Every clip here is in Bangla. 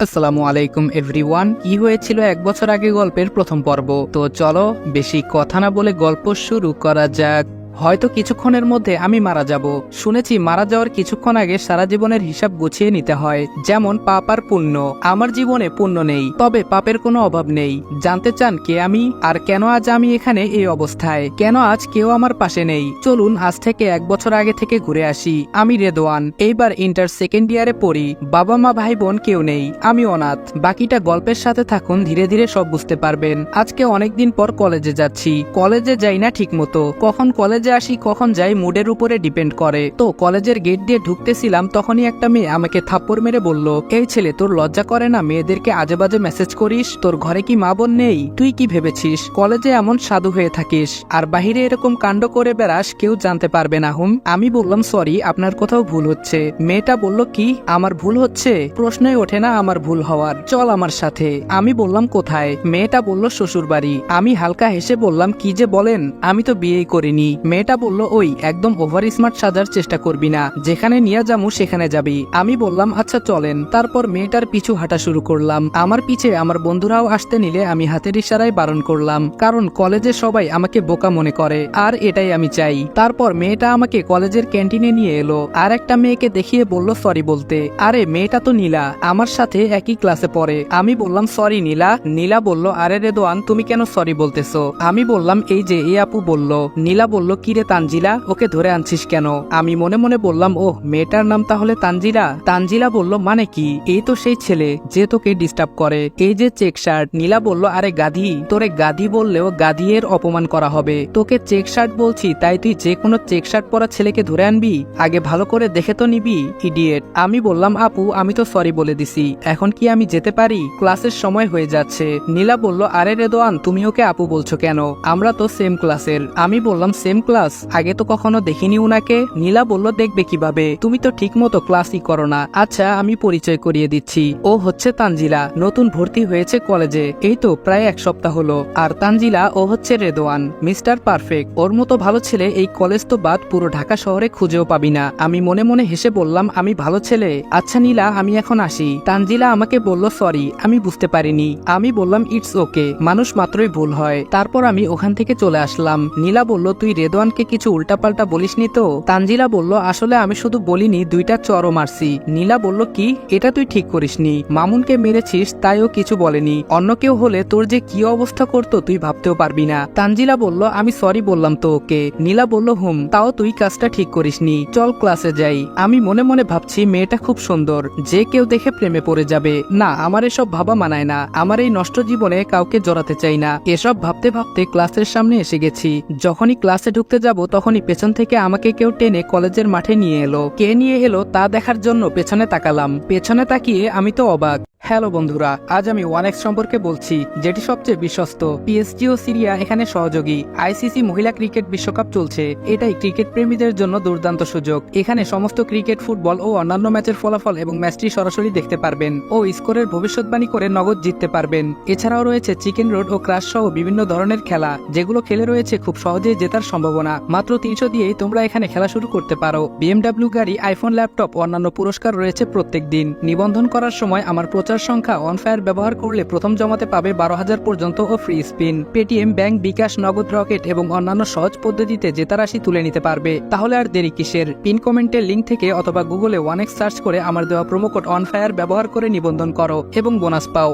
আসসালামু আলাইকুম এভরিওয়ান। কি হয়েছিল এক বছর আগে গল্পের প্রথম পর্ব। তো চলো বেশি কথা না বলে গল্প শুরু করা যাক। হয়তো কিছুক্ষণের মধ্যে আমি মারা যাব। শুনেছি মারা যাওয়ার কিছুক্ষণ আগে সারা জীবনের হিসাব গুছিয়ে নিতে হয়, যেমন পাপ আর পুণ্য। আমার জীবনে পুণ্য নেই, তবে পাপের কোনো অভাব নেই। জানতে চান কে আমি আর কেন আজ আমি এখানে এই অবস্থায়, কেন আজ কেউ আমার পাশে নেই? চলুন আজ থেকে এক বছর আগে থেকে ঘুরে আসি। আমি রেদওয়ান, এইবার ইন্টার সেকেন্ড ইয়ারে পড়ি। বাবা মা ভাই বোন কেউ নেই, আমি অনাথ। বাকিটা গল্পের সাথে থাকুন, ধীরে ধীরে সব বুঝতে পারবেন। আজকে অনেকদিন পর কলেজে যাচ্ছি। কলেজে যাই না ঠিক মতো, কখন কলেজে আসি কখন যাই মুডের উপরে ডিপেন্ড করে। তো কলেজের গেট দিয়ে ঢুকতেছিলাম, তখনই একটা মেয়ে আমাকে থাপ্পড় মেরে বলল, এই ছেলে তোর লজ্জা করে না মেয়েদেরকে আজে বাজে মেসেজ করিস? তোর ঘরে কি মা বোন নেই? তুই কি ভেবেছিস কলেজে এমন সাধু হয়ে থাকিস আর বাহিরে এরকম কাণ্ড করে বেড়াস, কেউ জানতে পারবে না? আমি বললাম সরি, আপনার কোথাও ভুল হচ্ছে। মেয়েটা বলল, কি আমার ভুল হচ্ছে? প্রশ্নই ওঠে না আমার ভুল হওয়ার, চল আমার সাথে। আমি বললাম কোথায়? মেয়েটা বলল শ্বশুর বাড়ি। আমি হালকা হেসে বললাম, কি যে বলেন, আমি তো বিয়েই করিনি। মেয়েটা বলল, ওই একদম ওভার স্মার্ট সাজার চেষ্টা করবি না, যেখানে নিয়ে যামু সেখানে যাবি। আমি বললাম আচ্ছা চলেন। তারপর মেয়েটার পিছু হাঁটা শুরু করলাম। আমার পিছে আমার বন্ধুরাও আসতে নিলে আমি হাতের ইশারায় বারণ করলাম, কারণ কলেজে সবাই আমাকে বোকা মনে করে, আর এটাই আমি চাই। তারপর মেয়েটা আমাকে কলেজের ক্যান্টিনে নিয়ে এলো, আর একটা মেয়েকে দেখিয়ে বলল সরি বলতে। আরে মেয়েটা তো নীলা, আমার সাথে একই ক্লাসে পড়ে। আমি বললাম সরি নীলা। নীলা বলল, আরে রেদওয়ান তুমি কেন সরি বলতেছো? আমি বললাম, এই যে এই আপু বলল। নীলা বলল, কিরে তানজিলা, ওকে ধরে আনছিস কেন? আমি মনে মনে বললাম, ওহ মেয়েটার নাম তাহলে তানজিলা। তানজিলা বলল, মানে কি? এই তো সেই ছেলে যে তোকে ডিস্টার্ব করে, এই যে চেক শার্ট। নীলা বলল, আরে গাধি, তোরে গাধি বললেও গাধি এর অপমান করা হবে। তোকে চেক শার্ট বলছি তাই তুই যে কোনো চেক শার্ট পরা ছেলেকে ধরে আনবি? আগে ভালো করে দেখে তো নিবি, ইডিয়েট। আমি বললাম, আপু আমি তো সরি বলে দিছি, এখন কি আমি যেতে পারি? ক্লাসের সময় হয়ে যাচ্ছে। নীলা বলল, আরে রেদওয়ান তুমি ওকে আপু বলছো কেন? আমরা তো সেম ক্লাসের। আমি বললাম, সেম ক্লাস? আগে তো কখনো দেখিনি উনাকে। নীলা বলল, দেখবে কিভাবে, তুমি তো ঠিক মতো ক্লাসই করো না। আচ্ছা আমি পরিচয় করিয়ে দিচ্ছি, ও হচ্ছে তানজিলা, নতুন ভর্তি হয়েছে কলেজে, এই তো প্রায় এক সপ্তাহ হলো। আর তানজিলা, ও হচ্ছে রেদওয়ান, মিস্টার পারফেক্ট। ওর মতো ভালো ছেলে এই কলেজ তো বাদ পুরো ঢাকা শহরে খুঁজেও পাবি না। আমি মনে মনে হেসে বললাম, আমি ভালো ছেলে? আচ্ছা নীলা আমি এখন আসি। তানজিলা আমাকে বলল, সরি আমি বুঝতে পারিনি। আমি বললাম, ইটস ওকে, মানুষ মাত্রই ভুল হয়। তারপর আমি ওখান থেকে চলে আসলাম। নীলা বলল, তুই রেদওয়ানকে কিছু উল্টাপাল্টা বলিসনি তো? তানজিলা বলল, আসলে আমি শুধু বলিনি, দুইটা চরও মারছি। নীলা বলল, কি? এটা তুই ঠিক করিসনি, মামুনকে মেরেছিস তাই ও কিছু বলেনি, অন্য কেউ হলে তোর যে কি অবস্থা করতো তুই ভাবতেও পারবি না। তানজিলা বলল, আমি সরি বললাম তো ওকে। নীলা বলল, তাও তুই কাজটা ঠিক করিসনি, চল ক্লাসে যাই। আমি মনে মনে ভাবছি মেয়েটা খুব সুন্দর, যে কেউ দেখে প্রেমে পড়ে যাবে। না আমার এসব ভাবা মানায় না, আমার এই নষ্ট জীবনে কাউকে জড়াতে চাই না। এসব ভাবতে ভাবতে ক্লাসের সামনে এসে গেছি। যখনই ক্লাসে ঢুকতে যাব তখনই পেছন থেকে আমাকে কেউ টেনে কলেজের মাঠে নিয়ে এলো। কে নিয়ে এলো তা দেখার জন্য পেছনে তাকালাম। পেছনে তাকিয়ে আমি তো অবাক। হ্যালো বন্ধুরা, আজ আমি 1x সম্পর্কে বলছি, যেটি সবচেয়ে বিশ্বস্ত। পিএসজি ও সিরিয়া এখানে সহযোগী। আইসিসি মহিলা ক্রিকেট বিশ্বকাপ চলছে, এটাই ক্রিকেট প্রেমীদের জন্য দুর্দান্ত সুযোগ। এখানে সমস্ত ক্রিকেট, ফুটবল ও অন্যান্য ম্যাচের ফলাফল এবং ম্যাচটি সরাসরি দেখতে পারবেন ও স্কোরের ভবিষ্যৎবাণী করে নগদ জিততে পারবেন। এছাড়াও রয়েছে চিকেন রোড ও ক্রাশ সহ বিভিন্ন ধরনের খেলা, যেগুলো খেলে রয়েছে খুব সহজেই জেতার সম্ভাবনা। মাত্র 300 দিয়েই তোমরা এখানে খেলা শুরু করতে পারো। বিএমডব্লিউ গাড়ি, আইফোন, ল্যাপটপ, অন্যান্য পুরস্কার রয়েছে প্রত্যেক দিন। নিবন্ধন করার সময় আমার প্রচার সংখ্যা অনফায়ার ব্যবহার করলে প্রথম জমাতে পাবে 12,000 পর্যন্ত ও ফ্রি স্পিন। পেটিএম, ব্যাংক, বিকাশ, নগদ, রকেট এবং অন্যান্য সহজ পদ্ধতিতে জেতা রাশি তুলে নিতে পারবে। তাহলে আর দেরি কিসের? পিন কমেন্টের লিঙ্ক থেকে অথবা গুগলে 1x সার্চ করে আমার দেওয়া প্রোমোকোড অনফায়ার ব্যবহার করে নিবন্ধন করো এবং বোনাস পাও।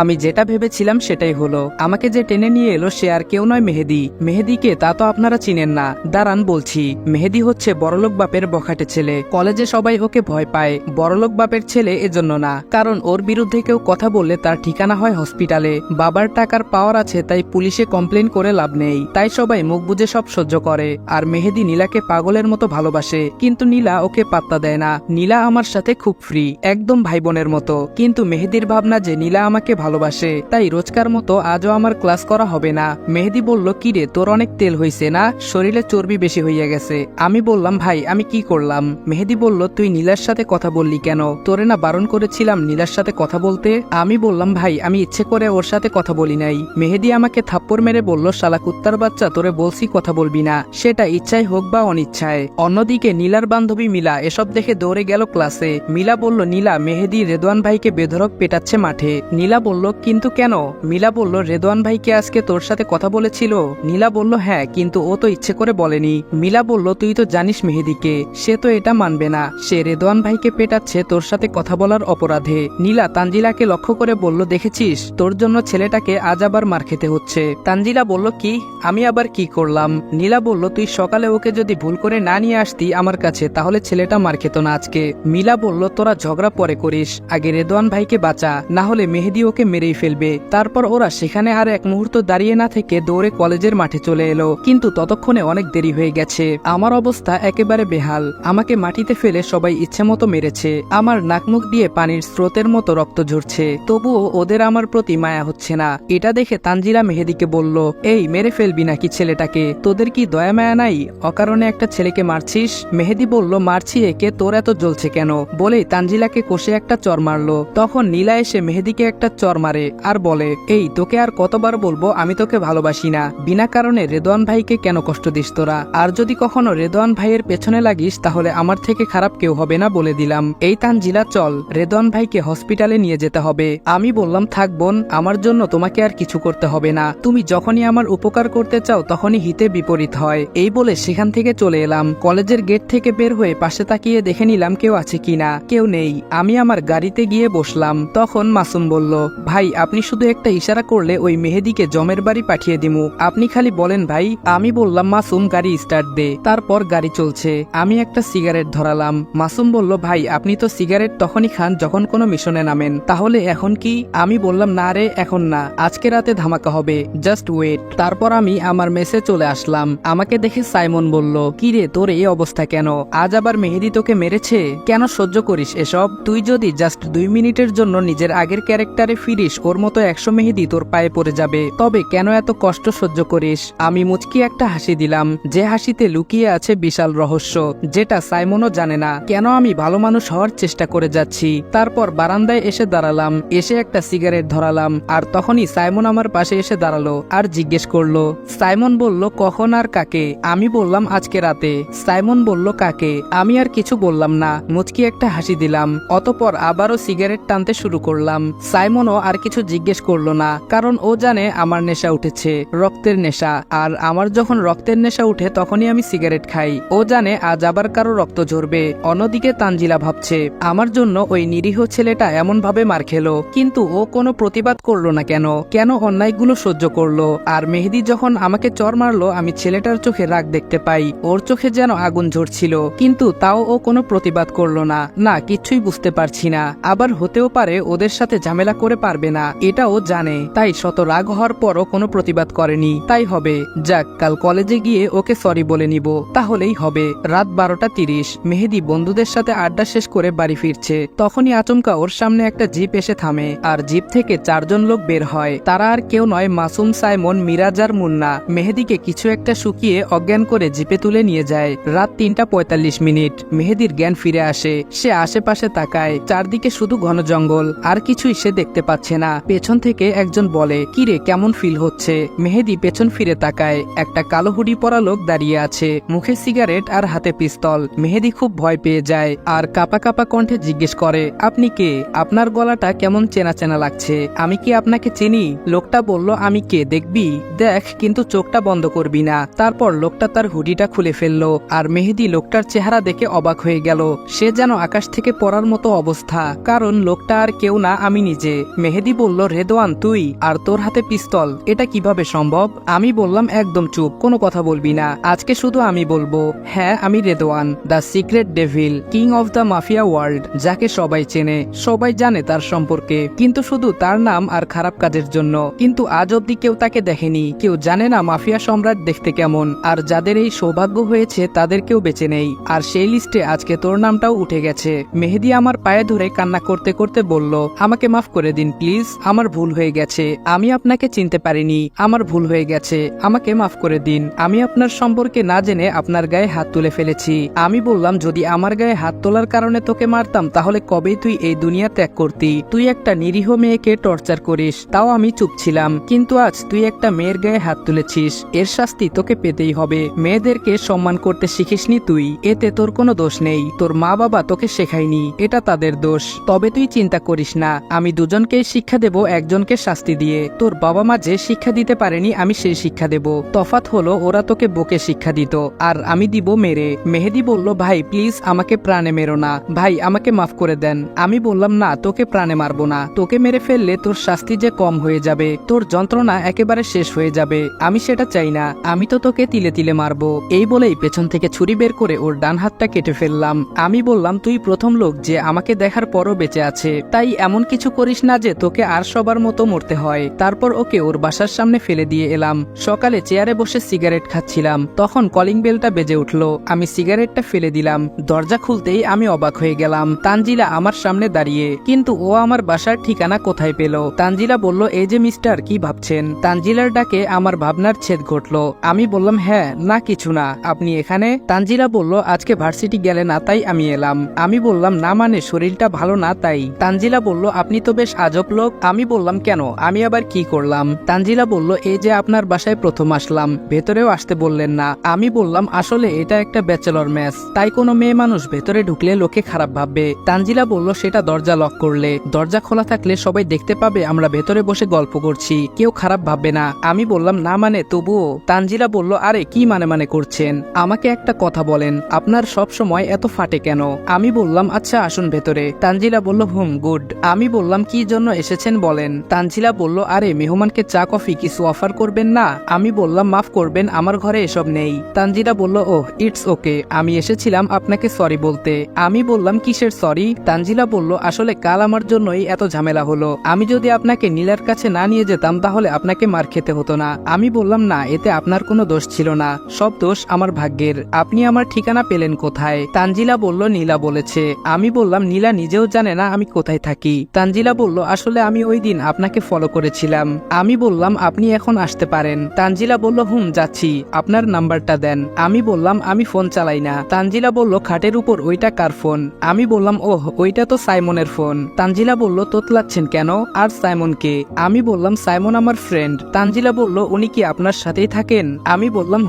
আমি যেটা ভেবেছিলাম সেটাই হলো। আমাকে যে টেনে নিয়ে এলো সে আর কেউ নয়, মেহেদি। মেহেদিকে তা তো আপনারা চিনেন না, দাঁড়ান বলছি। মেহেদি হচ্ছে বড়লোক বাপের বখাটে ছেলে। কলেজে সবাই ওকে ভয় পায়। বড়লোক বাপের ছেলে এজন্য না, কারণ ওর বিরুদ্ধে কেউ কথা বললে তার ঠিকানা হয় হসপিটালে। বাবার টাকার পাওয়ার আছে তাই পুলিশে কমপ্লেন করে লাভ নেই, তাই সবাই মুখ বুজে সব সহ্য করে। আর মেহেদি নীলাকে পাগলের মতো ভালোবাসে, কিন্তু নীলা ওকে পাত্তা দেয় না। নীলা আমার সাথে খুব ফ্রি, একদম ভাই বোনের মতো। কিন্তু মেহেদির ভাবনা যে নীলা আমাকে ভালোবাসে, তাই রোজকার মতো আজও আমার ক্লাস করা হবে না। মেহেদি বলল, কিরে তোর অনেক তেল হইছে না, শরীরে চর্বি বেশি হইয়া গেছে। আমি বললাম, ভাই আমি কি করলাম? মেহেদি বলল, তুই নীলার সাথে কথা বললি কেন? তোরে না বারণ করেছিলাম নীলার সাথে কথা বলতে? আমি বললাম, ভাই আমি ইচ্ছে করে ওর সাথে কথা বলি নাই। মেহেদি আমাকে থাপ্পড় মেরে বলল, শালা কুত্তার বাচ্চা, তোরে বলছি কথা বলবি না, সেটা ইচ্ছায় হোক বা অনিচ্ছায়। অন্যদিকে নীলার বান্ধবী মিলা এসব দেখে দৌড়ে গেল ক্লাসে। মিলা বলল, নীলা, মেহেদি রেদওয়ান ভাইকে বেধড়ক পেটাচ্ছে মাঠে। নীলা বলল, কিন্তু কেন? মিলা বলল, রেদওয়ান ভাইকে আজকে তোর সাথে কথা বলেছিল? নীলা বলল, হ্যাঁ, কিন্তু ও তো ইচ্ছে করে বলেনি। মিলা বলল, তুই তো জানিস মেহেদিকে, সে তো এটা মানবে না, সে রেদওয়ান ভাইকে পেটাচ্ছে তোর সাথে কথা বলার অপরাধে। নীলা তানজিলাকে লক্ষ্য করে বলল, দেখেছিস, তোর জন্য ছেলেটাকে আজ আবার মার খেতে হচ্ছে। তানজিলা বলল, কি? আমি আবার কি করলাম? নীলা বলল, তুই সকালে ওকে যদি ভুল করে না নিয়ে আসতি আমার কাছে, তাহলে ছেলেটা মার খেত না আজকে। মিলা বলল, তোরা ঝগড়া পরে করিস, আগে রেদওয়ান ভাইকে বাঁচা, না হলে মেহেদি ওকে মেরেই ফেলবে। তারপর ওরা সেখানে আর এক মুহূর্ত দাঁড়িয়ে না থেকে দৌড়ে কলেজের মাঠে চলে এলো, কিন্তু ততক্ষণে অনেক দেরি হয়ে গেছে। আমার অবস্থা একেবারে বেহাল, আমাকে মাটিতে ফেলে সবাই ইচ্ছে মতো মেরেছে, আমার নাকমুখ দিয়ে পানির স্রোতের মতো রক্ত ঝরছে, তবুও ওদের আমার প্রতি মায়া হচ্ছে না। এটা দেখে তানজিলা মেহেদিকে বলল, এই মেরে ফেলবি নাকি ছেলেটাকে? তোদের কি দয়া মায়া নাই? অকারণে একটা ছেলেকে মারছিস? মেহেদি বলল, মারছি একে, তোর এত জ্বলছে কেন? বলেই তানজিলাকে কষে একটা চর মারলো। তখন নীলা এসে মেহেদিকে একটা চর মারে আর বলে, এই তোকে আর কতবার বলবো আমি তোকে ভালোবাসি না, বিনা কারণে রেদওয়ান ভাইকে কেন কষ্ট দিস তোরা? আর যদি কখনো রেদওয়ান ভাইয়ের পেছনে লাগিস তাহলে আমার থেকে খারাপ কেউ হবে না বলে দিলাম। এই তানজিলা, চল, রেদওয়ান ভাইকে হসপিটালে নিয়ে যেতে হবে। আমি বললাম, থাক বোন, আমার জন্য তোমাকে আর কিছু করতে হবে না, তুমি যখনই আমার উপকার করতে চাও তখনই হিতে বিপরীত হয়। এই বলে সেখান থেকে চলে এলাম। কলেজের গেট থেকে বের হয়ে পাশে তাকিয়ে দেখে নিলাম কেউ আছে কিনা। কেউ নেই। আমি আমার গাড়িতে গিয়ে বসলাম। তখন মাসুম বলল, ভাই আপনি শুধু একটা ইশারা করলে ওই মেহেদিকে জমের বাড়ি পাঠিয়ে দিমু, আপনি খালি বলেন ভাই। আমি বললাম, মাসুম গাড়ি স্টার্ট দে। তারপর গাড়ি চলছে। আমি একটা সিগারেট ধরালাম। মাসুম বলল, ভাই আপনি তো সিগারেট তখনই খান যখন কোনো মিশনে নামেন, তাহলে এখন কি? আমি বললাম, না রে, এখন না, আজকে রাতে ধামাকা হবে, জাস্ট ওয়েট। তারপর আমি আমার মেসে চলে আসলাম। আমাকে দেখে সাইমন বলল, কি রে তোর এই অবস্থা কেন? আজ আবার মেহেদি তোকে মেরেছে? কেন সহ্য করিস এসব? তুই যদি জাস্ট 2 মিনিটের জন্য নিজের আগের ক্যারেক্টারে ফিরিস, ওর মতো 100 মেহেদি তোর পায়ে পড়ে যাবে। তবে কেন এত কষ্ট সহ্য করিস? আমি মুচকি একটা হাসি দিলাম, যে হাসিতে লুকিয়ে আছে বিশাল রহস্য, যেটা সাইমনও জানে না। কেন আমি ভালো মানুষ হওয়ার চেষ্টা করে যাচ্ছি। তারপর বারান্দায় এসে দাঁড়ালাম, এসে একটা সিগারেট ধরালাম। আর তখনই সাইমন আমার পাশে এসে দাঁড়ালো আর জিজ্ঞেস করলো। সাইমন বলল, কখন আর কাকে? আমি বললাম, আজকে রাতে। সাইমন বলল, কাকে? আমি আর কিছু বললাম না, মুচকি একটা হাসি দিলাম। অতপর আবারও সিগারেট টানতে শুরু করলাম। সাইমনও আর কিছু জিজ্ঞেস করলো না, কারণ ও জানে আমার নেশা উঠেছে, রক্তের নেশা। আর আমার যখন রক্তের নেশা উঠে তখনই আমি সিগারেট খাই। ও জানে আজ আবার কারো রক্ত ঝরবে। অন্যদিকে তানজিলা ভাবছে, আমার জন্য ওই নিরীহ ছেলেটা এমন ভাবে মার খেলো, কিন্তু ও কোনো প্রতিবাদ করলো না কেন? কেন অন্যায়গুলো সহ্য করলো? আর মেহেদি যখন আমাকে চর মারলো, আমি ছেলেটার চোখে রাগ দেখতে পাই, ওর চোখে যেন আগুন ঝরছিল, কিন্তু তাও ও কোনো প্রতিবাদ করলো না। না, কিছুই বুঝতে পারছি না। আবার হতেও পারে ওদের সাথে ঝামেলা করে পারবে না, এটা ও জানে, তাই শত রাগ হওয়ার পরও কোনো প্রতিবাদ করেনি। তাই হবে, যাক, কাল কলেজে গিয়ে ওকে সরি বলে নিব, তাহলেই হবে। রাত 12:30। মেহেদি বন্ধুদের সাথে আড্ডা শেষ করে বাড়ি ফিরছে। তখনই আচমকা ওর সামনে একটা জিপ এসে থামে, আর জিপ থেকে 4 জন লোক বের হয়। তারা আর কেউ নয়, মাসুম, সাইমন, মিরাজ আর মুন্না। মেহেদিকে কিছু একটা শুকিয়ে অজ্ঞান করে জিপে তুলে নিয়ে যায়। রাত 3:45। মেহেদির জ্ঞান ফিরে আসে। সে আশেপাশে তাকায়, চারদিকে শুধু ঘন জঙ্গল, আর কিছুই সে দেখতে পাচ্ছে না। পেছন থেকে একজন বলে, কিরে কেমন ফিল হচ্ছে? মেহেদি পেছন ফিরে তাকায়। একটা কালো হুডি পরা লোক দাঁড়িয়ে আছে, মুখে সিগারেট আর হাতে পিস্তল। মেহেদি খুব ভয় পেয়ে যায় আর কাপা কাপা কণ্ঠে জিজ্ঞেস করে, আপনি কে? আপনার গলাটা কেমন চেনা চেনা লাগছে, আমি কি আপনাকে চিনি? লোকটা বলল, আমি কে দেখবি? দেখ, কিন্তু চোখটা বন্ধ করবি না। তারপর লোকটা তার হুডিটা খুলে ফেললো, আর মেহেদি লোকটার চেহারা দেখে অবাক হয়ে গেল। সে যেন আকাশ থেকে পড়ার মতো অবস্থা, কারণ লোকটা আর কেউ না, আমি নিজে। মেহেদি বলল, রেদওয়ান তুই? আর তোর হাতে পিস্তল, এটা কিভাবে সম্ভব? আমি বললাম, একদম চুপ, কোনো কথা বলবি না, আজকে শুধু আমি বলবো। হ্যাঁ, আমি Redwan, the secret devil, king of the mafia world, যাকে সবাই চেনে, সবাই জানে তার সম্পর্কে, কিন্তু শুধু তার নাম আর খারাপ কাজের জন্য। কিন্তু আজ অব্দি কেউ তাকে দেখেনি, কেউ জানে না মাফিয়া সম্রাট দেখতে কেমন। আর যাদের এই সৌভাগ্য হয়েছে তাদের কেউ বেঁচে নেই, আর সেই লিস্টে আজকে তোর নামটাও উঠে গেছে। মেহেদি আমার পায়ে ধরে কান্না করতে করতে বলল, আমাকে মাফ করে দিন প্লিজ, আমার ভুল হয়ে গেছে, আমি আপনাকে চিনতে পারিনি, আমার ভুল হয়ে গেছে, আমাকে মাফ করে দিন, আমি আপনার সম্পর্কে না জেনে আপনার গায়ে হাত তুলে ফেলেছি। আমি বললাম যদি আমার গায়ে হাত তোলার কারণে তোকে মারতাম তাহলে কবেই তুই এই দুনিয়া ত্যাগ করতি। তুই একটা নিরীহ মেয়েকে টর্চার করিস, তাও আমি চুপ ছিলাম, কিন্তু আজ তুই একটা মেয়ের গায়ে হাত তুলেছিস, এর শাস্তি তোকে পেতেই হবে। মেয়েদেরকে সম্মান করতে শিখিসনি তুই, এতে তোর কোনো দোষ নেই, তোর মা বাবা তোকে শেখায়নি, এটা তাদের দোষ। তবে তুই চিন্তা করিস না, আমি দুজনকেই শিক্ষা দেব একজনকে শাস্তি দিয়ে। তোর বাবা মা যে শিক্ষা দিতে পারেনি আমি সেই শিক্ষা দেব, তফাৎ হলো ওরা তোকে বকে শিক্ষা দিত আর আমি দিব মেরে। মেহেদি বলল ভাই প্লিজ আমাকে প্রাণে মেরো না, ভাই আমাকে মাফ করে দেন। আমি বললাম না, তোকে প্রাণে মারবো না, তোকে মেরে ফেললে তোর শাস্তি যে কম হয়ে যাবে, তোর যন্ত্রণা একেবারে শেষ হয়ে যাবে, আমি সেটা চাই না, আমি তো তোকে তিলে তিলে মারবো। এই বলেই পেছন থেকে ছুরি বের করে ওর ডান হাতটা কেটে ফেললাম। আমি বললাম তুই প্রথম লোক যে আমাকে দেখার পরও বেঁচে আছে, তাই এমন কিছু করিস না যে তোকে আর সবার মতো মরতে হয়। তারপর ওকে ওর বাসার সামনে ফেলে দিয়ে এলাম। সকালে চেয়ারে বসে সিগারেট খাচ্ছিলাম, তখন কলিং বেলটা বেজে উঠলো। আমি সিগারেটটা ফেলে দিলাম, দরজা খুলতেই আমি অবাক হয়ে গেলাম, তানজিলা আমার সামনে দাঁড়িয়ে। কিন্তু ও আমার বাসার ঠিকানা কোথায় পেল? তানজিলা বলল এই যে মিস্টার, কি ভাবছেন? তানজিলার ডাকে আমার ভাবনার ছেদ ঘটলো। আমি বললাম হ্যাঁ, না কিছু না, আপনি এখানে? তানজিলা বলল আজকে ভার্সিটি গেলে না তাই আমি এলাম। আমি বললাম না মানে শরীরটা ভালো না তাই। তানজিলা বলল আপনি তো বেশ আজব লোক। আমি বললাম কেন, আমি আবার কি করলাম? তানজিলা বলল এই যে আপনার বাসায় প্রথম আসলাম, ভেতরেও আসতে বললেন না। আমি বললাম আসলে এটা একটা ব্যাচেলর মেস, তাই কোনো মেয়ে মানুষ ভেতরে ঢুকলে লোকে খারাপ ভাববে। তানজিলা বলল সেটা দরজা লক করলে, দরজা খোলা থাকলে সবাই দেখতে পাবে আমরা ভেতরে বসে গল্প করছি, কেউ খারাপ ভাববে না। আমি বললাম না মানে তবুও। তানজিলা বলল আরে কি মানে করছেন, আমাকে একটা কথা বলেন, আপনার সব সময় এত ফাটে কেন? আমি বললাম আচ্ছা আসুন ভেতরে। তানজিলা বলল গুড। আমি বললাম কি জন্য এসেছেন বলেন। তানজিলা বলল আরে মেহমানকে চা কফি কিছু অফার করবেন না? আমি বললাম মাফ করবেন, আমার ঘরে এসব নেই। তানজিলা বলল ওহ ইটস ওকে, আমি এসেছিলাম আপনাকে সরি বলতে। আমি বললাম কিসের সরি? তানজিলা বলল আসলে কাল আমার জন্যই এত ঝামেলা হলো, আমি যদি আপনাকে নীলার কাছে না নিয়ে যেতাম তাহলে আপনাকে মার খেতে হতো না। আমি বললাম না, এতে আপনার কোনো দোষ ছিল না, সব দোষ আমার ভাগ্যের। আপনি আমার ঠিকানা পেলেন কোথায়? তানজিলা বলল নীলা বলেছে। আমি বললাম নীলা নিজেও জানে না আমি কোথায় থাকি। তানজিলা বলল আসলে আমি ওই দিন আপনাকে ফলো করেছিলাম। আমি বললাম আপনি এখন আসতে পারেন। তানজিলা বলল যাচ্ছি, আপনার নাম্বারটা দেন। আমি বললাম আমি ফোন চালাই না। তানজিলা বলল খাটের উপর ওইটা কার ফোন? আমি বললাম ওহ ওইটা তো সাইমনের ফোন। তানজিলা বলল তোতলাচ্ছেন কেন? আর সাইমন কে? আমি বললাম সাইমন আমার ফ্রেন্ড। তানজিলা বলল উনি কি আপনার সাথেই থাকেন? আমি বললাম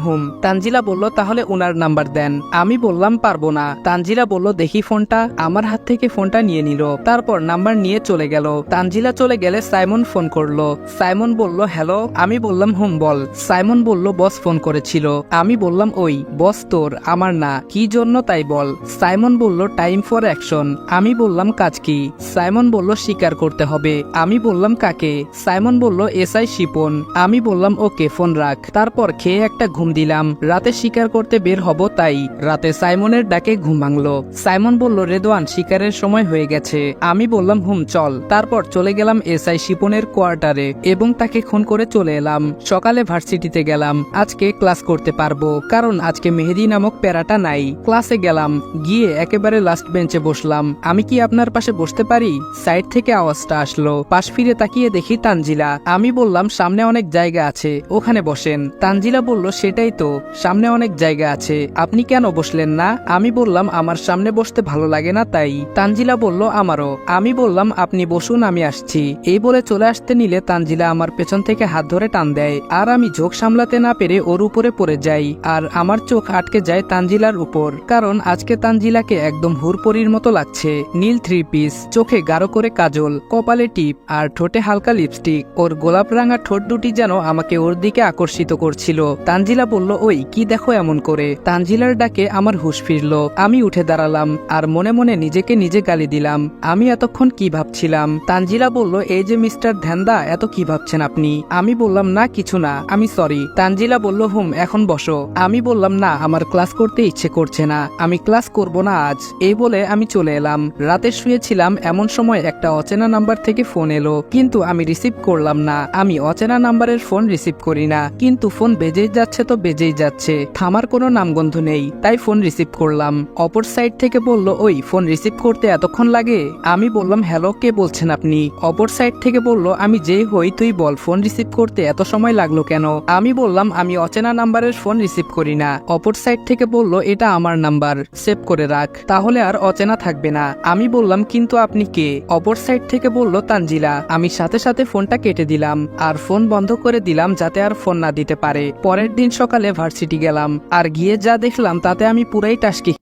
তানজিলা বলল তাহলে উনার নাম্বার দেন। আমি বললাম পারবো না। তানজিলা বলল দেখি ফোনটা। আমার হাত থেকে ফোনটা নিয়ে নিল, তারপর নাম্বার নিয়ে চলে গেল। তানজিলা চলে গেলে সাইমন ফোন করলো। সাইমন বলল হ্যালো। আমি বললাম বল। সাইমন বলল বস ফোন করেছিল। আমি বললাম ওই বস তোর, আমার না, কি জন্য তাই বল। সাইমন বলল টাইম ফর অ্যাকশন। আমি বললাম কাজ কি? সাইমন বলল স্বীকার করতে হবে। আমি বললাম কাকে? সাইমন বলল এসআই শিপন। আমি বললাম ওকে ফোন রাখ। তারপর খেয়ে একটা ঘুম দিলাম, রাতে শিকার করতে বের হব তাই। রাতে সাইমনের ডাকে ঘুম ভাঙলো। সাইমন বলল রেদওয়ান শিকারের সময় হয়ে গেছে। আমি বললাম চল। তারপর চলে গেলাম এসআই শিপনের কোয়ার্টারে এবং তাকে খুন করে চলে এলাম। সকালে ভার্সিটিতে গেলাম, আজকে ক্লাস করতে পারবো কারণ আজকে মেহেদি নামক প্যারাটা নাই। ক্লাসে গেলাম, গিয়ে একেবারে লাস্ট বেঞ্চে বসলাম। আমি কি আপনার পাশে বসতে পারি? সাইড থেকে আওয়াজটা আসলো, পাশ ফিরে তাকিয়ে দেখি তানজিলা। আমি বললাম সামনে অনেক জায়গা আছে, ওখানে বসেন। তানজিলা বলল সেটাই তো, সামনে অনেক জায়গা আছে, আপনি কেন বসলেন না? আমি বললাম আমার সামনে বসতে ভালো লাগে না তাই। তানজিলা বলল আমারও। আমি বললাম আপনি বসুন, আমি আসছি। এই বলে চলে আসতে নিলে তানজিলা আমার পেছন থেকে হাত ধরে টান দেয়, আর আমি ঝোঁক সামলাতে না পেরে ওর উপরে পড়ে যাই, আর আমার চোখ আটকে যায় তানজিলার উপর, কারণ আজকে তানজিলাকে একদম হুরপরির মতো লাগছে। নীল 3 পিস, চোখে গাঢ় করে কাজল, কপালে টিপ, আর ঠোঁটে হালকা লিপস্টিক। ওর গোলাপ রাঙা ঠোঁট দুটি যেন আমাকে ওর দিকে আকর্ষিত করছিল। তানজিলা বলল ওই কি দেখো এমন করে? তানজিলার ডাকে আমার হুঁশ ফিরল। আমি উঠে দাঁড়ালাম আর মনে মনে নিজেকে নিজে গালি দিলাম, আমি এতক্ষণ কি ভাবছিলাম। তানজিলা বলল এই যে মিস্টার ধ্যানদা, এত কি ভাবছেন আপনি? আমি বললাম না কিছু না, আমি সরি। তানজিলা বলল এখন বসো। আমি বললাম না, আমার ক্লাস করতে ইচ্ছে করছে না, আমি ক্লাস করব না আজ। এই বলে আমি চলে এলাম। রাতে শুয়েছিলাম, এমন সময় একটা অচেনা নাম্বার থেকে ফোন এলো, কিন্তু আমি রিসিভ করলাম না। আমি অচেনা নাম্বারের ফোন রিসিভ করি না, কিন্তু ফোন বেজেই যাচ্ছে তো বেজেই যাচ্ছে, থামার কোনো নামগন্ধ নেই, তাই ফোন রিসিভ করলাম। অপর সাইড থেকে বলল ওই ফোন রিসিভ করতে এতক্ষণ লাগে? আমি বললাম হ্যালো, কে বলছেন আপনি? হয়নি। অপর সাইড থেকে বলল, আমি যেই হই তুই বল, ফোন রিসিভ করতে এত সময় লাগলো কেন? আমি বললাম, আমি অচেনা নাম্বারের ফোন রিসিভ করি না। অপর সাইড থেকে বলল, এটা আমার নাম্বার, সেভ করে রাখ, তাহলে আর অচেনা থাকবে না। আমি বললাম, কিন্তু আপনি কে? অপর সাইড থেকে বলল, তানজিলা। আমি সাথে সাথে ফোনটা কেটে দিলাম আর ফোন বন্ধ করে দিলাম যাতে আর ফোন না দিতে পারে। পরের দিন সকালে ভার্সিটি গেলাম আর গিয়ে যা দেখলাম তাতে আমি পুরাই টাসকি।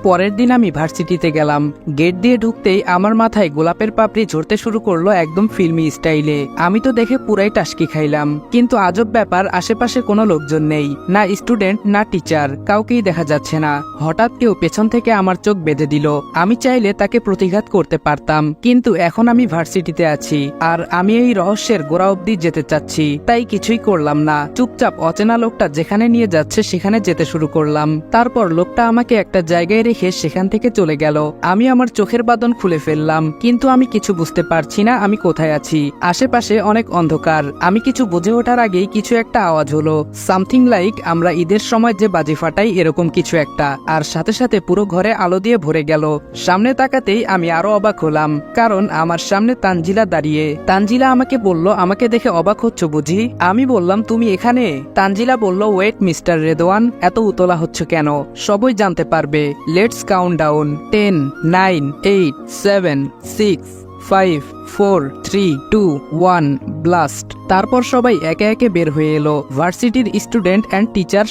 পরের দিন আমি ভার্সিটিতে গেলাম। গেট দিয়ে ঢুকতেই আমার মাথায় গোলাপের পাপড়ি ঝরতে শুরু করলো একদম ফিল্মি স্টাইলে। আমি তো দেখে পুরাই টাসকি খাইলাম। কিন্তু আজব ব্যাপার, আশেপাশে কোনো লোকজন নেই, না স্টুডেন্ট না টিচার, কাউকেই দেখা যাচ্ছে না। হঠাৎ কেউ পেছন থেকে আমার চোখ বেঁধে দিল। আমি চাইলে তাকে প্রতিঘাত করতে পারতাম, কিন্তু এখন আমি ভার্সিটিতে আছি আর আমি এই রহস্যের গোড়া অব্দি যেতে চাচ্ছি, তাই কিছুই করলাম না। চুপচাপ অচেনা লোকটা যেখানে নিয়ে যাচ্ছে সেখানে যেতে শুরু করলাম। তারপর লোকটা আমাকে একটা জায়গায় রেখে সেখান থেকে চলে গেল। আমি আমার চোখের বাঁধন খুলে ফেললাম, কিন্তু আমি কিছু বুঝতে পারছি না আমি কোথায় আছি। আশেপাশে অনেক অন্ধকার। আমি কিছু বুঝে ওঠার আগেই কিছু একটা আওয়াজ হলো, সামথিং লাইক আমরা ঈদের সময় যে বাজি ফাটাই এরকম কিছু একটা, আর সাথে সাথে পুরো ঘরে আলো দিয়ে ভরে গেল। সামনে তাকাতেই আমি আরো অবাক হলাম, কারণ আমার সামনে তানজিলা দাঁড়িয়ে। তানজিলা আমাকে বলল, আমাকে দেখে অবাক হচ্ছ বুঝি? আমি বললাম, তুমি এখানে? তানজিলা বলল, ওয়েট মিস্টার রেদওয়ান, এত উতলা হচ্ছে কেন? সবই জানতে পারবে। Let's count down, 10, 9, 8, 7, 6, 5, 4, 3, 2, 1, blast. তারপর সবাই একে একে বের হয়ে এলো। ভার্সিটির স্টুডেন্ট অ্যান্ড টিচার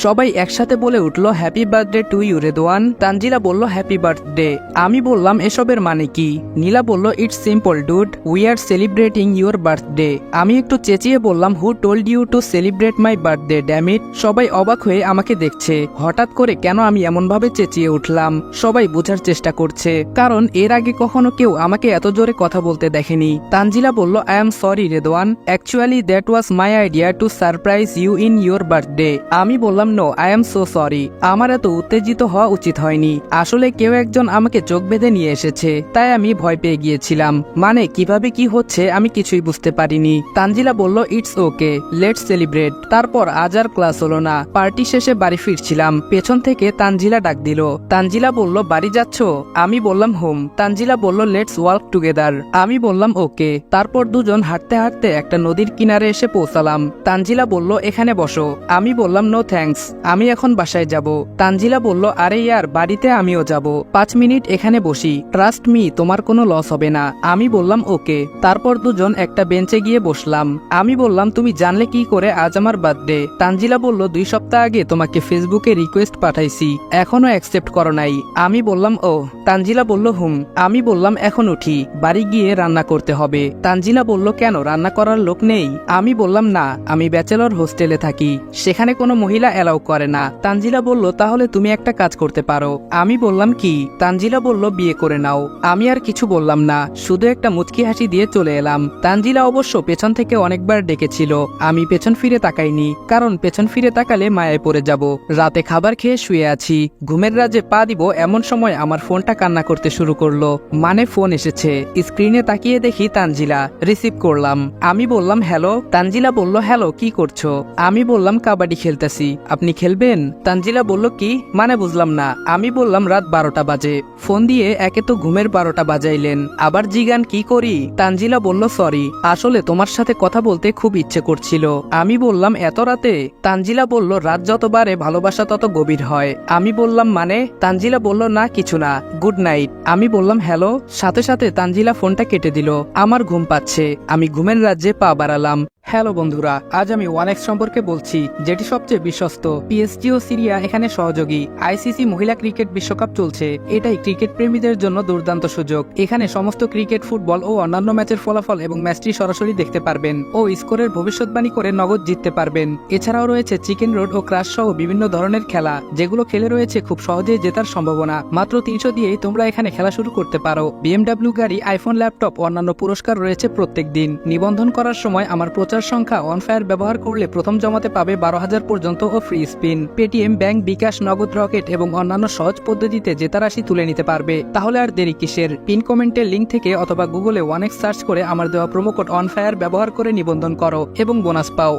সবাই একসাথে বলে উঠলো, happy birthday to you Redwan. Tanzila বলল, হ্যাপি বার্থডে। আমি বললাম, এসবের মানে কি? নীলা বলল, it's simple dude, we are celebrating your birthday. আমি একটু চেঁচিয়ে বললাম, who told you to celebrate my birthday damn it? সবাই অবাক হয়ে আমাকে দেখছে, হঠাৎ করে কেন আমি এমন ভাবে চেঁচিয়ে উঠলাম। সবাই বোঝার চেষ্টা করছে, কারণ এর আগে কখনো কেউ আমাকে এত জোরে কথা বলতে দেখেনি। তানজিলা বলল, I am sorry Redwan, actually that was my idea to surprise you in your birthday. আমি বললাম, no, I am so sorry, আমার এত উত্তেজিত হওয়া উচিত হয়নি। আসলে কেউ একজন আমাকে চোখ বেঁধে নিয়ে এসেছে, তাই আমি ভয় পেয়ে গিয়েছিলাম। মানে কিভাবে কি হচ্ছে আমি কিছুই বুঝতে পারিনি। তানজিলা বলল, ইটস ওকে, লেটস সেলিব্রেট। তারপর আজ আর ক্লাস হলো না। পার্টি শেষে বাড়ি ফিরছিলাম, পেছন থেকে তানজিলা ডাক দিল। তানজিলা বলল, বাড়ি যাচ্ছ? আমি বললাম, হোম। তানজিলা বলল, লেটস ওয়ার্ক টুগেদার। আমি বললাম, ওকে। তারপর দুজন হাঁটতে হাঁটতে একটা নদীর কিনারে এসে পৌঁছালাম। তানজিলা বলল, এখানে বসো। আমি বললাম, নো থ্যাঙ্কস, আমি এখন বাসায় যাব। তানজিলা বলল, আরে ইয়ার, বাড়িতে আমিও যাব, 5 মিনিট এখানে বসি, ট্রাস্ট মি, তোমার কোনো লস হবে না। আমি বললাম, ওকে। তারপর দুজন একটা বেঞ্চে গিয়ে বসলাম। আমি বললাম, তুমি জানলে কি করে আজ আমার বার্থডে? তানজিলা বলল, 2 সপ্তাহ আগে তোমাকে ফেসবুকে রিকোয়েস্ট পাঠাইছি, এখনো অ্যাকসেপ্ট করো নাই। আমি বললাম, ও। তানজিলা বলল, হুম। আমি বললাম, এখন উঠি, বাড়ি গিয়ে রান্না করতে হবে। তানজিলা বলল, কেন, রান্না করার লোক নেই? আমি বললাম, না, আমি ব্যাচেলর হোস্টেলে থাকি, সেখানে কোনো মহিলা অ্যালাউ করে না। তানজিলা বলল, তাহলে তুমি একটা কাজ করতে পারো। আমি বললাম, কি? তানজিলা বলল, বিয়ে করে নাও। আমি আর কিছু বললাম না, শুধু একটা মুচকি হাসি দিয়ে চলে এলাম। তানজিলা অবশ্য পেছন থেকে অনেকবার ডেকেছিল, আমি পেছন ফিরে তাকাইনি, কারণ পেছন ফিরে তাকালে মায়ায় পড়ে যাব। রাতে খাবার খেয়ে শুয়ে আছি, ঘুমের রাজ্যে পা দিব এমন সময় আমার ফোনটা কান্না করতে শুরু করলো। মানে ফোন এসেছে, স্ক্রিনে তাকিয়ে দেখি তানজিলা। রিসিভ করলাম। আমি বললাম, হ্যালো। তানজিলা বলল, হ্যালো, কি করছো? আমি বললাম, কাবাডি খেলতেছি, আপনি খেলবেন? তানজিলা বলল, কি মানে, বুঝলাম না। আমি বললাম, রাত 12টা বাজে, ফোন দিয়ে একে তো ঘুমের 12টা বাজাইলেন, আবার জিগান কি করি? তানজিলা বলল, সরি, আসলে তোমার সাথে কথা বলতে খুব ইচ্ছে করছিল। আমি বললাম, এত রাতে? তানজিলা বলল, রাত যত বাড়ে ভালোবাসা তত গভীর হয়। আমি বললাম, মানে? তানজিলা বলল, না কিছু না, গুড নাইট। আমি বললাম, হ্যালো। সাথে সাথে তানজিলা ফোনটা কেটে দিল। আমার ঘুম পাচ্ছে, আমি ঘুমের রাজ্যে পা বাড়ালাম। হ্যালো বন্ধুরা, আজ আমি 1x সম্পর্কে বলছি, যেটি সবচেয়ে বিশ্বস্ত। পিএসজি ও সিরিয়া এখানে সহযোগী। আইসিসি মহিলা ক্রিকেট বিশ্বকাপ চলছে, এটাই ক্রিকেট প্রেমীদের জন্য দুর্দান্ত সুযোগ। এখানে সমস্ত ক্রিকেট, ফুটবল ও অন্যান্য ম্যাচের ফলাফল এবং ম্যাচটি সরাসরি দেখতে পারবেন ও স্কোরের ভবিষ্যৎবাণী করে নগদ জিততে পারবেন। এছাড়াও রয়েছে চিকেন রোড ও ক্রাশ সহ বিভিন্ন ধরনের খেলা, যেগুলো খেলে রয়েছে খুব সহজেই জেতার সম্ভাবনা। মাত্র 300 দিয়েই তোমরা এখানে খেলা শুরু করতে পারো। বিএমডাব্লিউ গাড়ি, আইফোন, ল্যাপটপ, অন্যান্য পুরস্কার রয়েছে প্রত্যেক দিন। নিবন্ধন করার সময় আমার প্রচার সংখ্যা অনফায়ার ব্যবহার করলে প্রথম জমাতে পাবে 12,000 পর্যন্ত ও ফ্রি স্পিন। পেটিএম, ব্যাংক, বিকাশ, নগদ, রকেট এবং অন্যান্য সহজ পদ্ধতিতে জেতা রাশি তুলে নিতে পারবে। তাহলে আর দেরি কিসের? পিন কমেন্টের লিঙ্ক থেকে অথবা গুগলে 1x সার্চ করে আমার দেওয়া প্রোমো কোড অনফায়ার ব্যবহার করে নিবন্ধন করো এবং বোনাস পাও।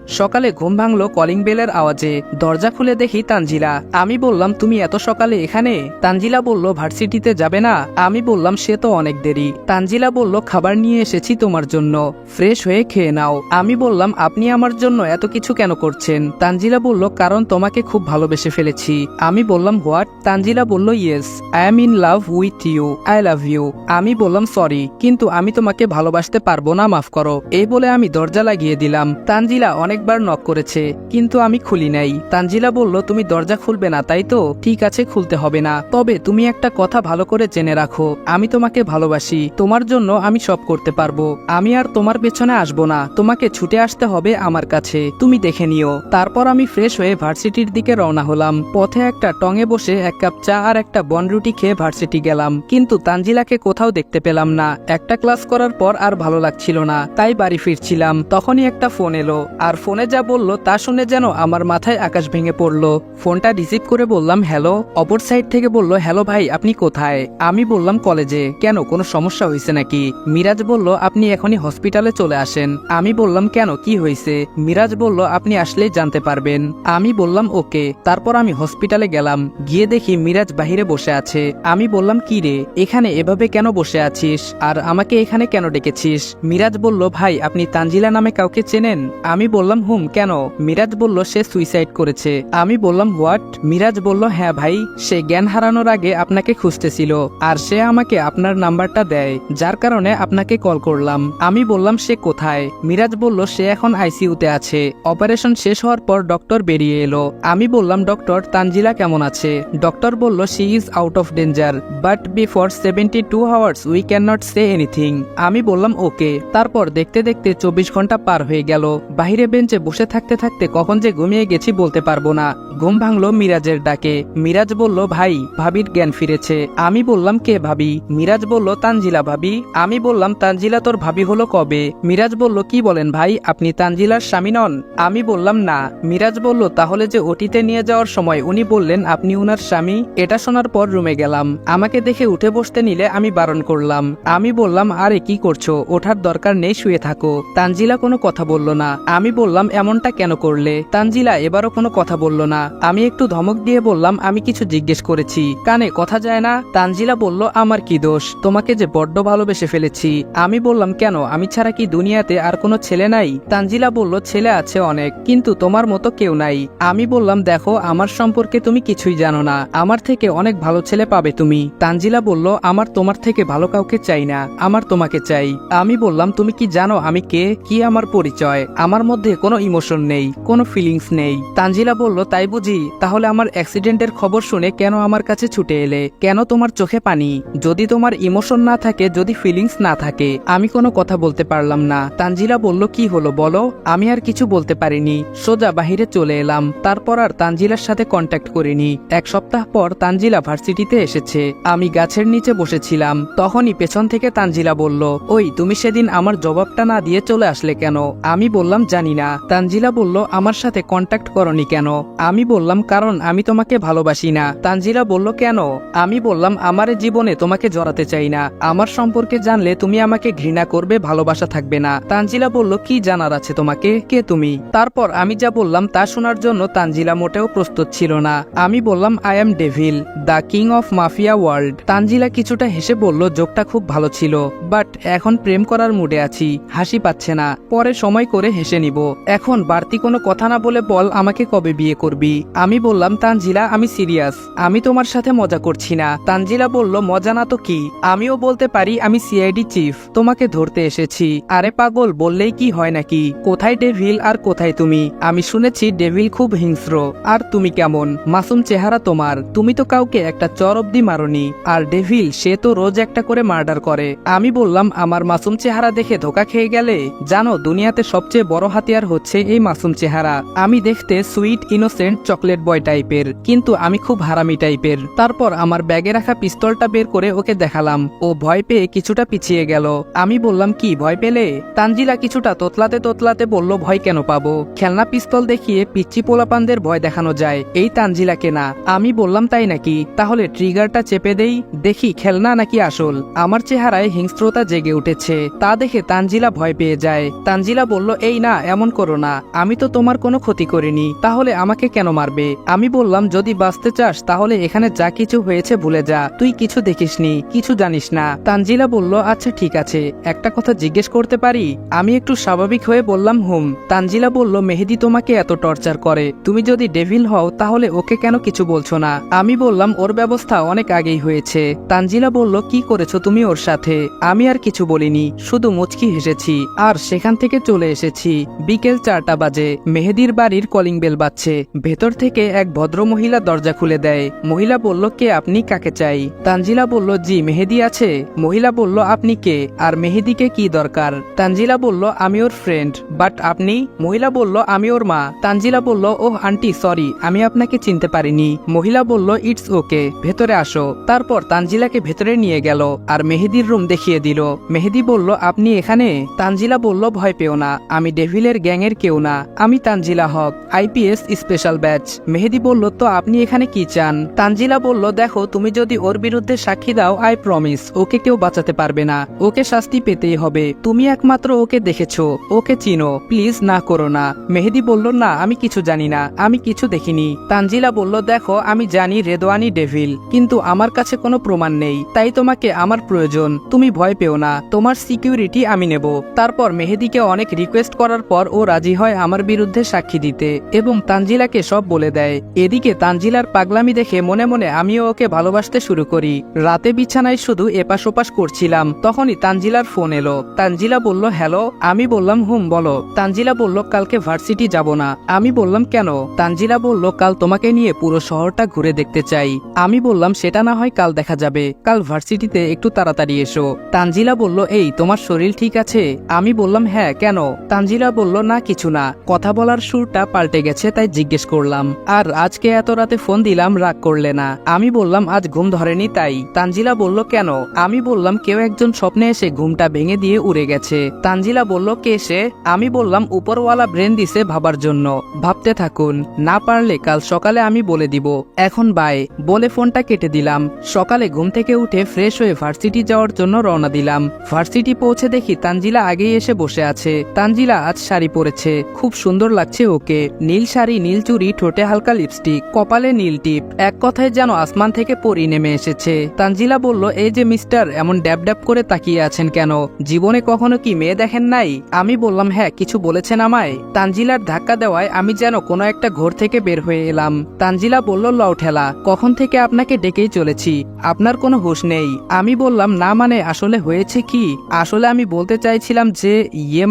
সকালে ঘুম ভাঙলো কলিং বেলের আওয়াজে। দরজা খুলে দেখি তানজিলা। আমি বললাম তুমি এত সকালে এখানে? তানজিলা বলল ভার্সিটিতে যাবে না? আমি বললাম সে তো অনেক দেরি। তানজিলা বলল খাবার নিয়ে এসেছি তোমার জন্য, ফ্রেশ হয়ে খেয়ে নাও। আমি বললাম আপনি আমার জন্য এত কিছু কেন করছেন? তানজিলা বলল কারণ তোমাকে খুব ভালোবেসে ফেলেছি। আমি বললাম হোয়াট? তানজিলা বলল yes, I am in love with you, I love you. আমি বললাম সরি, কিন্তু আমি তোমাকে ভালোবাসতে পারবো না, মাফ করো। এই বলে আমি দরজা লাগিয়ে দিলাম। তানজিলা অনেকবার নক করেছে, কিন্তু আমি খুলি নাই। তানজিলা বলল তুমি দরজা খুলবে না তাই তো? ঠিক আছে, খুলতে হবে না। তবে তুমি একটা কথা ভালো করে জেনে রাখো, আমি তোমাকে ভালোবাসি। তোমার জন্য আমি সব করতে পারবো। আমি আর তোমার পেছনে আসবো না, তোমাকে ছুটে আসতে হবে আমার কাছে, তুমি দেখে নিও। তারপর আমি ফ্রেশ হয়ে ভার্সিটির দিকে রওনা হলাম। পথে একটা টঙে বসে 1 কাপ চা আর একটা বনরুটি খেয়ে ভার্সিটি গেলাম, কিন্তু তানজিলাকে কোথাও দেখতে পেলাম না। একটা ক্লাস করার পর আর ভালো লাগছিল না, তাই বাড়ি ফিরছিলাম। তখনই একটা ফোন এলো, আর ফোনে যা বলল তা শুনে যেন আমার মাথায় আকাশ ভেঙে পড়লো। ফোনটা রিসিভ করে বললাম হ্যালো। অপর সাইড থেকে বলল হ্যালো ভাই, আপনি কোথায়? আমি বললাম কলেজে। কেন, কোনো সমস্যা হয়েছে নাকি? মিরাজ বলল আপনি এখনই হসপিটালে চলে আসেন। আমি বললাম কেন, কি হয়েছে? মিরাজ বলল আপনি আসলেই জানতে পারবেন। আমি বললাম ওকে। তারপর আমি হসপিটালে গেলাম। গিয়ে দেখি মিরাজ বাহিরে বসে আছে। আমি বললাম কি রে, এখানে এভাবে কেন বসে আছিস, আর আমাকে এখানে কেন ডেকেছিস? মিরাজ বলল ভাই আপনি তানজিলা নামে কাউকে চেনেন? আমি বললাম হুম, কেন? মিরাজ বলল সে সুইসাইড করেছে। আমি বললাম হোয়াট? মিরাজ বলল হ্যাঁ ভাই, সে জ্ঞান হারানোর আগে আপনাকে খুঁজতেছিল, আর সে আমাকে আপনার নাম্বারটা দেয়, যার কারণে আপনাকে কল করলাম। আমি বললাম সে কোথায়? মিরাজ বলল সে এখন আইসিইউতে আছে, অপারেশন শেষ হওয়ার পর ডক্টর বেরিয়ে এলো। আমি বললাম ডক্টর তানজিলা কেমন আছে? ডক্টর বলল she is out of danger, but before 72 hours we can not say anything. আমি বললাম ওকে। তারপর দেখতে দেখতে 24 ঘন্টা পার হয়ে গেল। বাহিরে বেঞ্চে বসে থাকতে থাকতে কখন যে ঘুমিয়ে গেছি বলতে পারবো না। ঘুম ভাঙলো মিরাজের ডাকে। মিরাজ বলল ভাই, ভাবির জ্ঞান ফিরেছে। আমি বললাম কে ভাবি? মিরাজ বলল তানজিলা ভাবি। আমি বললাম তানজিলা তোর ভাবি হলো কবে? মিরাজ বলল কি বলেন ভাই, আপনি তানজিলার স্বামী নন? আমি বললাম না। মিরাজ বলল তাহলে যে ওটিতে নিয়ে যাওয়ার সময় উনি বললেন আপনি উনার স্বামী? এটা শোনার পর রুমে গেলাম। আমাকে দেখে উঠে বসতে নিলে আমি বারণ করলাম। আমি বললাম আরে কি করছো, ওঠার দরকার নেই, শুয়ে থাকো। তানজিলা কোনো কথা বলল না। আমি বললাম এমনটা কেন করলে? তানজিলা এবারও কোনো কথা বলল না। আমি একটু ধমক দিয়ে বললাম আমি কিছু জিজ্ঞেস করেছি, কানে কথা যায় না? তানজিলা বলল আমার কি দোষ, তোমাকে যে বড্ড ভালোবেসে ফেলেছি। আমি বললাম কেন, আমি ছাড়া কি দুনিয়াতে আর কোনো ছেলে নাই? তানজিলা বলল ছেলে আছে অনেক, কিন্তু তোমার মতো কেউ নাই। আমি বললাম দেখো আমার সম্পর্কে তুমি কিছুই জানো না, আমার থেকে অনেক ভালো ছেলে পাবে তুমি। তানজিলা বলল আমার তোমার থেকে ভালো কাউকে চাই না, আমার তোমাকে চাই। আমি বললাম তুমি কি জানো আমি কে, কি আমার পরিচয়? আমার মধ্যে কোনো ইমোশন নেই, কোনো ফিলিংস নেই। তানজিলা বলল তাই বুঝি? তাহলে আমার অ্যাক্সিডেন্টের খবর শুনে কেন আমার কাছে ছুটে এলে? কেন তোমার চোখে পানি? যদি তোমার ইমোশন না থাকে, যদি ফিলিংস না থাকে? আমি কোনো কথা বলতে পারলাম না। তানজিলা বলল কি হলো বলো? আমি আর কিছু বলতে পারিনি, সোজা বাহিরে চলে এলাম। তারপর আর তানজিলার সাথে কন্ট্যাক্ট করিনি। 1 সপ্তাহ পর তানজিলা ভার্সিটিতে এসেছে। আমি গাছের নিচে বসেছিলাম, তখনই পেছন থেকে তানজিলা বলল ওই তুমি সেদিন আমার জবাবটা না দিয়ে চলে আসলে কেন? আমি বললাম জানি না। তানজিলা বলল আমার সাথে কন্ট্যাক্ট করনি কেন? আমি বললাম কারণ আমি তোমাকে ভালোবাসি না। তানজিলা বলল কেন? আমি বললাম আমার জীবনে তোমাকে জড়াতে চাই না, আমার সম্পর্কে জানলে তুমি আমাকে ঘৃণা করবে, ভালোবাসা থাকবে না। তানজিলা বলল কি জানার আছে তোমাকে, কে তুমি? তারপর আমি যা বললাম তা শোনার জন্য তানজিলা মোটেও প্রস্তুত ছিল না। আমি বললাম I am devil, the king of mafia world. Tanzila কিছুটা হেসে বলল জোকটা খুব ভালো ছিল, বাট এখন প্রেম করার মুডে আছি, হাসি পাচ্ছে না, পরে সময় করে হেসে নিব। এখন বাড়তি কোনো কথা না বলে বল আমাকে কবে বিয়ে করবি? আমি বললাম তানজিলা আমি সিরিয়াস, আমি তোমার সাথে মজা করছি না। তানজিলা বলল মজা না তো কি, আমিও বলতে পারি আমি সিআইডি চিফ, তোমাকে ধরতে এসেছি। আরে পাগল, বললেই কি হয় নাকি? কোথায় ডেভিল আর কোথায় তুমি? আমি শুনেছি ডেভিল খুব হিংস্র, আর তুমি কেমন মাসুম চেহারা তোমার, তুমি তো কাউকে একটা চর অব্দি মারনি, আর ডেভিল সে তো রোজ একটা করে মার্ডার করে। আমি বললাম আমার মাসুম চেহারা দেখে ধোকা খেয়ে গেলে? জানো দুনিয়াতে সবচেয়ে বড় হাতিয়ার হচ্ছে এই মাসুম চেহারা। আমি দেখতে সুইট ইনোসেন্ট চকলেট বয় টাইপের, কিন্তু আমি খুব হারামি টাইপের। তারপর আমার ব্যাগে রাখা পিস্তলটা বের করে ওকে দেখালাম। ও ভয় পেয়ে কিছুটা পিছিয়ে গেল। আমি বললাম কি ভয় পেলে? তানজিলা কিছুটা তোতলাতে তোতলাতে বলল ভয় কেন পাবো, খেলনা পিস্তল দেখিয়ে পিচ্চি পোলাপানদের ভয় দেখানো যায়, এই তানজিলাকে না। আমি বললাম তাই নাকি? তাহলে ট্রিগারটা চেপে দেই, দেখি খেলনা নাকি আসল। আমার চেহারায় হিংস্রতা জেগে উঠেছে, তা দেখে তানজিলা ভয় পেয়ে যায়। তানজিলা বলল এই না, এমন করো না, আমি তো তোমার কোনো ক্ষতি করিনি, তাহলে আমাকে কেন মারবে? আমি বললাম যদি বাঁচতে চাস তাহলে এখানে যা কিছু হয়েছে ভুলে যা, তুই কিছু দেখিসনি, কিছু জানিস না। তানজিলা বলল আচ্ছা ঠিক আছে, একটা কথা জিজ্ঞেস করতে পারি? আমি একটু স্বাভাবিক হয়ে বললাম হুম। তানজিলা বলল মেহেদি তোমাকে এত টর্চার করে, তুমি যদি ডেভিল হও তাহলে ওকে কেন কিছু বলছো না? আমি বললাম ওর ব্যবস্থা অনেক আগেই হয়েছে। তানজিলা বলল কি করেছো তুমি ওর সাথে? আমি আর কিছু বলিনি, শুধু মুচকি হেসেছি আর সেখান থেকে চলে এসেছি। বিকেল 4টা বাজে, মেহেদির বাড়ির কলিং বেল বাজছে। ভেতর থেকে এক ভদ্র মহিলা দরজা খুলে দেয়। মহিলা বলল কে আপনি, কাকে চাই? তানজিলা বলল জি মেহেদি আছে। মহিলা বলল আপনি কে আর মেহেদিকে কি দরকার? তানজিলা বলল আমি ওর ফ্রেন্ড। বাট আপনি? মহিলা বলল আমি ওর মা। তানজিলা বলল ওহ আন্টি সরি, আমি আপনাকে চিনতে পারিনি। মহিলা বলল ইটস ওকে, ভেতরে আসো। তারপর তানজিলাকে ভেতরে নিয়ে গেল আর মেহেদির রুম দেখিয়ে দিল। মেহেদি বলল আপনি এখানে? তানজিলা বলল ভয় পেও না, আমি ডেভিলের গ্যাংয়ের কেউ না, আমি তানজিলা হক, আইপিএস স্পেশাল ব্যাচ। মেহেদি বলল তো আপনি এখানে কি চান? তানজিলা বলল দেখো তুমি যদি ওর বিরুদ্ধে সাক্ষী দাও আই প্রমিস ওকে কেউ বাঁচাতে পারবে না, ওকে শাস্তি পেতেই হবে। তুমি একমাত্র ওকে দেখেছো, ওকে চিনো, প্লিজ না করো না। মেহেদি বলল না আমি কিছু জানি না, আমি কিছু দেখিনি। তানজিলা বলল দেখো আমি জানি রেদওয়ানি ডেভিল, কিন্তু আমার কাছে কোনো প্রমাণ নেই, তাই তোমাকে আমার প্রয়োজন। তুমি ভয় পেও না, তোমার সিকিউরিটি আমি নেব। তারপর মেহেদিকে অনেক রিকোয়েস্ট করার পর ও রাজি হয় আমার বিরুদ্ধে সাক্ষী দিতে এবং তানজিলাকে সব বলে দেয়। এদিকে তানজিলার পাগলামি দেখে মনে মনে আমিও ওকে ভালোবাসতে শুরু করি। রাতে বিছানায় শুধু এপাশ ওপাশ করছিলাম, তখনই তানজিলার ফোন এলো। তানজিলা বলল হ্যালো। আমি বললাম হুম বলো। তানজিলা বলল কালকে ভার্সিটি যাব না। আমি বললাম কেন? তানজিলা বলল কাল তোমাকে নিয়ে পুরো শহরটা ঘুরে দেখতে চাই। আমি বললাম সেটা না হয় কাল দেখা যাবে, কাল ভার্সিটিতে একটু তাড়াতাড়ি এসো। তানজিলা বলল এই তোমার শরীর ঠিক আছে? আমি বললাম হ্যাঁ কেন? তানজিলা বলল না কিছু না। কথা বলার সুরটা পাল্টে গেছে তাই জিজ্ঞেস করলাম। আর আজকে এত রাতে ফোন দিলাম রাগ করলে না? আমি বললাম আজ ঘুম ধরেনি তাই। তানজিলা বলল কেন? আমি বললাম কেউ একজন স্বপ্নে এসে ঘুমটা ভেঙে দিয়ে উড়ে গেছে। তানজিলা বলল কে সে? আমি বললাম উপরওয়ালা ব্রেন দিছে ভাবার জন্য, ভাবতে থাকুন, না পারলে কাল সকালে আমি বলে দিব। এখন বাই বলে ফোনটা কেটে দিলাম। সকালে ঘুম থেকে উঠে ফ্রেশ হয়ে ভার্সিটি যাওয়ার জন্য রওনা দিলাম। ভার্সিটি পৌঁছে দেখি তানজিলা আগেই এসে বসে আছে। তানজিলা আজ শাড়ি পরেছে, খুব সুন্দর লাগছে ওকে। নীল শাড়ি, নীল চুড়ি, ঠোঁটে হালকা লিপস্টিক, কপালে নীল টিপ, এক কথায় যেন আসমান থেকে পরি নেমে এসেছে। তানজিলা বলল এই যে মিস্টার, এমন ড্যাব ড্যাব করে তাকিয়ে আছেন কেন? জীবনে কখনো কি মেয়ে দেখেন নাই? আমি বললাম হ্যাঁ কিছু বলেছেন আমায়। তানজিলার ধাক্কা দেওয়ায় আমি যেন কোনো একটা ঘর থেকে বের হয়ে এলাম। তানজিলা বলল লও ঠেলা, কখন থেকে আপনাকে ডেকেই চলেছি, আপনার কোনো হুঁশ নেই। আমি বললাম না মানে আসলে হয়েছে কি? আসলে আমি বলতে চাইছিলাম যে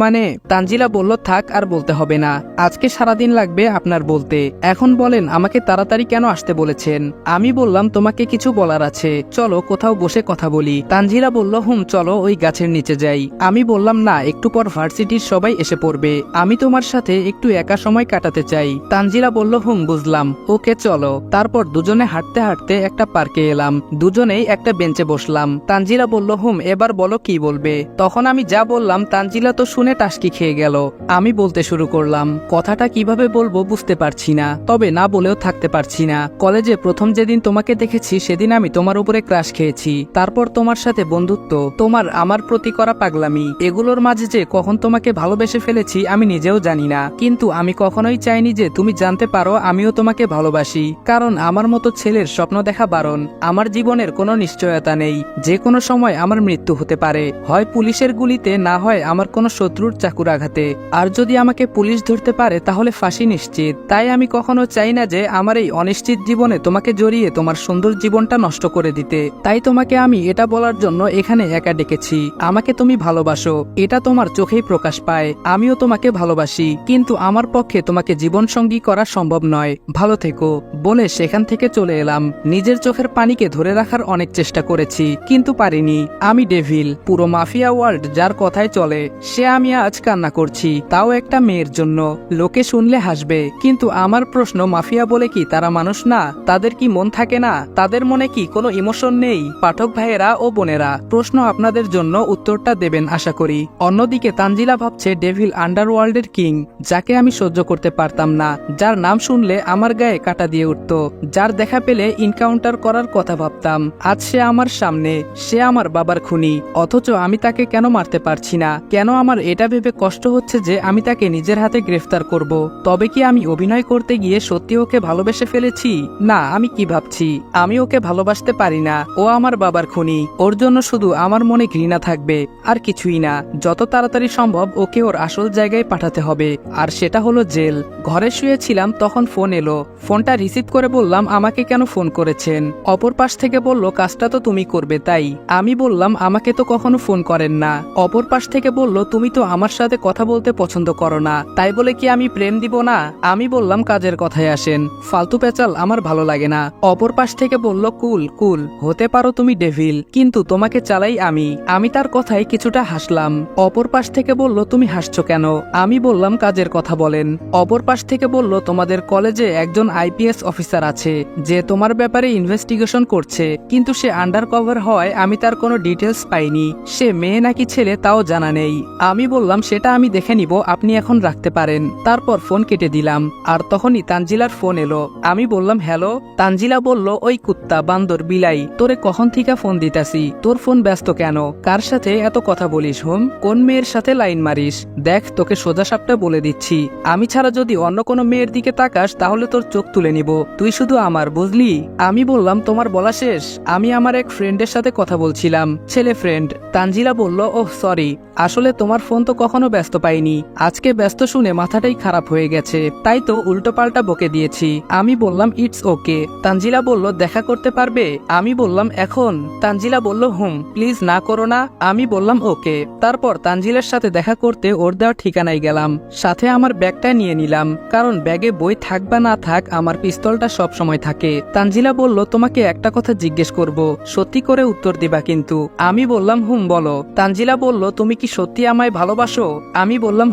মানে। তানজিলা বলল থাক আর বলতে হবে না, আজকে সারাদিন লাগবে আপনার বলতে। এখন বলেন আমাকে তাড়াতাড়ি কেন আসতে বলেছেন? আমি বললাম তোমাকে কিছু বলার আছে, চলো কোথাও বসে কথা বলি। তানজিলা বলল হুম চলো ওই গাছের নিচে যাই। আমি বললাম না, একটু পর ভার্সিটির সবাই এসে পড়বে, আমি তোমার সাথে একটু একা সময় কাটাতে চাই। তানজিলা বলল হুম বুঝলাম, ওকে চলো। তারপর দুজনে হাঁটতে হাঁটতে একটা পার্কে এলাম, দুজনেই একটা বেঞ্চে বসলাম। তানজিলা বলল হুম এবার বলো কি বলবে। তখন আমি যা বললাম তানজিলা তো শুনে টাসকি খেয়ে গেল। আমি বলতে শুরু করলাম, কথাটা কিভাবে বলবো বুঝতে পারছি না, তবে না বলেও থাকতে পারছি না। কলেজে প্রথম যেদিন তোমাকে দেখেছি সেদিন আমি তোমার উপরে ক্রাশ খেয়েছি, তারপর তোমার সাথে বন্ধুত্ব, তোমার আমার প্রতি করা পাগলামি, এগুলোর মাঝে যে কখন তোমাকে ভালোবেসে ফেলেছি আমি নিজেও জানি না। কিন্তু আমি কখনোই চাইনি যে তুমি জানতে পারো আমিও তোমাকে ভালোবাসি, কারণ আমার মতো ছেলের স্বপ্ন দেখা বারণ। আমার জীবনের কোনো নিশ্চয়তা নেই, যে কোনো সময় আমার মৃত্যু হতে পারে, হয় পুলিশের গুলিতে, না হয় আমার কোনো শত্রুর চাকুর আঘাতে। আর যদি আমাকে পুলিশ ধরতে পারে তাহলে ফাঁসি নিশ্চিত। তাই আমি কখনো চাই না যে আমার এই অনিশ্চিত জীবনে তোমাকে জড়িয়ে তোমার সুন্দর জীবনটা নষ্ট করে দিতে। তাই তোমাকে আমি এটা বলার জন্য এখানে একা ডেকেছি, আমাকে তুমি ভালোবাসো, এটা তোমার চোখেই প্রকাশ পায়। আমিও তোমাকে ভালোবাসি, কিন্তু আমার পক্ষে তোমাকে জীবনসঙ্গী করা সম্ভব নয়। ভালো থেকো বলে সেখান থেকে চলে এলাম। নিজের চোখের পানিকে ধরে রাখার অনেক চেষ্টা করেছি কিন্তু পারিনি। আমি ডেভিল, পুরো মাফিয়া ওয়ার্ল্ড যার কথায় চলে, সে আমি আজ কান্না করছি, তাও একটা মেয়ের জন্য। লোকে শুনলে হাসবে, কিন্তু আমার প্রশ্ন মাফিয়া বলে কি তারা মানুষ না? তাদের কি মন থাকে না? তাদের মনে কি কোনো ইমোশন নেই? পাঠক ভাইয়েরা ও বোনেরা, প্রশ্ন আপনাদের জন্য, উত্তরটা দেবেন আশা করি। অন্যদিকে তানজিলা ভাবছে ডেভিল আন্ডারওয়ার্ল্ডের কিং, যাকে আমি সহ্য করতে পারতাম না, যার নাম শুনলে আমার গায়ে কাটা দিয়ে উঠত, যার দেখা পেলে ইনকাউন্টার করার কথা ভাবতাম। আজ সে আমার সামনে, সে আমার বাবার খুনি, অথচ আমি তাকে কেন মারতে পারছি না? কেন আমার এটা ভেবে কষ্ট হচ্ছে যে আমি তাকে নিজের হাতে গ্রেফতার করব। তবে কি আমি অভিনয় করতে গিয়ে সত্যি ওকে ভালোবেসে ফেলেছি? না, আমি কি ভাবছি, আমি ওকে ভালোবাসতে পারি না। ও আমার বাবার খুনি, ওর জন্য শুধু আমার মনে ঘৃণা থাকবে, আর কিছুই না। যত তাড়াতাড়ি সম্ভব ওকে ওর আসল জায়গায় পাঠাতে হবে, আর সেটা হলো জেল। ঘরে শুয়েছিলাম, তখন ফোন এলো। ফোনটা রিসিভ করে বললাম, আমাকে কেন ফোন করেছেন? অপর পাশ থেকে বলল, কাজটা তো তুমি করবে তাই। আমি বললাম, আমাকে তো কখনো ফোন করেন না। অপর পাশ থেকে বলল, তুমি তো আমার সাথে কথা বলতে পছন্দ করো না, তাই বলে কি আমি প্রেম দিব না? আমি বললাম, কাজের কথায় আসেন, ফালতু পেঁচাল আমার ভালো লাগে না। অপর পাশ থেকে বলল, কুল কুল, হতে পারো তুমি ডেভিল, কিন্তু তোমাকে চালাই আমি। আমি তার কথায় কিছুটা হাসলাম। অপর পাশ থেকে বলল, তুমি হাসছো কেন? আমি বললাম, কাজের কথা বলেন। অপর পাশ থেকে বলল, তোমাদের কলেজে একজন আইপিএস অফিসার আছে যে তোমার ব্যাপারে ইনভেস্টিগেশন করছে, কিন্তু সে আন্ডার কভার হয় আমি তার কোনো ডিটেলস পাইনি। সে মেয়ে নাকি ছেলে তাও জানা নেই। আমি বললাম, সেটা আমি দেখে নিব, আপনি এখন রাখতে পারেন। তারপর ফোন কেটে দিলাম। আর তখনই তানজিলার ফোন এলো। আমি বললাম, হ্যালো। তানজিলা বলল, ওই কুত্তা বান্দর বিলাই, তোরে কখন থেকে ফোন দিতাছি, তোর ফোন ব্যস্ত কেন? কার সাথে এত কথা বলিস হোম? কোন মেয়ের সাথে লাইন মারিস? দেখ, তোকে সোজা সাপটা বলে দিচ্ছি, আমি ছাড়া যদি অন্য কোনো মেয়ের দিকে তাকাস তাহলে তোর চোখ তুলে নিব। তুই শুধু আমার, বুঝলি? আমি বললাম, তোমার বলা শেষ? আমি আমার এক ফ্রেন্ডের সাথে কথা বলছিলাম, ছেলে ফ্রেন্ড। তানজিলা বলল, ওহ সরি, আসলে তোমার ফোন তো কখনো ব্যস্ত পাইনি, আজকে ব্যস্ত শুনে মাথাটাই খারাপ হয়ে গেছে, তাই তো উল্টোপাল্টা বকে দিয়েছি। আমি বললাম, ইটস ওকে। তানজিলা বলল, দেখা করতে পারবে? আমি বললাম, এখন? তানজিলা বলল, প্লিজ না করো না। আমি বললাম, ওকে। তারপর তানজিলার সাথে দেখা করতে ওর দেওয়া ঠিকানায় গেলাম। সাথে আমার ব্যাগটা নিয়ে নিলাম, কারণ ব্যাগে বই থাক বা না থাক আমার পিস্তলটা সব সময় থাকে। তানজিলা বলল, তোমাকে একটা কথা জিজ্ঞেস করব, সত্যি করে উত্তর দিবা কিন্তু। আমি বললাম, বলো। তানজিলা বলল, তুমি কি সত্যি আমায় ভালোবাসো? আমি বললাম,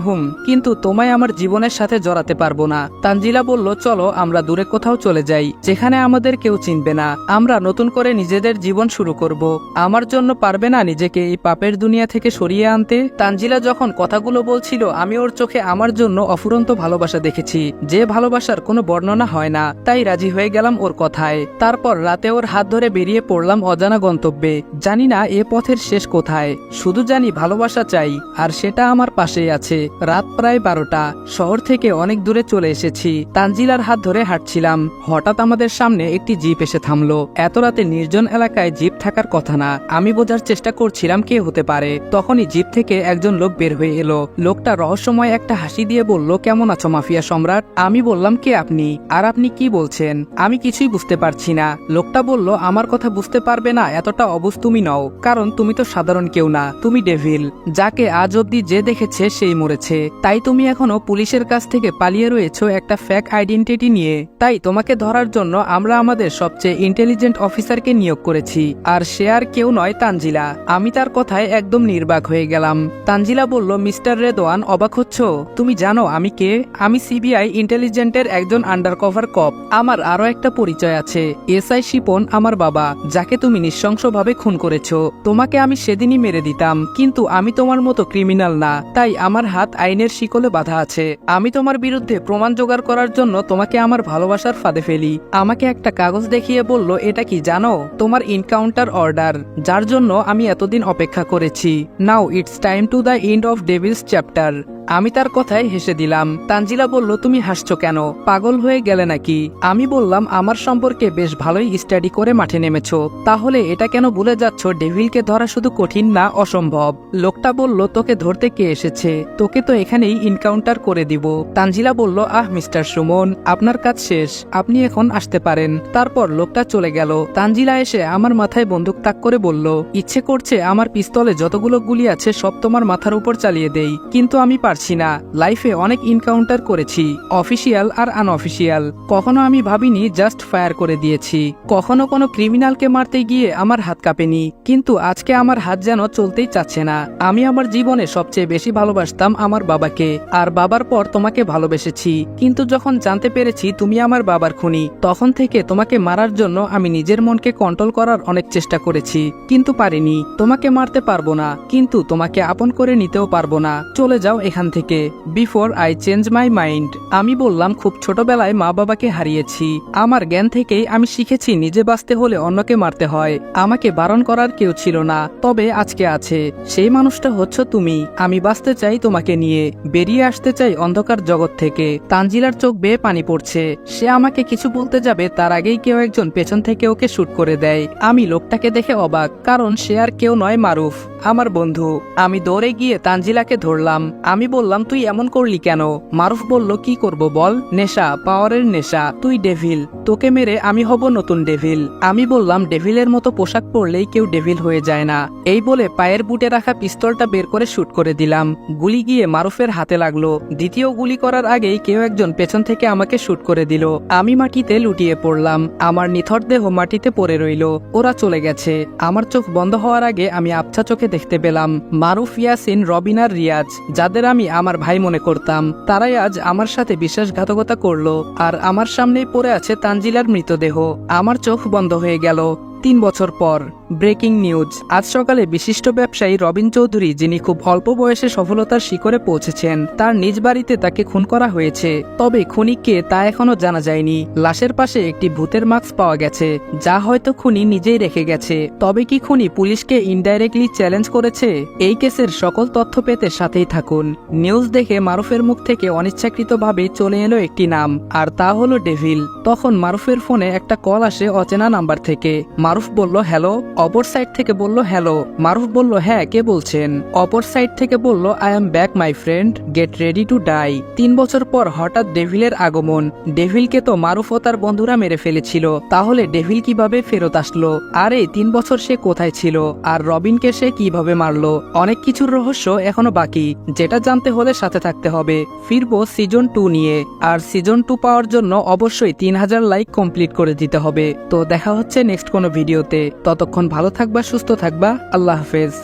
কিন্তু তোমায় আমার জীবনের সাথে জড়াতে পারবো না। তানজিলা বলল, চলো আমরা দূরে কোথাও চলে যাই, যেখানে আমাদের কেউ চিনবে না, আমরা নতুন করে নিজেদের জীবন শুরু করব। আমার জন্য পারবে না নিজেকে এই পাপের দুনিয়া থেকে সরিয়ে আনতে? তানজিলা যখন কথাগুলো বলছিল, আমি ওর চোখে আমার জন্য অফুরন্ত ভালোবাসা দেখেছি, যে ভালোবাসার কোনো বর্ণনা হয় না, তাই রাজি হয়ে গেলাম ওর কথায়। তারপর রাতে ওর হাত ধরে বেরিয়ে পড়লাম অজানা গন্তব্যে। জানি না এ পথের শেষ কোথায়, শুধু জানি ভালোবাসা চাই, আর সেটা আমার পাশেই আছে। রাত প্রায় 12টা, শহর থেকে অনেক দূরে চলে এসেছি। তানজিলার হাত ধরে হাঁটছিলাম, হঠাৎ আমাদের সামনে একটি জিপ এসে থামলো। এত রাতে নির্জন এলাকায় জিপ থাকার কথা না। আমি বোঝার চেষ্টা করছিলাম কে হতে পারে। তখনই জিপ থেকে একজন লোক বের হয়ে এলো। লোকটা রহস্যময় একটা হাসি দিয়ে বলল, কেমন আছো মাফিয়া সম্রাট? আমি বললাম, কে আপনি, আর আপনি কি বলছেন? আমি কিছুই বুঝতে পারছি না। লোকটা বলল, আমার কথা বুঝতে পারবে না এতটা অবুঝ তুমি নও, কারণ তুমি তো সাধারণ কেউ না, তুমি ডেভিল, যাকে আজ অব্দি যে দেখেছে সেই মরেছে। তাই তুমি এখনো পুলিশের কাছ থেকে পালিয়ে রয়েছো একটা ফেক আইডেন্টিটি নিয়ে। তাই তোমাকে ধরার জন্য আমরা আমাদের সবচেয়ে ইন্টেলিজেন্ট অফিসারকে নিয়োগ করেছি, আর সে আর কেউ নয়, তানজিলা। আমি তার কথায় একদম নির্বাক হয়ে গেলাম। তানজিলা বলল, মিস্টার রেদওয়ান, অবাক হচ্ছ? তুমি জানো আমি কে? আমি সিবিআই ইন্টেলিজেন্টের একজন আন্ডারকভার কপ। আমার আরো একটা পরিচয় আছে, এসআই শিপন আমার বাবা, যাকে তুমি নৃশংসভাবে খুন করেছো। তোমাকে আমি সেদিনই মেরে দিতাম, কিন্তু আমি তোমার মতো ক্রিমিনাল না, তাই আমার হাত আইনের শিকলে বাঁধা আছে। আমি তোমার বিরুদ্ধে প্রমাণ জোগাড় করার জন্য তোমাকে আমার ভালোবাসার ফাঁদে ফেলি। আমাকে একটা কাগজ দেখিয়ে বলল, এটা কি জানো? তোমার ইনকাউন্টার অর্ডার, যার জন্য আমি এতদিন অপেক্ষা করেছি। Now it's time to the end of Devil's chapter. আমি তার কথায় হেসে দিলাম। তানজিলা বলল, তুমি হাসছো কেন? পাগল হয়ে গেলে নাকি? আমি বললাম, আমার সম্পর্কে বেশ ভালোই স্টাডি করে মাঠে নেমেছো, তাহলে এটা কেন ভুলে যাচ্ছ ডেভিলকে ধরা শুধু কঠিন না, অসম্ভব? লোকটা বলল, তোকে ধরতে কে এসেছে? তোকে তো এখানেই ইনকাউন্টার করে দিব। তানজিলা বলল, আহ মিস্টার সুমন, আপনার কাজ শেষ, আপনি এখন আসতে পারেন। তারপর লোকটা চলে গেল। তানজিলা এসে আমার মাথায় বন্দুক তাক করে বলল, ইচ্ছে করছে আমার পিস্তলে যতগুলো গুলি আছে সব তোমার মাথার উপর চালিয়ে দেই, কিন্তু আমি পারছি না। লাইফে অনেক ইনকাউন্টার করেছি, অফিসিয়াল আর আনঅফিসিয়াল। কখনো আমি ভাবিনি জাস্ট ফায়ার করে দিয়েছি, কখনো কোনো ক্রিমিনালকে মারতে গিয়ে আমার হাত কাঁপেনি, কিন্তু আজকে আমার হাত যেন চলতেই চাচ্ছে না। আমি আমার জীবনে সবচেয়ে বেশি ভালোবাসতাম আমার বাবাকে, আর বাবার পর তোমাকে ভালোবেসেছি, কিন্তু যখন জানতে পেরেছি তুমি আমার বাবার খুনি, তখন থেকে তোমাকে মারার জন্য আমি নিজের মনকে কন্ট্রোল করার অনেক চেষ্টা করেছি, কিন্তু পারিনি। তোমাকে মারতে পারবো না, কিন্তু তোমাকে আপন করে নিতেও পারবো না। চলে যাও এখান এখান থেকে before I change my mind. আমি বললাম খুব ছোটবেলায় মা বাবাকে হারিয়েছি। আমার জ্ঞান থেকেই আমি শিখেছি নিজে বাঁচতে হলে অন্যকে মারতে হয়। আমাকে বারণ করার কেউ ছিল না, তবে আজকে আছে। সেই মানুষটা হচ্ছে তুমি। আমি বাঁচতে চাই তোমাকে নিয়ে, বেরিয়ে আসতে চাই অন্ধকার জগৎ থেকে। তানজিলার চোখ বেয়ে পানি পড়ছে। সে আমাকে কিছু বলতে যাবে তার আগেই কেউ একজন পেছন থেকে ওকে শুট করে দেয়। আমি লোকটাকে দেখে অবাক, কারণ সে আর কেউ নয়, মারুফ, আমার বন্ধু। আমি দৌড়ে গিয়ে তানজিলাকে ধরলাম। আমি বললাম তুই এমন করলি কেন? মারুফ বলল কি করব বল, নেশা, পাওয়ারের নেশা। তুই ডেভিল, তোকে মেরে আমি হব নতুন ডেভিল। আমি বললাম ডেভিলের মতো পোশাক পরলেই কেউ ডেভিল হয়ে যায় না। এই বলে পায়ের বুটে রাখা পিস্তলটা বের করে শুট করে দিলাম। গুলি গিয়ে মারুফের হাতে লাগলো। দ্বিতীয় গুলি করার আগেই কেউ একজন পেছন থেকে আমাকে শুট করে দিল। আমি মাটিতে লুটিয়ে পড়লাম। আমার নিথর দেহ মাটিতে পড়ে রইল। ওরা চলে গেছে। আমার চোখ বন্ধ হওয়ার আগে আমি আবছা চোখে দেখতে পেলাম মারুফ, ইয়াসিন, রবিন আর রিয়াজ, যাদের আমি আমার ভাই মনে করতাম, তারাই আজ আমার সাথে বিশ্বাসঘাতকতা করলো। আর আমার সামনেই পড়ে আছে তানজিলার মৃতদেহ। আমার চোখ বন্ধ হয়ে গেল। 3 বছর পর ব্রেকিং নিউজ। আজ সকালে বিশিষ্ট ব্যবসায়ী রবিন চৌধুরী, যিনি খুব অল্প বয়সে সফলতার শিখরে পৌঁছেছেন, তার নিজ বাড়িতে তাকে খুন করা হয়েছে। তবে খুনি কে তা এখনো জানা যায়নি। লাশের পাশে একটি ভূতের মাস্ক পাওয়া গেছে, যা হয়তো খুনি নিজেই রেখে গেছে। তবে কি খুনি পুলিশকে ইনডাইরেক্টলি চ্যালেঞ্জ করেছে? এই কেসের সকল তথ্য পেতে সাথেই থাকুন। নিউজ দেখে মারুফের মুখ থেকে অনিচ্ছাকৃতভাবে চলে এলো একটি নাম, আর তা হলো ডেভিল। তখন মারুফের ফোনে একটা কল আসে অচেনা নাম্বার থেকে। মারুফ বলল হ্যালো। অপর সাইড থেকে বলল হ্যালো। মারুফ বলল হ্যাঁ, কে বলছেন? অপর সাইড থেকে বলল I am back my friend, get ready to die. 3 বছর পর হঠাৎ ডেভিলের আগমন। ডেভিলকে তো মারুফ ও তার বন্ধুরা মেরে ফেলেছিল, তাহলে ডেভিল কিভাবে ফেরত আসলো? আর এই 3 বছর সে কোথায় ছিল? আর রবিনকে সে কিভাবে মারলো? অনেক কিছুর রহস্য এখনো বাকি, যেটা জানতে হলে সাথে থাকতে হবে। ফিরবো সিজন 2 নিয়ে। আর সিজন 2 পাওয়ার জন্য অবশ্যই 3000 লাইক কমপ্লিট করে দিতে হবে। তো দেখা হচ্ছে নেক্সট কোনো ভিডিওতে। ততক্ষণ ভালো থাকবা, সুস্থ থাকবা। আল্লাহ হাফেজ।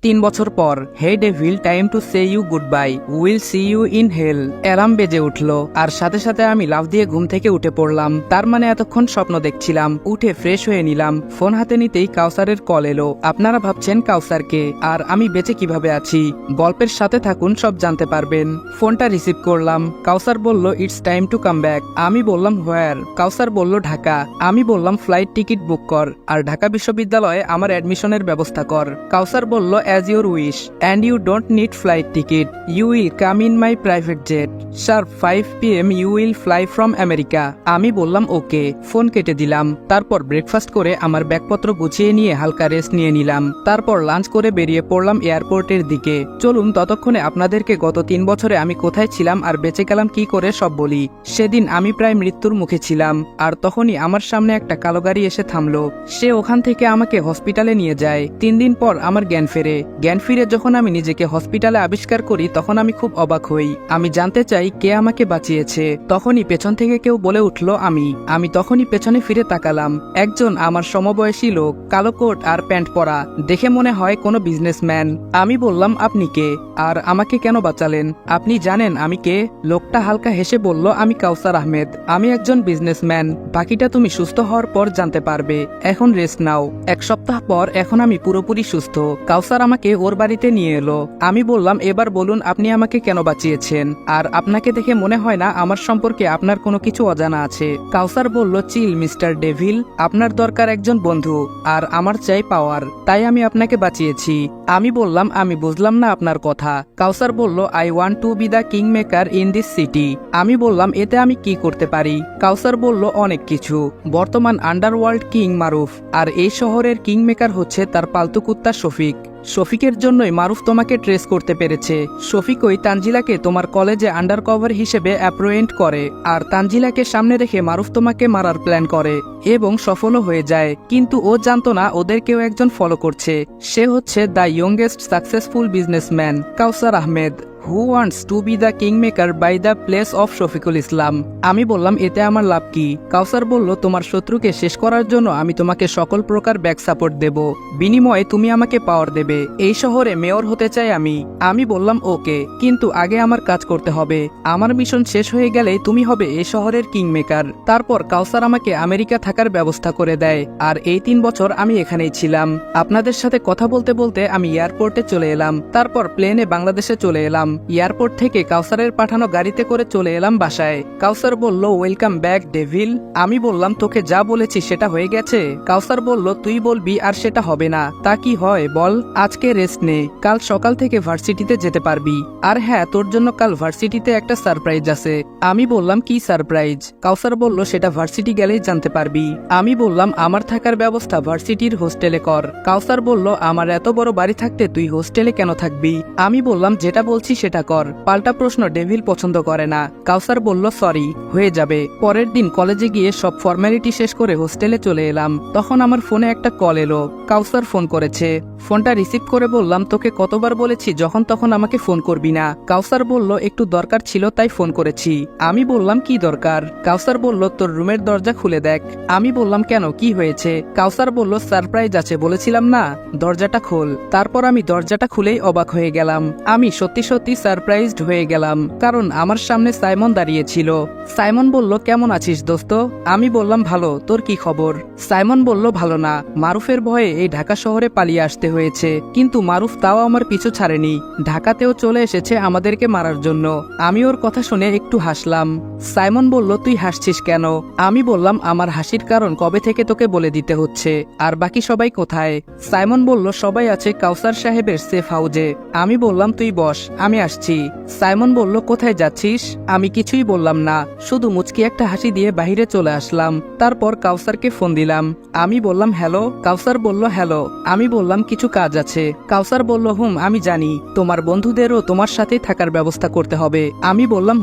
3 বছর পর। Hey devil, time to say you goodbye, will see you in hell. Alarm বেজে উঠলো, আর সাথে সাথে আমি লাফ দিয়ে ঘুম থেকে উঠে পড়লাম। তার মানে এতক্ষণ স্বপ্ন দেখছিলাম। উঠে ফ্রেশ হয়ে নিলাম। ফোন হাতে নিতেই কাউসারের কল এলো। আপনারা ভাবছেন কাউসারকে, আর আমি বেঁচে কিভাবে আছি? গল্পের সাথে থাকুন, সব জানতে পারবেন। ফোনটা রিসিভ করলাম। কাউসার বলল it's time to come back. আমি বললাম হোয়ার? কাউসার বলল ঢাকা। আমি বললাম ফ্লাইট টিকিট বুক কর, আর ঢাকা বিশ্ববিদ্যালয়ে আমার অ্যাডমিশনের ব্যবস্থা কর। কাউসার বলল as your wish, and you don't need flight ticket. You will come in my private jet. Sharp 5 PM you will fly from America. আমি বললাম ওকে। ফোন কেটে দিলাম। তারপর ব্রেকফাস্ট করে আমার ব্যাগপত্র গুছিয়ে নিয়ে হালকা রেস্ট নিয়ে নিলাম। তারপর লাঞ্চ করে বেরিয়ে পড়লাম এয়ারপোর্টের দিকে। চলুন ততক্ষণে আপনাদেরকে গত 3 বছরে আমি কোথায় ছিলাম আর বেঁচে গেলাম কি করে সব বলি। সেদিন আমি প্রায় মৃত্যুর মুখে ছিলাম, আর তখনই আমার সামনে একটা কালো গাড়ি এসে থামলো। সে ওখান থেকে আমাকে হসপিটালে নিয়ে যায়। 3 দিন পর আমার জ্ঞান ফেরে। জ্ঞান ফিরে যখন আমি নিজেকে হসপিটালে আবিষ্কার করি, তখন আমি খুব অবাক হই। আমি জানতে চাই কে আমাকে বাঁচিয়েছে। তখনই পেছন থেকে কেউ বলে উঠলো আমি তখনই পেছনে ফিরে তাকালাম। একজন আমার সমবয়সী লোক, কালো কোট আর প্যান্ট পরা, দেখে মনে হয় কোনো বিজনেসম্যান। আমি বললাম আপনি কে, আর আমাকে কেন বাঁচালেন? আপনি জানেন আমি কে? লোকটা হালকা হেসে বলল আমি কাউসার আহমেদ, আমি একজন বিজনেসম্যান। বাকিটা তুমি সুস্থ হওয়ার পর জানতে পারবে। এখন রেস্ট নাও। 1 সপ্তাহ পর এখন আমি পুরোপুরি সুস্থ। কাউসার আমাকে ওর বাড়িতে নিয়ে এলো। আমি বললাম এবার বলুন আপনি আমাকে কেন বাঁচিয়েছেন, আর আপনাকে দেখে মনে হয় না আমার সম্পর্কে আপনার কোনো কিছু অজানা আছে। কাউসার বলল চিল মিস্টার ডেভিল, আপনার দরকার একজন বন্ধু, আর আমার চাই পাওয়ার, তাই আমি আপনাকে বাঁচিয়েছি। আমি বললাম আমি বুঝলাম না আপনার কথা। কাউসার বলল I want to be the king maker in this city. আমি বললাম এতে আমি কি করতে পারি? কাউসার বলল অনেক কিছু। বর্তমান আন্ডারওয়ার্ল্ড কিং মারুফ, আর এই শহরের কিং মেকার হচ্ছে তার পালতু কুত্তা শফিক। শফিকের জন্যই মারুফ তোমাকে ট্রেস করতে পেরেছে। শফিকই তানজিলাকে তোমার কলেজে আন্ডার কভার হিসেবে অ্যাপয়েন্ট করে, আর তানজিলাকে সামনে রেখে মারুফ তোমাকে মারার প্ল্যান করে এবং সফলও হয়ে যায়। কিন্তু ও জানতো না ওদের কেউ একজন ফলো করছে। সে হচ্ছে the youngest successful businessman Kawsar Ahmed. Who wants to be the king maker by the place of Shafiqul Islam. আমি বললাম এতে আমার লাভ কি? কাউসার বলল তোমার শত্রুকে শেষ করার জন্য আমি তোমাকে সকল প্রকার ব্যাক সাপোর্ট দেব, বিনিময়ে তুমি আমাকে পাওয়ার দেবে। এই শহরে মেয়র হতে চাই আমি। আমি বললাম ওকে, কিন্তু আগে আমার কাজ করতে হবে। আমার মিশন শেষ হয়ে গেলে তুমি হবে এই শহরের কিং মেকার। তারপর কাউসার আমাকে আমেরিকা থাকার ব্যবস্থা করে দেয়, আর এই 3 বছর আমি এখানেই ছিলাম। আপনাদের সাথে কথা বলতে বলতে আমি এয়ারপোর্টে চলে এলাম, তারপর প্লেনে বাংলাদেশে চলে এলাম। এয়ারপোর্ট থেকে কাউসারের পাঠানো গাড়িতে করে চলে এলাম বাসায়। কাউসার বলল ওয়েলকাম ব্যাক ডেভিল। আমি বললাম তোকে যা বলেছি সেটা হয়ে গেছে। কাউসার বলল তুই বলবি আর সেটা হবে না, তা কি হয় বল? আজকে রেস্ট নে, কাল সকাল থেকে ভার্সিটিতে যেতে পারবি। আর হ্যাঁ, তোর জন্য কাল ভার্সিটিতে একটা সারপ্রাইজ আছে। আমি বললাম কি সারপ্রাইজ? কাউসার বলল সেটা ভার্সিটি গেলেই জানতে পারবি। আমি বললাম আমার থাকার ব্যবস্থা ভার্সিটির হোস্টেলে কর। কাউসার বলল আমার এত বড় বাড়ি থাকতে তুই হোস্টেলে কেন থাকবি? আমি বললাম যেটা বলছি সেটা কর, পাল্টা প্রশ্ন ডেভিল পছন্দ করে না। কাউসার বলল সরি, হয়ে যাবে। পরের দিন কলেজে গিয়ে সব ফর্মালিটি শেষ করে হোস্টেলে চলে এলাম। তখন আমার ফোনে একটা কল এলো। কাউসার ফোন করেছে। ফোনটা রিসিভ করে বললাম তোকে কতবার বলেছি যখন তখন আমাকে ফোন করবি না। কাউসার বলল একটু দরকার ছিল তাই ফোন করেছি। আমি বললাম কি দরকার? কাউসার বলল তোর রুমের দরজা খুলে দেখ। আমি বললাম কেন, কি হয়েছে? কাউসার বলল সারপ্রাইজ আছে বলেছিলাম না, দরজাটা খোল। তারপর আমি দরজাটা খুলেই অবাক হয়ে গেলাম। আমি সত্যি সত্যি সারপ্রাইজড হয়ে গেলাম, কারণ আমার সামনে সাইমন দাঁড়িয়ে ছিল। সাইমন বলল কেমন আছিস দোস্ত? আমি বললাম ভালো, তোর কি খবর? সাইমন বলল ভালো না, মারুফের ভয়ে এই ঢাকা শহরে পালিয়ে আসতে হয়েছে, কিন্তু মারুফ তাও আমার পিছু ছাড়েনি, ঢাকাতেও চলে এসেছে আমাদেরকে মারার জন্য। আমি ওর কথা শুনে একটু হাসলাম। সাইমন বলল তুই হাসছিস কেন? আমি বললাম আমার হাসির কারণ কবে থেকে তোকে বলে দিতে হচ্ছে। আর বাকি সবাই কোথায়? সাইমন বলল সবাই আছে কাউসার সাহেবের সেফ হাউজে। আমি বললাম তুই বস, আমি আসছি। সাইমন বলল কোথায় যাচ্ছিস? আমি কিছুই বললাম না, শুধু মুচকি একটা হাসি দিয়ে বাহিরে চলে আসলাম। তারপর কাউসারকে ফোন দিলাম। আমি বললাম হ্যালো। কাউসার বলল হ্যালো। আমি বললাম কিছু কাজ আছে। কাউসার বলল আমি জানি, তোমার বন্ধুদেরও তোমার সাথে থাকার ব্যবস্থা করতে হবে। আমি বললাম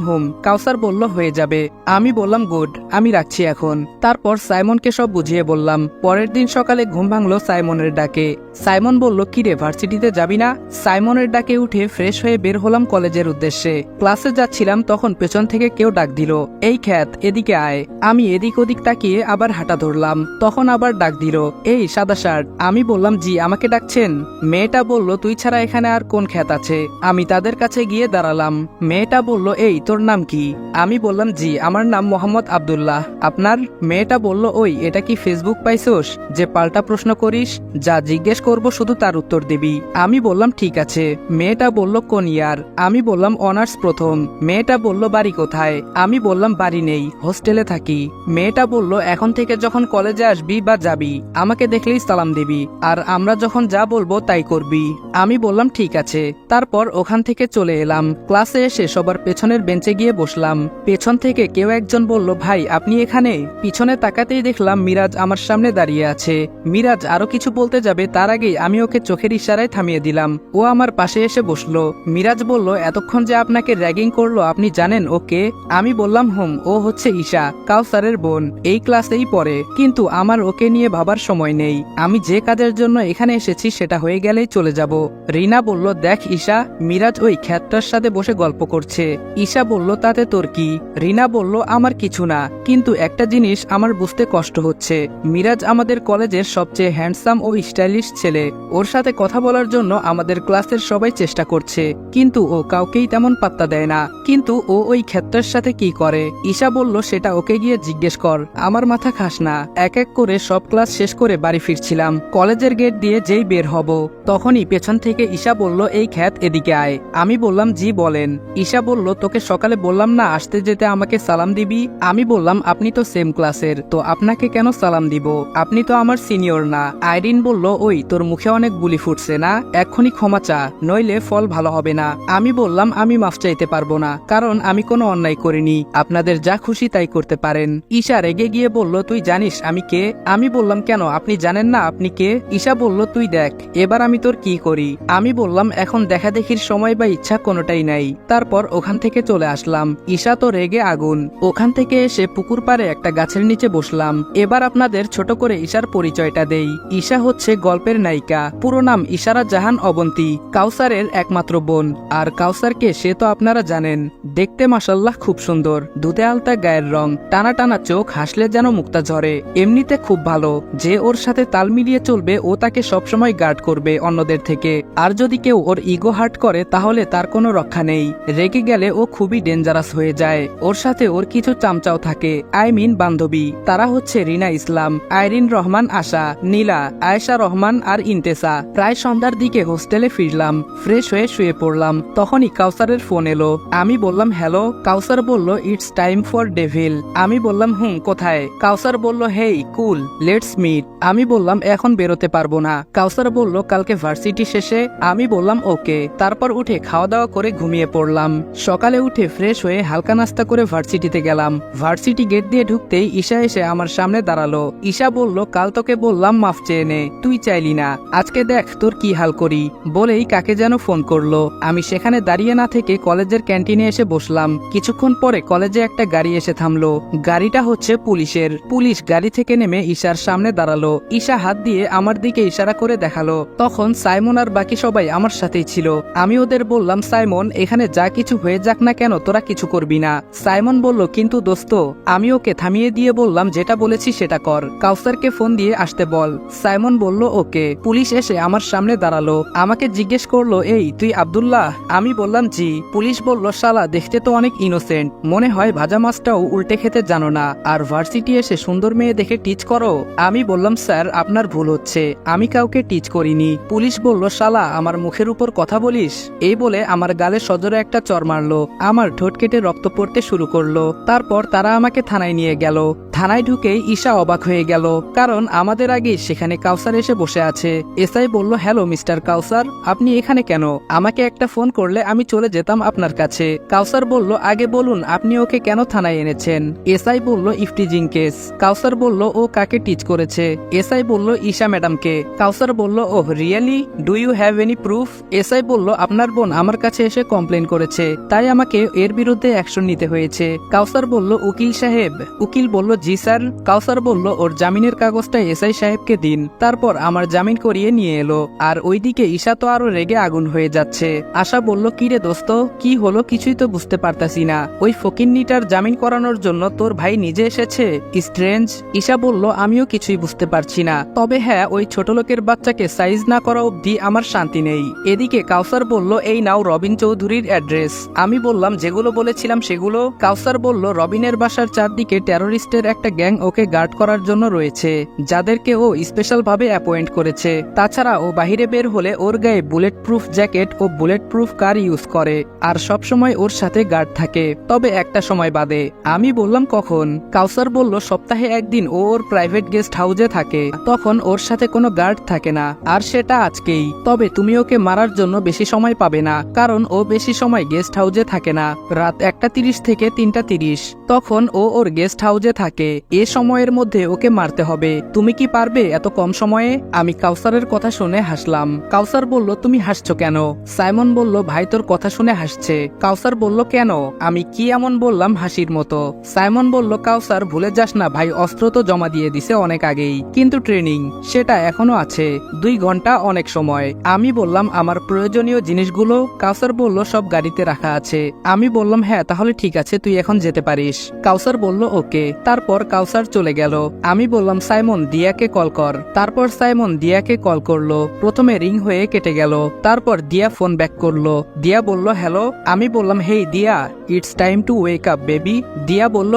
কাউসার বলল হয়ে যাবে। আমি বললাম গুড, আমি রাখছি এখন। তারপর সাইমনকে সব বুঝিয়ে বললাম। পরের দিন সকালে ঘুম ভাঙলো সাইমনের ডাকে। সাইমন বলল কিরে ভার্সিটিতে যাবি না? সাইমনের ডাকে উঠে ফ্রেশ হয়ে বের হলাম কলেজের উদ্দেশ্যে। ক্লাসে যাচ্ছিলাম তখন পেছন থেকে কেউ ডাক দিল, এই খ্যাত এদিকে আয়। আমি এদিক ওদিক তাকিয়ে আবার হাঁটা ধরলাম, তখন আবার ডাক দিল, এই সাদা শার্ট। আমি বললাম জি, আমাকে ডাকছেন? মেয়েটা বলল তুই ছাড়া এখানে আর কোন খ্যাত আছে? আমি তাদের কাছে গিয়ে দাঁড়ালাম। মেয়েটা বলল এই তোর নাম কি? আমি বললাম জি, আমার নাম মোহাম্মদ আব্দুল্লাহ। আপনার? মেয়েটা বলল ওই এটা কি ফেসবুক পাইছোস যে পাল্টা প্রশ্ন করিস? যা জিজ্ঞেস করব শুধু তার উত্তর দিবি। আমি বললাম ঠিক আছে। মেয়েটা বলল কোন ইয়ার? আমি বললাম অনার্স প্রথম। মেয়েটা বলল বাড়ি কোথায়? আমি বললাম বাড়ি নেই, হোস্টেলে থাকি। মেয়েটা বলল এখন থেকে যখন কলেজে আসবি বা যাবি আমাকে দেখলেই সালাম দিবি, আর আমরা যখন যা বলবো তাই করবি। আমি বললাম ঠিক আছে। তারপর ওখান থেকে চলে এলাম। ক্লাসে এসে সবার পেছনের বেঞ্চে গিয়ে বসলাম। পেছন থেকে কেউ একজন বলল ভাই আপনি এখানে? পিছনে তাকাতেই দেখলাম মিরাজ আমার সামনে দাঁড়িয়ে আছে। মিরাজ আরো কিছু বলতে যাবে তার আগেই আমি ওকে চোখের ইশারায় থামিয়ে দিলাম। ও আমার পাশে এসে বসলো। মিরাজ বলল এতক্ষণ যে আপনাকে র্যাগিং করলো আপনি জানেন ওকে? আমি বললাম ও হচ্ছে ঈশা, কাউসারের বোন, এই ক্লাসেই পড়ে, কিন্তু আমার ওকে নিয়ে ভাবার সময় নেই। আমি যে কাজের জন্য এখানে এসেছি সেটা হয়ে গেলেই চলে যাব। রিনা বলল দেখ ঈশা, মিরাজ ওই খ্যাতটার সাথে বসে গল্প করছে। ঈশা বলল তাতে তোর কি? রিনা বলল আমার কিছু না, কিন্তু একটা জিনিস আমার বুঝতে কষ্ট হচ্ছে। মিরাজ আমাদের কলেজের সবচেয়ে হ্যান্ডসাম ও স্টাইলিশ ছেলে, ওর সাথে কথা বলার জন্য আমাদের ক্লাসের সবাই চেষ্টা করছে, কিন্তু ও কাউকেই তেমন পাত্তা দেয় না। কিন্তু ও ওই ক্ষেত্রের সাথে কি করে? ঈশা বলল সেটা ওকে গিয়ে জিজ্ঞেস কর, আমার মাথা খাস না। এক এক করে সব ক্লাস শেষ করে বাড়ি ফিরছিলাম। কলেজের গেট দিয়ে যেই বের হব তখনই পেছন থেকে ঈশা বলল এই খ্যাত এদিকে আয়। আমি বললাম জি বলেন। ঈশা বলল তোকে সকালে বললাম না আসতে যেতে আমাকে সালাম দিবি? আমি বললাম আপনি তো সেম ক্লাসের, তো আপনাকে কেন সালাম দিব? আপনি তো আমার সিনিয়র না। আইরিন বলল ওই তোর মুখে অনেক বুলি ফুটছে না, এক্ষুনি ক্ষমা চা, নইলে ফল ভালো হবে না। আমি বললাম আমি মাফ চাইতে পারবো না, কারণ আমি কোনো অন্যায় করিনি, আপনাদের যা খুশি তাই করতে পারেন। ঈশা রেগে গিয়ে বলল তুই জানিস আমি কে? আমি বললাম কেন, আপনি জানেন না আপনি কে? ঈশা বলল তুই দেখ এবার আমি তোর কি করি। আমি বললাম এখন দেখা দেখির সময় বা ইচ্ছা কোনোটাই নাই। তারপর ওখান থেকে চলে আসলাম। ঈশা তো রেগে আগুন। ওখান থেকে এসে পুকুর পাড়ে একটা গাছের নিচে বসলাম। এবার আপনাদের ছোট করে ঈশার পরিচয়টা দেই। ঈশা হচ্ছে গল্পের সিরিয়ালের নায়িকা, পুরো নাম ইশারা জাহান অবন্তী, কাউসারের একমাত্র বোন। আর কাউসারকে সে তো আপনারা জানেন, দেখতে মাশাল্লাহ খুব সুন্দর, দুধে আলতা গায়ের রং, টানা টানা চোখ, হাসলে যেন মুক্তা ঝরে। এমনিতে খুব ভালো, যে ওর সাথে তাল মিলিয়ে চলবে ও তাকে সবসময় গার্ড করবে অন্যদের থেকে। আর যদি কেউ ওর ইগো হার্ট করে তাহলে তার কোনো রক্ষা নেই, রেগে গেলে ও খুবই ডেঞ্জারাস হয়ে যায়। ওর সাথে ওর কিছু চামচাও থাকে, আই মিন বান্ধবী। তারা হচ্ছে রিনা ইসলাম, আইরিন রহমান আশা, নীলা, আয়েশা রহমান আর ইন্তেসা। প্রায় সন্ধ্যার দিকে হোস্টেলে ফিরলাম, ফ্রেশ হয়ে শুয়ে পড়লাম। তখনই কাউসারের ফোন এলো। আমি বললাম হ্যালো। কাউসার বলল ইটস টাইম ফর ডেভিল। আমি বললাম কোথায়? কাউসার বলল হেই কুল, লেটস মিট। আমি বললাম এখন বেরোতে পারবো না। কাউসার বলল কালকে ভার্সিটি শেষে। আমি বললাম ওকে। তারপর উঠে খাওয়া দাওয়া করে ঘুমিয়ে পড়লাম। সকালে উঠে ফ্রেশ হয়ে হালকা নাস্তা করে ভার্সিটিতে গেলাম। ভার্সিটি গেট দিয়ে ঢুকতেই ঈশা এসে আমার সামনে দাঁড়ালো। ঈশা বলল কাল তোকে বললাম মাফ চেয়ে নে, তুই চাইলি না, আজকে দেখ তোর কি হাল করি। বলেই কাকে যেন ফোন করলো। আমি সেখানে দাঁড়িয়ে না থেকে কলেজের ক্যান্টিনে এসে বসলাম। কিছুক্ষণ পরে কলেজে একটা গাড়ি এসে থামলো। গাড়িটা হচ্ছে পুলিশের। পুলিশ গাড়ি থেকে নেমে ঈশার সামনে দাঁড়ালো। ঈশা হাত দিয়ে আমার দিকে ইশারা করে দেখালো। তখন সাইমন আর বাকি সবাই আমার সাথেই ছিল। আমি ওদের বললাম সাইমন, এখানে যা কিছু হয়ে যাক না কেন তোরা কিছু করবি না। সাইমন বলল কিন্তু দোস্ত। আমি ওকে থামিয়ে দিয়ে বললাম যেটা বলেছি সেটা কর, কাউসারকে ফোন দিয়ে আসতে বল। সাইমন বলল ওকে। পুলিশ এসে আমার সামনে দাঁড়ালো। আমাকে জিজ্ঞেস করলো এই তুই আব্দুল্লাহ? আমি বললাম জি। পুলিশ বলল শালা দেখতে তো অনেক ইনোসেন্ট, মনে হয় ভাজা মাছটাও উল্টে খেতে জানো না, আর ভার্সিটি এসে সুন্দর মেয়ে দেখে টিচ করো। আমি বললাম স্যার আপনার ভুল হচ্ছে, আমি কাউকে টিচ করিনি। পুলিশ বলল শালা আমার মুখের উপর কথা বলিস। এই বলে আমার গালে সজোরে একটা চর মারলো। আমার ঠোঁট কেটে রক্ত পড়তে শুরু করলো। তারপর তারা আমাকে থানায় নিয়ে গেল। থানায় ঢুকেই ঈশা অবাক হয়ে গেল, কারণ আমাদের আগে সেখানে কাউসার এসে বসে আছে। এসআই বলল হ্যালো মিস্টার কাউসার, আপনি এখানে কেন? আমাকে একটা ফোন করলে আমি চলে যেতাম আপনার কাছে। কাউসার বলল আগে বলুন আপনি ওকে কেন থানায় এনেছেন? এসআই বলল ইফটিজিং কেস। কাউসার বলল ও কাকে টিচ করেছে? এসআই বলল ঈশা ম্যাডামকে। কাউসার বলল oh really, do you have any proof? SI বলল আপনার বোন আমার কাছে এসে কমপ্লেন করেছে, তাই আমাকে এর বিরুদ্ধে অ্যাকশন নিতে হয়েছে। কাউসার বলল উকিল সাহেব? উকিল বলল জি স্যার। কাউসার বলল ওর জামিনের কাগজটা এসআই সাহেবকে দিন। তারপর আমার জামিন করিয়ে নিয়ে এলো। আর ওইদিকে ঈশা তো আরো রেগে আগুন হয়ে যাচ্ছে। আশা বলল কিরে দোস্ত কি হলো, কিছুই তো বুঝতে পারতাছি না। ওই ফকিন্নিটার জামিন করানোর জন্য তোর ভাই নিজে এসেছে? স্ট্রেঞ্জ। ঈশা বলল আমিও কিছুই বুঝতে পারছি না, তবে হ্যাঁ ওই ছোট লোকের বাচ্চাকে সাইজ না করা অব্দি আমার শান্তি নেই। এদিকে কাউসার বলল এই নাও রবিন চৌধুরীর অ্যাড্রেস। আমি বললাম যেগুলো বলেছিলাম সেগুলো। কাউসার বলল রবিনের বাসার চারদিকে টেরোরিস্টের একটা গ্যাং ওকে গার্ড করার জন্য রয়েছে, যাদেরকে ও স্পেশাল ভাবে অ্যাপয়েন্ট করেছে। তাছাড়া ও বাহিরে বের হলে ওর গায়ে বুলেট প্রুফ জ্যাকেট ও বুলেট প্রুফ কার ইউজ করে, আর সবসময় ওর সাথে গার্ড থাকে, তবে একটা সময় বাদে। আমি বললাম কখন? কাউসার বলল সপ্তাহে একদিন ও ওর প্রাইভেট গেস্ট হাউসে থাকে, তখন ওর সাথে কোনো গার্ড থাকে না, আর সেটা আজকেই। তবে তুমি ওকে মারার জন্য বেশি সময় পাবে না, কারণ ও বেশি সময় গেস্ট হাউসে থাকে না। রাত 1:30 থেকে 3:30 তখন ও ওর গেস্ট হাউসে থাকে। এ সময়ের মধ্যে ওকে মারতে হবে। তুমি কি পারবে এত কম সময়ে? আমি কাউসারের কথা শুনে হাসলাম। কাউসার বলল তুমি হাসছো কেন? সাইমন বলল ভাই তোর কথা শুনে হাসছে। কাউসার বলল কেন? আমি কি এমন বললাম হাসির মতো? সাইমন বলল কাউসার ভুলে যাস না ভাই, অস্ত্র তো জমা দিয়ে দিছে অনেক আগেই, কিন্তু ট্রেনিং সেটা এখনো আছে, 2 ঘন্টা অনেক সময়। আমি বললাম আমার প্রয়োজনীয় জিনিসগুলো? কাউসার বলল সব গাড়িতে রাখা আছে। আমি বললাম হ্যাঁ তাহলে ঠিক আছে, তুই এখন যেতে পারিস। কাউসার বলল ওকে। তারপর কাউসার চলে গেল। আমি বললাম সাইমন দিয়াকে কল কর। তারপর সাইমন দিয়াকে কল করলো। প্রথমে রিং হয়ে কেটে গেল। তারপর দিয়া ফোন ব্যাক করলো। দিয়া বলল হ্যালো। আমি বললাম হেই দিয়া, it's time two wake up baby. দিয়া বলল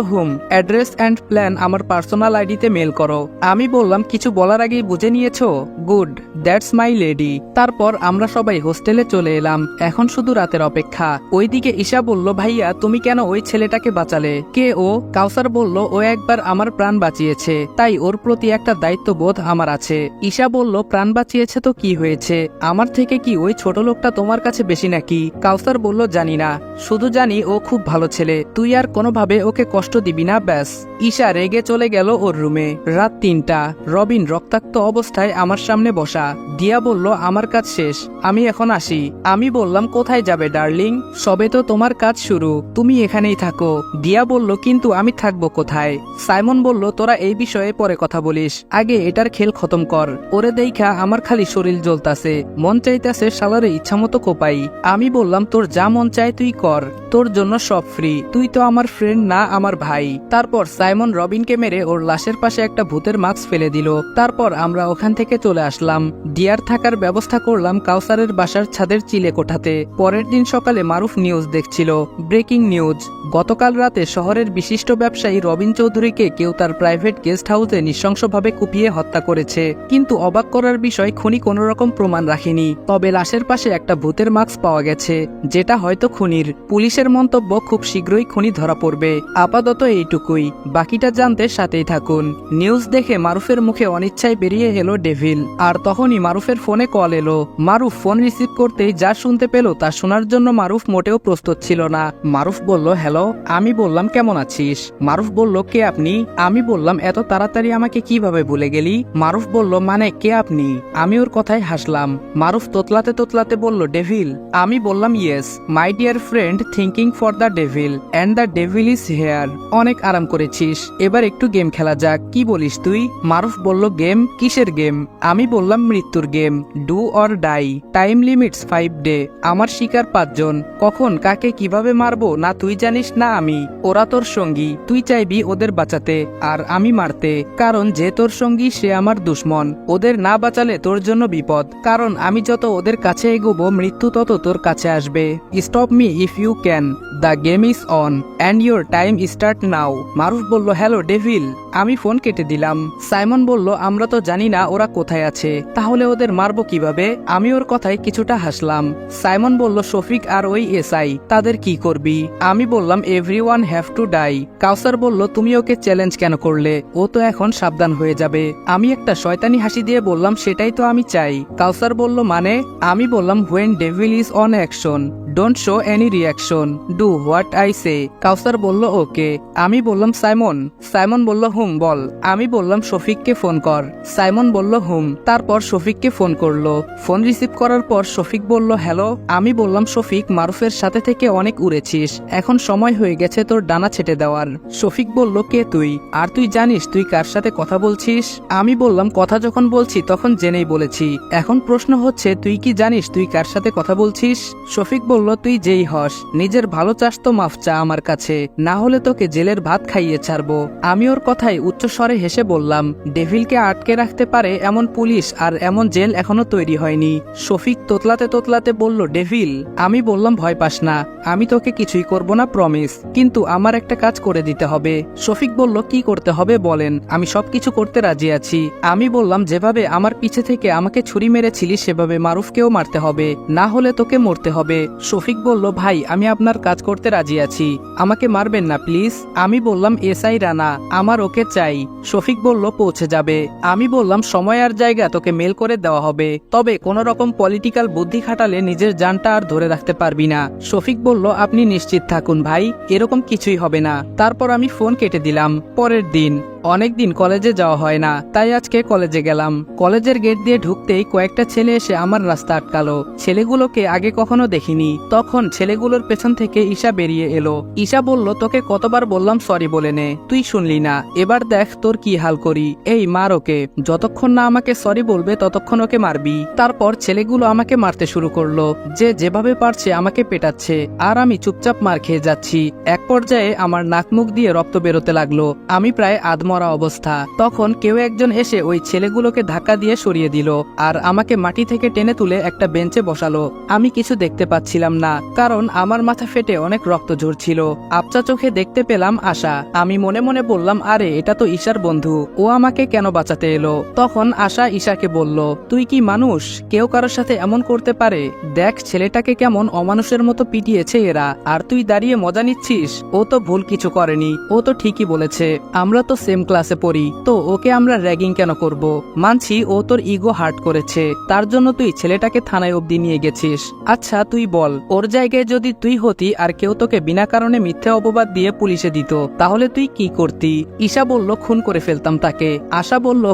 অ্যাড্রেস অ্যান্ড প্ল্যান আমার পার্সোনাল আইডিতে মেল করো। আমি বললাম কিছু বলার আগেই বুঝে নিয়েছো? Good, that's my lady. তারপর আমরা সবাই হোস্টেলে চলে এলাম। এখন শুধু রাতের অপেক্ষা। ওইদিকে ঈশা বলল ভাইয়া তুমি কেন ওই ছেলেটাকে বাঁচালে? কে ও? কাউসার বলল ও একবার আমার প্রাণ বাঁচিয়েছে, তাই ওর প্রতি একটা দায়িত্ববোধ আমার আছে। ঈশা বলল প্রাণ বাঁচিয়েছে তো কি হয়েছে, আমার থেকে কি ওই ছোট লোকটা তোমার কাছে বেশি নাকি? কাউসার বলল জানি না, শুধু জানি ও খুব ভালো ছেলে, তুই আর কোনোভাবে ওকে কষ্ট দিবি না ব্যাস। ঈশা রেগে চলে গেল ওর রুমে। রাত 3টা। রবিন রক্তাক্ত অবস্থায় আমার সামনে বসা। দিয়া বলল আমার কাজ শেষ, আমি এখন আসি। আমি বললাম কোথায় যাবে ডার্লিং, সবে তো তোমার কাজ শুরু, তুমি এখানেই থাকো। দিয়া বলল কিন্তু আমি থাকবো কোথায়? সাইমন বলল তোরা এই বিষয়ে পরে কথা বলিস, আগে এটার খেল খতম কর। ওরে তোরে দেইখা আমার খালি শরীর জ্বলতাছে, মন চাইতাছে শালারে ইচ্ছামতো কোপাই। আমি বললাম তোর যা মন চায় তুই কর, তোর জন্য সব ফ্রি, তুই তো আমার ফ্রেন্ড না আমার ভাই। তারপর সাইমন রবিনকে মেরে ওর লাশের পাশে একটা ভূতের মাস্ক ফেলে দিল। তারপর আমরা ওখান থেকে চলে আসলাম। ডিয়ার থাকার ব্যবস্থা করলাম কাউসারের বাসার ছাদের চিলে কোঠাতে। পরের দিন সকালে মারুফ নিউজ দেখছিল। ব্রেকিং নিউজ, গতকাল রাতে শহরের বিশিষ্ট ব্যবসায়ী রবিন চৌধুরীকে কেউ তার প্রাইভেট গেস্ট হাউসে নৃশংসভাবে কুপিয়ে হত্যা করেছে। কিন্তু অবাক করার বিষয়, খুনি কোনো রকম প্রমাণ রাখেনি, তবে লাশের পাশে একটা ভূতের মাস্ক পাওয়া গেছে, যেটা হয়তো খুনির। পুলিশের মন্তব্য, খুব শীঘ্রই খুনি ধরা পড়বে। আপাতত এইটুকুই, বাকিটা জানতে সাথেই থাকুন। নিউজ দেখে মারুফের মুখে অনিচ্ছায় বেরিয়ে এলো ডেভিল। আর তখনই মারুফের ফোনে কল এলো। মারুফ ফোন রিসিভ করতেই যা শুনতে পেল তা শোনার জন্য মারুফ মোটেও প্রস্তুত ছিল না। মারুফ বলল, হ্যালো। আমি বললাম, কেমন আছিস? মারুফ বলল, কে আপনি? আমি বললাম, এত তাড়াতাড়ি আমাকে কিভাবে ভুলে গেলি? মারুফ বলল, মানে কে আপনি? আমি ওর কথায় হাসলাম। মারুফ তোতলাতে তোতলাতে বলল, ডেভিল। আমি বললাম, yes my dear friend, thinking for the devil and the devil is hair. অনেক আরাম করেছিস, এবার একটু গেম খেলা যাক। কি বলিস তুই? মারুফ বলল, গেম? কিসের গেম? আমি বললাম, মৃত্যুর game, do or die. Time limits 5 day. আমার শিকার 5 জন। কখন কাকে কিভাবে মারবো না তুই জানিস না আমি। ওরা তোর সঙ্গী, তুই চাইবি ওদের বাঁচাতে আর আমি মারতে, কারণ যে তোর সঙ্গী সে আমার দুশ্মন। ওদের না বাঁচালে তোর জন্য বিপদ, কারণ আমি যত ওদের কাছে এগোবো মৃত্যু তত তোর কাছে আসবে। Stop me if you can, the game is on and your time start now. Maruf বলল, হ্যালো ডেভিল। আমি ফোন কেটে দিলাম। সাইমন বলল, আমরা তো জানি না ওরা কোথায় আছে, তাহলে ওদের মারবো কিভাবে? আমি ওর কথায় কিছুটা হাসলাম। সাইমন বলল, শফিক আর ওই এসআই, তাদের কি করবি? আমি বললাম, এভরিওয়ান হ্যাভ টু ডাই। কাউসার বলল, তুমি ওকে চ্যালেঞ্জ কেন করলে? ও তো এখন সাবধান হয়ে যাবে। আমি একটা শয়তানি হাসি দিয়ে বললাম, সেটাই তো আমি চাই। কাউসার বলল, মানে? আমি বললাম, when devil is on action don't show any reaction, do what I say. Kawsar বলল, ওকে। আমি বললাম, সাইমন। সাইমন বলল, হুম বল। আমি বললাম, শফিককে ফোন কর। সাইমন বলল, হুম। তারপর শফিককে ফোন করলো। ফোন রিসিভ করার পর শফিক বলল, হ্যালো। আমি বললাম, শফিক, মারুফের সাথে থেকে অনেক উড়েছিস, এখন সময় হয়ে গেছে তোর ডানা ছেটে দেওয়ার। শফিক বলল, কে তুই? আর তুই জানিস তুই কার সাথে কথা বলছিস? আমি বললাম, কথা যখন বলছি তখন জেনেই বলেছি, এখন প্রশ্ন হচ্ছে তুই কি জানিস তুই কার সাথে কথা বলছিস? শফিক বলল, তুই যেই হস, নিজের ভালো চাস তো মাফ চা আমার কাছে, না হলে তোকে জেলের ভাত খাইয়ে ছাড়বো। আমি ওর কথায় উচ্চস্বরে হেসে বললাম, ডেভিলকে আটকে রাখতে পারে এমন পুলিশ আর এমন জেল এখনো তৈরি হয়নি। শফিক তোতলাতে তোতলাতে বলল, ডেভিল। আমি বললাম, ভয় পাস না, আমি তোকে কিছুই করব না, প্রমিস, কিন্তু আমার একটা কাজ করে দিতে হবে। শফিক বলল, কি করতে হবে বলেন, আমি সবকিছু করতে রাজি আছি। আমি বললাম, যেভাবে আমার পিছে থেকে আমাকে ছুরি মেরেছিলি সেভাবে মারুফকেও মারতে হবে, না হলে তোকে মরতে হবে। শফিক বলল, ভাই আমি আপনার কাজ করতে রাজি আছি, আমাকে মারবেন না প্লিজ। আমি বললাম, এসআই রানা, আমার ওকে চাই। শফিক বলল, পৌঁছে যাবে। আমি বললাম, সময় আর জায়গা তোকে মেল করে দেওয়া হবে, তবে কোন রকম পলিটিক্যাল বুদ্ধি খাটালে নিজের জানটা আর ধরে রাখতে পারবি না। শফিক বলল, আপনি নিশ্চিত থাকুন ভাই, এরকম কিছুই হবে না। তারপর আমি ফোন কেটে দিলাম। পরের দিন, অনেকদিন কলেজে যাওয়া হয় না, তাই আজকে কলেজে গেলাম। কলেজের গেট দিয়ে ঢুকতেই কয়েকটা ছেলে এসে আমার রাস্তা আটকালো। ছেলেগুলোকে আগে কখনো দেখিনি। তখন ছেলেগুলোর পেছন থেকে ঈশা বেরিয়ে এলো। ঈশা বলল, তোকে কতবার বললাম সরি বলে নে, তুই শুনলি না, এবার দেখ তোর কি হাল করি। এই মার ওকে, যতক্ষণ না আমাকে সরি বলবে ততক্ষণ ওকে মারবি। তারপর ছেলেগুলো আমাকে মারতে শুরু করলো, যে যেভাবে পারছে আমাকে পেটাচ্ছে, আর আমি চুপচাপ মার খেয়ে যাচ্ছি। এক পর্যায়ে আমার নাক মুখ দিয়ে রক্ত বেরোতে লাগলো, আমি প্রায় মরা অবস্থা। তখন কেউ একজন এসে ওই ছেলেগুলোকে ধাক্কা দিয়ে সরিয়ে দিল আর আমাকে মাটি থেকে টেনে তুলে একটা বেঞ্চে বসালো। আমি কিছু দেখতে পাচ্ছিলাম না, কারণ আমার মাথা ফেটে অনেক রক্ত ঝরছিল। আবছা চোখে দেখতে পেলাম আশা। আমি মনে মনে বললাম, আরে এটা তো ঈশার বন্ধু, ও আমাকে কেন বাঁচাতে এলো? তখন আশা ঈশাকে বলল, তুই কি মানুষ? কেউ কারোর সাথে এমন করতে পারে? দেখ ছেলেটাকে কেমন অমানুষের মতো পিটিয়েছে এরা, আর তুই দাঁড়িয়ে মজা নিচ্ছিস। ও তো ভুল কিছু করেনি, ও তো ঠিকই বলেছে, আমরা তো সেম ক্লাসে পড়ি, তো ওকে আমরা র্যাগিং কেন করব? মানছি ও তোর ইগো হার্ট করেছে, তার জন্য তুই ছেলেটাকে থানায় অবধি নিয়ে গেছিস। আচ্ছা তুই বল, ওর জায়গায় যদি তুই হতি আর কেউ তোকে বিনা কারণে মিথ্যে অপবাদ দিয়ে পুলিশে দিত, তাহলে তুই কি করতি? ঈশা বলল, খুন করে ফেলতাম তাকে। আশা বলল,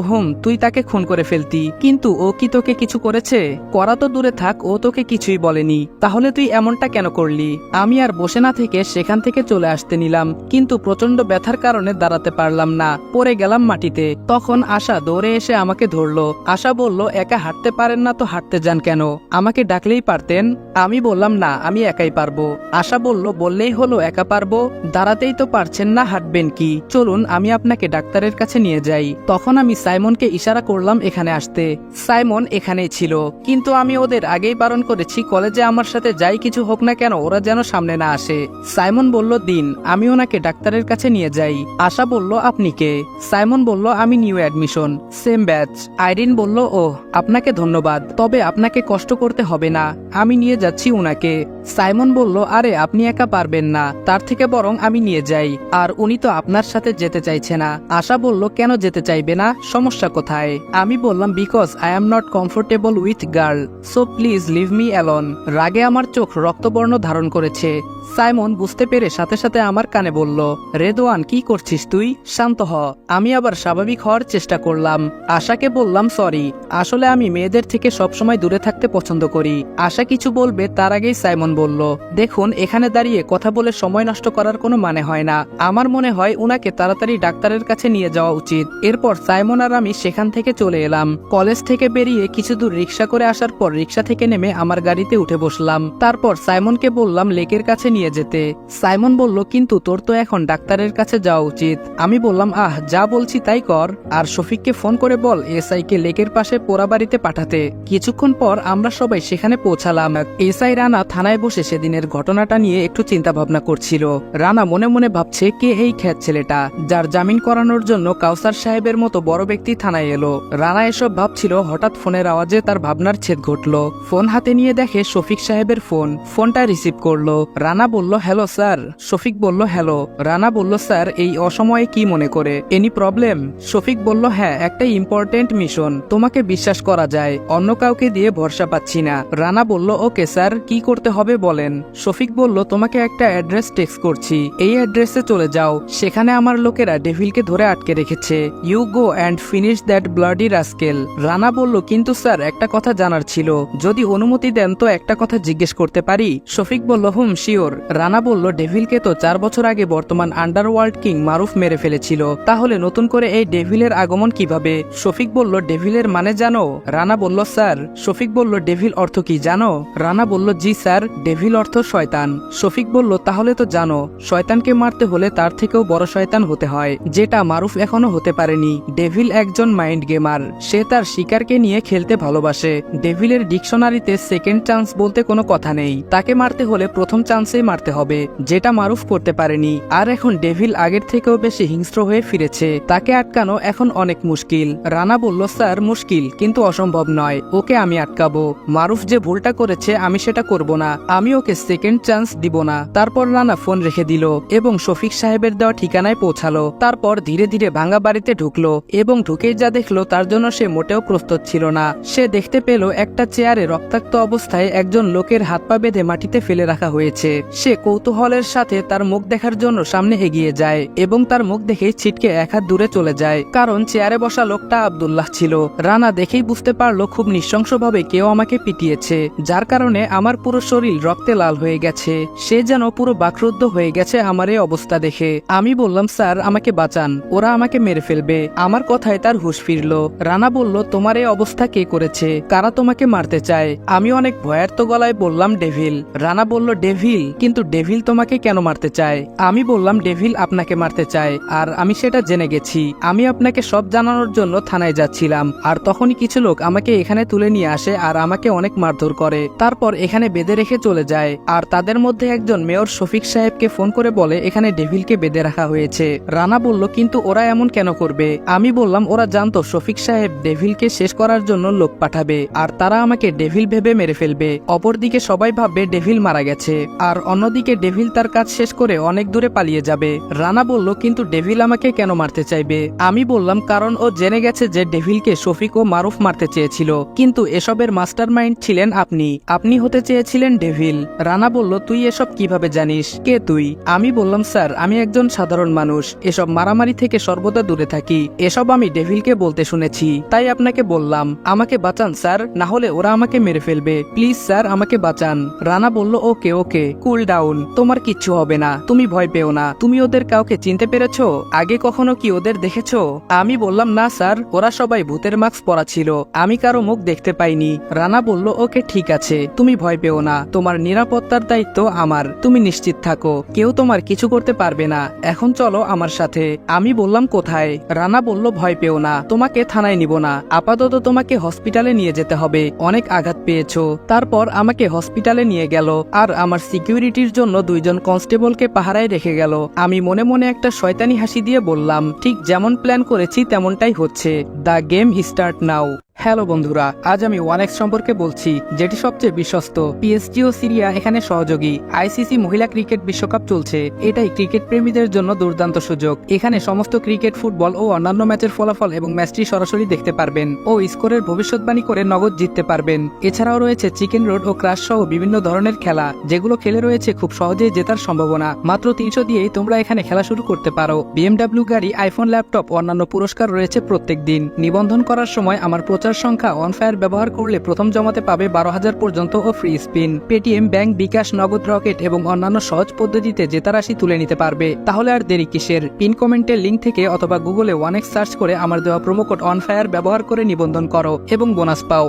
তুই তাকে খুন করে ফেলতি, কিন্তু ও কি তোকে কিছু করেছে? করা তো দূরে থাক, ও তোকে কিছুই বলেনি, তাহলে তুই এমনটা কেন করলি? আমি আর বসে না থেকে সেখান থেকে চলে আসতে নিলাম, কিন্তু প্রচন্ড ব্যথার কারণে দাঁড়াতে পারলাম না। পড়ে গেলাম মাটিতে। তখন আশা দৌড়ে এসে আমাকে ধরলো। আশা বলল, একা হাঁটতে পারেন না তো হাঁটতে যান কেন? আমাকে ডাকলেই পারতেন। আমি বললাম, না আমি একাই পারবো। আশা বলল, বললেই হলো একা পারবো? দাঁড়াতেই তো পারছেন না, হাঁটবেন কি? চলুন আমি আপনাকে ডাক্তারের কাছে নিয়ে যাই। তখন আমি সাইমনকে ইশারা করলাম এখানে আসতে। সাইমন এখানেই ছিল, কিন্তু আমি ওদের আগেই বারণ করেছি কলেজে আমার সাথে যাই কিছু হোক না কেন ওরা যেন সামনে না আসে। সাইমন বলল, দিন, আমি ওনাকে ডাক্তারের কাছে নিয়ে যাই। আশা বলল, আপনি কে? সাইমন বলল, আমি new admission, same batch. Irene বলল, ও আপনাকে ধন্যবাদ, তবে আপনাকে কষ্ট করতে হবে না, আমি নিয়ে যাচ্ছি উনাকে। সাইমন বলল, আরে আপনি একা পারবেন না, তার থেকে বরং আমি নিয়ে যাই, আর উনি তো আপনার সাথে যেতে চাইছে না। আশা বলল, কেন যেতে চাইবে না? সমস্যা কোথায়? আমি বললাম, because I am not comfortable with girl, so please leave me alone. রাগে আমার চোখ রক্তবর্ণ ধারণ করেছে। সাইমন বুঝতে পেরে সাথে সাথে আমার কানে বলল, রেদওয়ান কি করছিস তুই? শান্ত হ। আমি আবার স্বাভাবিক হওয়ার চেষ্টা করলাম। আশাকে বললাম, সরি, আসলে আমি মেয়েদের থেকে সবসময় দূরে থাকতে পছন্দ করি। আশা কিছু বলবে তার আগেই সাইমন বলল, দেখুন এখানে দাঁড়িয়ে কথা বলে সময় নষ্ট করার কোনো মানে হয় না। আমার মনে হয় উনাকে তাড়াতাড়ি ডাক্তারের কাছে নিয়ে যাওয়া উচিত। এরপর সাইমন আর আমি সেখান থেকে চলে এলাম। কলেজ থেকে বেরিয়ে কিছু দূর রিক্সা করে আসার পর রিক্সা থেকে নেমে আমার গাড়িতে উঠে বসলাম। তারপর সাইমনকে বললাম লেকের কাছে নিয়ে যেতে। সাইমন বলল, কিন্তু তোর তো এখন ডাক্তারের কাছে যাওয়া উচিত। আমি বললাম, যা বলছি তাই কর, আর শফিককে ফোন করে বল এসআই কে লেকের পাশে পোড়া বাড়িতে পাঠাতে। কিছুক্ষণ পর আমরা সবাই সেখানে পৌঁছালাম। এসআই রানা থানায় বসে সেদিনের ঘটনাটা নিয়ে একটু চিন্তা ভাবনা করছিল। রানা মনে মনে ভাবছে, কে এই খ্যাত ছেলেটা যার জামিন করানোর জন্য কাউসার সাহেবের মতো বড় ব্যক্তি থানায় এলো। রানা এসব ভাবছিল, হঠাৎ ফোনের আওয়াজে তার ভাবনার ছেদ ঘটল। ফোন হাতে নিয়ে দেখে শফিক সাহেবের ফোন। ফোনটা রিসিভ করলো। রানা বলল, হ্যালো স্যার। শফিক বলল, হ্যালো। রানা বলল, স্যার এই অসময়ে কি মনে করে? Any problem? শফিক বলল, হ্যাঁ, একটা ইম্পর্টেন্ট মিশন, তোমাকে বিশ্বাস করা যায়, অন্য কাউকে দিয়ে ভরসা পাচ্ছি না। রানা বলল, ওকে স্যার, কি করতে হবে বলেন। শফিক বলল, তোমাকে একটা অ্যাড্রেস টেক্সট করছি, এই অ্যাড্রেসে চলে যাও, সেখানে আমার লোকেরা ডেভিলকে ধরে আটকে রেখেছে। You go and finish that bloody rascal. Rana বলল, কিন্তু স্যার একটা কথা জানার ছিল, যদি অনুমতি দেন তো একটা কথা জিজ্ঞেস করতে পারি? শফিক বলল, হুম শিওর। রানা বলল, ডেভিলকে তো 4 বছর আগে বর্তমান আন্ডারওয়ার্ল্ড কিং মারুফ মেরে ফেলেছিল, তাহলে নতুন করে এই ডেভিলের আগমন কিভাবে? শফিক বলল, ডেভিলের মানে জানো? রানা বলল, স্যার। শফিক বলল, ডেভিল অর্থ কি জানো? রানা বলল, জি স্যার, ডেভিল অর্থ শয়তান। শফিক বলল, তাহলে তো জানো, শয়তানকে মারতে হলে তার থেকেও বড় শয়তান হতে হয়, যেটা মারুফ এখনো হতে পারেনি। ডেভিল একজন মাইন্ড গেমার, সে তার শিকারকে নিয়ে খেলতে ভালোবাসে। ডেভিলের ডিকশনারিতে সেকেন্ড চান্স বলতে কোনো কথা নেই, তাকে মারতে হলে প্রথম চান্সেই মারতে হবে, যেটা মারুফ করতে পারেনি। আর এখন ডেভিল আগের থেকেও বেশি হিংস্র হয়ে ফিরেছে, তাকে আটকানো এখন অনেক মুশকিল। রানা বলল, স্যার মুশকিল কিন্তু অসম্ভব নয়, ওকে আমি আটকাবো। মারুফ যে ভুলটা করেছে আমি সেটা করব না, আমি ওকে সেকেন্ড চান্স দিব না। তারপর রানা ফোন রেখে দিল এবং শফিক সাহেবের দেওয়া ঠিকানায় পৌঁছালো। তারপর ধীরে ধীরে ভাঙা বাড়িতে ঢুকলো এবং ঢুকেই যা দেখলো তার জন্য সে মোটেও প্রস্তুত ছিল না। সে দেখতে পেল একটা চেয়ারে রক্তাক্ত অবস্থায় একজন লোকের হাত পা বেঁধে মাটিতে ফেলে রাখা হয়েছে। সে কৌতূহলের সাথে তার মুখ দেখার জন্য সামনে এগিয়ে যায় এবং তার মুখ দেখে ছিটকে এক হাত দূরে চলে যায়, কারণ চেয়ারে বসা লোকটা আব্দুল্লাহ ছিল। রানা দেখেই বুঝতে পারলো খুব নৃশংসভাবে কেউ আমাকে পিটিয়েছে, যার কারণে আমার পুরো শরীর রক্তে লাল হয়ে গেছে। সে যেন পুরো বাকরুদ্ধ হয়ে গেছে আমার এই অবস্থা দেখে। আমি বললাম, স্যার আমাকে বাঁচান, ওরা আমাকে মেরে ফেলবে। আমার কথায় তার হুঁশ ফিরল। রানা বলল, তোমার এই অবস্থা কে করেছে? কারা তোমাকে মারতে চায়? আমি অনেক ভয়ার্ত গলায় বললাম, ডেভিল। রানা বলল, ডেভিল? কিন্তু ডেভিল তোমাকে কেন মারতে চায়? আমি বললাম, ডেভিল আপনাকে মারতে চায়, আর আমি সেটা জেনে গেছি। আমি আপনাকে সব জানানোর জন্য থানায় যাচ্ছিলাম, আর তখনই কিছু লোক আমাকে এখানে তুলে নিয়ে আসে আর আমাকে অনেক মারধর করে, তারপর এখানে বেঁধে রেখে চলে যায়। আর তাদের মধ্যে একজন মেয়র শফিক সাহেবকে ফোন করে বলে এখানে ডেভিলকে বেঁধে রাখা হয়েছে। রানা বলল, কিন্তু ওরা এমন কেন করবে? আমি বললাম, ওরা জানতো শফিক সাহেব ডেভিলকে শেষ করার জন্য লোক পাঠাবে, আর তারা আমাকে ডেভিল ভেবে মেরে ফেলবে। অপরদিকে সবাই ভাববে ডেভিল মারা গেছে, আর অন্যদিকে ডেভিল তার কাজ শেষ করে অনেক দূরে পালিয়ে যাবে। রানা বলল, কিন্তু ডেভিল আমাকে কেন মারতে চাইবে? আমি বললাম, কারণ ও জেনে গেছে যে ডেভিলকে শফিক ও মারুফ মারতে চেয়েছিল, কিন্তু এসবের মাস্টার মাইন্ড ছিলেন আপনি। আপনি হতে চেয়েছিলেন ডেভিল। ডেভিল। রানা বলল, তুই এসব কিভাবে জানিস? কে তুই? আমি বললাম, স্যার আমি একজন সাধারণ মানুষ, এসব মারামারি থেকে সর্বদা দূরে থাকি। এসব আমি ডেভিলকে বলতে শুনেছি, তাই আপনাকে বললাম। আমাকে বাঁচান স্যার, না হলে ওরা আমাকে মেরে ফেলবে। প্লিজ স্যার, আমাকে বাঁচান। রানা বলল, ওকে ওকে, কুল ডাউন, তোমার কিচ্ছু হবে না, তুমি ভয় পেও না। তুমি ওদের কাউকে চিনতে পেরেছো? আগে কখনো কি ওদের দেখেছো? আমি বললাম, না স্যার, ওরা সবাই ভূতের মাস্ক পরা ছিল, আমি কারো মুখ দেখতে পাইনি। রানা বলল, ওকে ঠিক আছে, তুমি ভয় পেও না, তোমার নিরাপত্তার দায়িত্ব আমার, তুমি নিশ্চিত থাকো, কেউ তোমার কিছু করতে পারবে না। এখন চলো আমার সাথে। আমি বললাম, কোথায়? রানা বলল, ভয় পেও না, তোমাকে থানায় নিব না, আপাতত তোমাকে হসপিটালে নিয়ে যেতে হবে, অনেক আঘাত পেয়েছো। তারপর আমাকে হসপিটালে নিয়ে গেল, আর আমার সিকিউরিটির জন্য 2 জন কনস্টেবলকে পাহারায় রেখে গেল। আমি মনে মনে একটা শয়তানি হাসি দিয়ে বললাম, ঠিক যেমন প্ল্যান করেছি তেমনটাই হচ্ছে। The game start now. Hello বন্ধুরা, আজ আমি 1x সম্পর্কে বলছি, যেটি সবচেয়ে বিশ্বস্ত। পিএসজি ও সিরিয়া এখানে সহযোগী। আইসিসি মহিলা ক্রিকেট বিশ্বকাপ চলছে, এটাই ক্রিকেট প্রেমীদের জন্য দুর্দান্ত সুযোগ। এখানে সমস্ত ক্রিকেট, ফুটবল ও অন্যান্য ম্যাচের ফলাফল এবং ম্যাচটি সরাসরি দেখতে পারবেন ও স্কোরের ভবিষ্যৎবাণী করে নগদ জিততে পারবেন। এছাড়াও রয়েছে চিকেন রোড ও ক্রাশ সহ বিভিন্ন ধরনের খেলা, যেগুলো খেলে রয়েছে খুব সহজেই জেতার সম্ভাবনা। মাত্র 300 দিয়েই তোমরা এখানে খেলা শুরু করতে পারো। বিএমডব্লিউ গাড়ি, আইফোন, ল্যাপটপ, অন্যান্য পুরস্কার রয়েছে প্রত্যেক দিন। নিবন্ধন করার সময় আমার প্রচার সংখ্যা অন ফায়ার ব্যবহার করলে প্রথম জমাতে পাবে 12,000 পর্যন্ত ও ফ্রি স্পিন। পেটিএম, ব্যাংক, বিকাশ, নগদ, রকেট এবং অন্যান্য সহজ পদ্ধতিতে জেতা রাশি তুলে নিতে পারবে। তাহলে আর দেরি কিসের? পিন কমেন্টের লিঙ্ক থেকে অথবা গুগলে 1x সার্চ করে আমার দেওয়া প্রোমো কোড অন ফায়ার ব্যবহার করে নিবন্ধন করো এবং বোনাস পাও।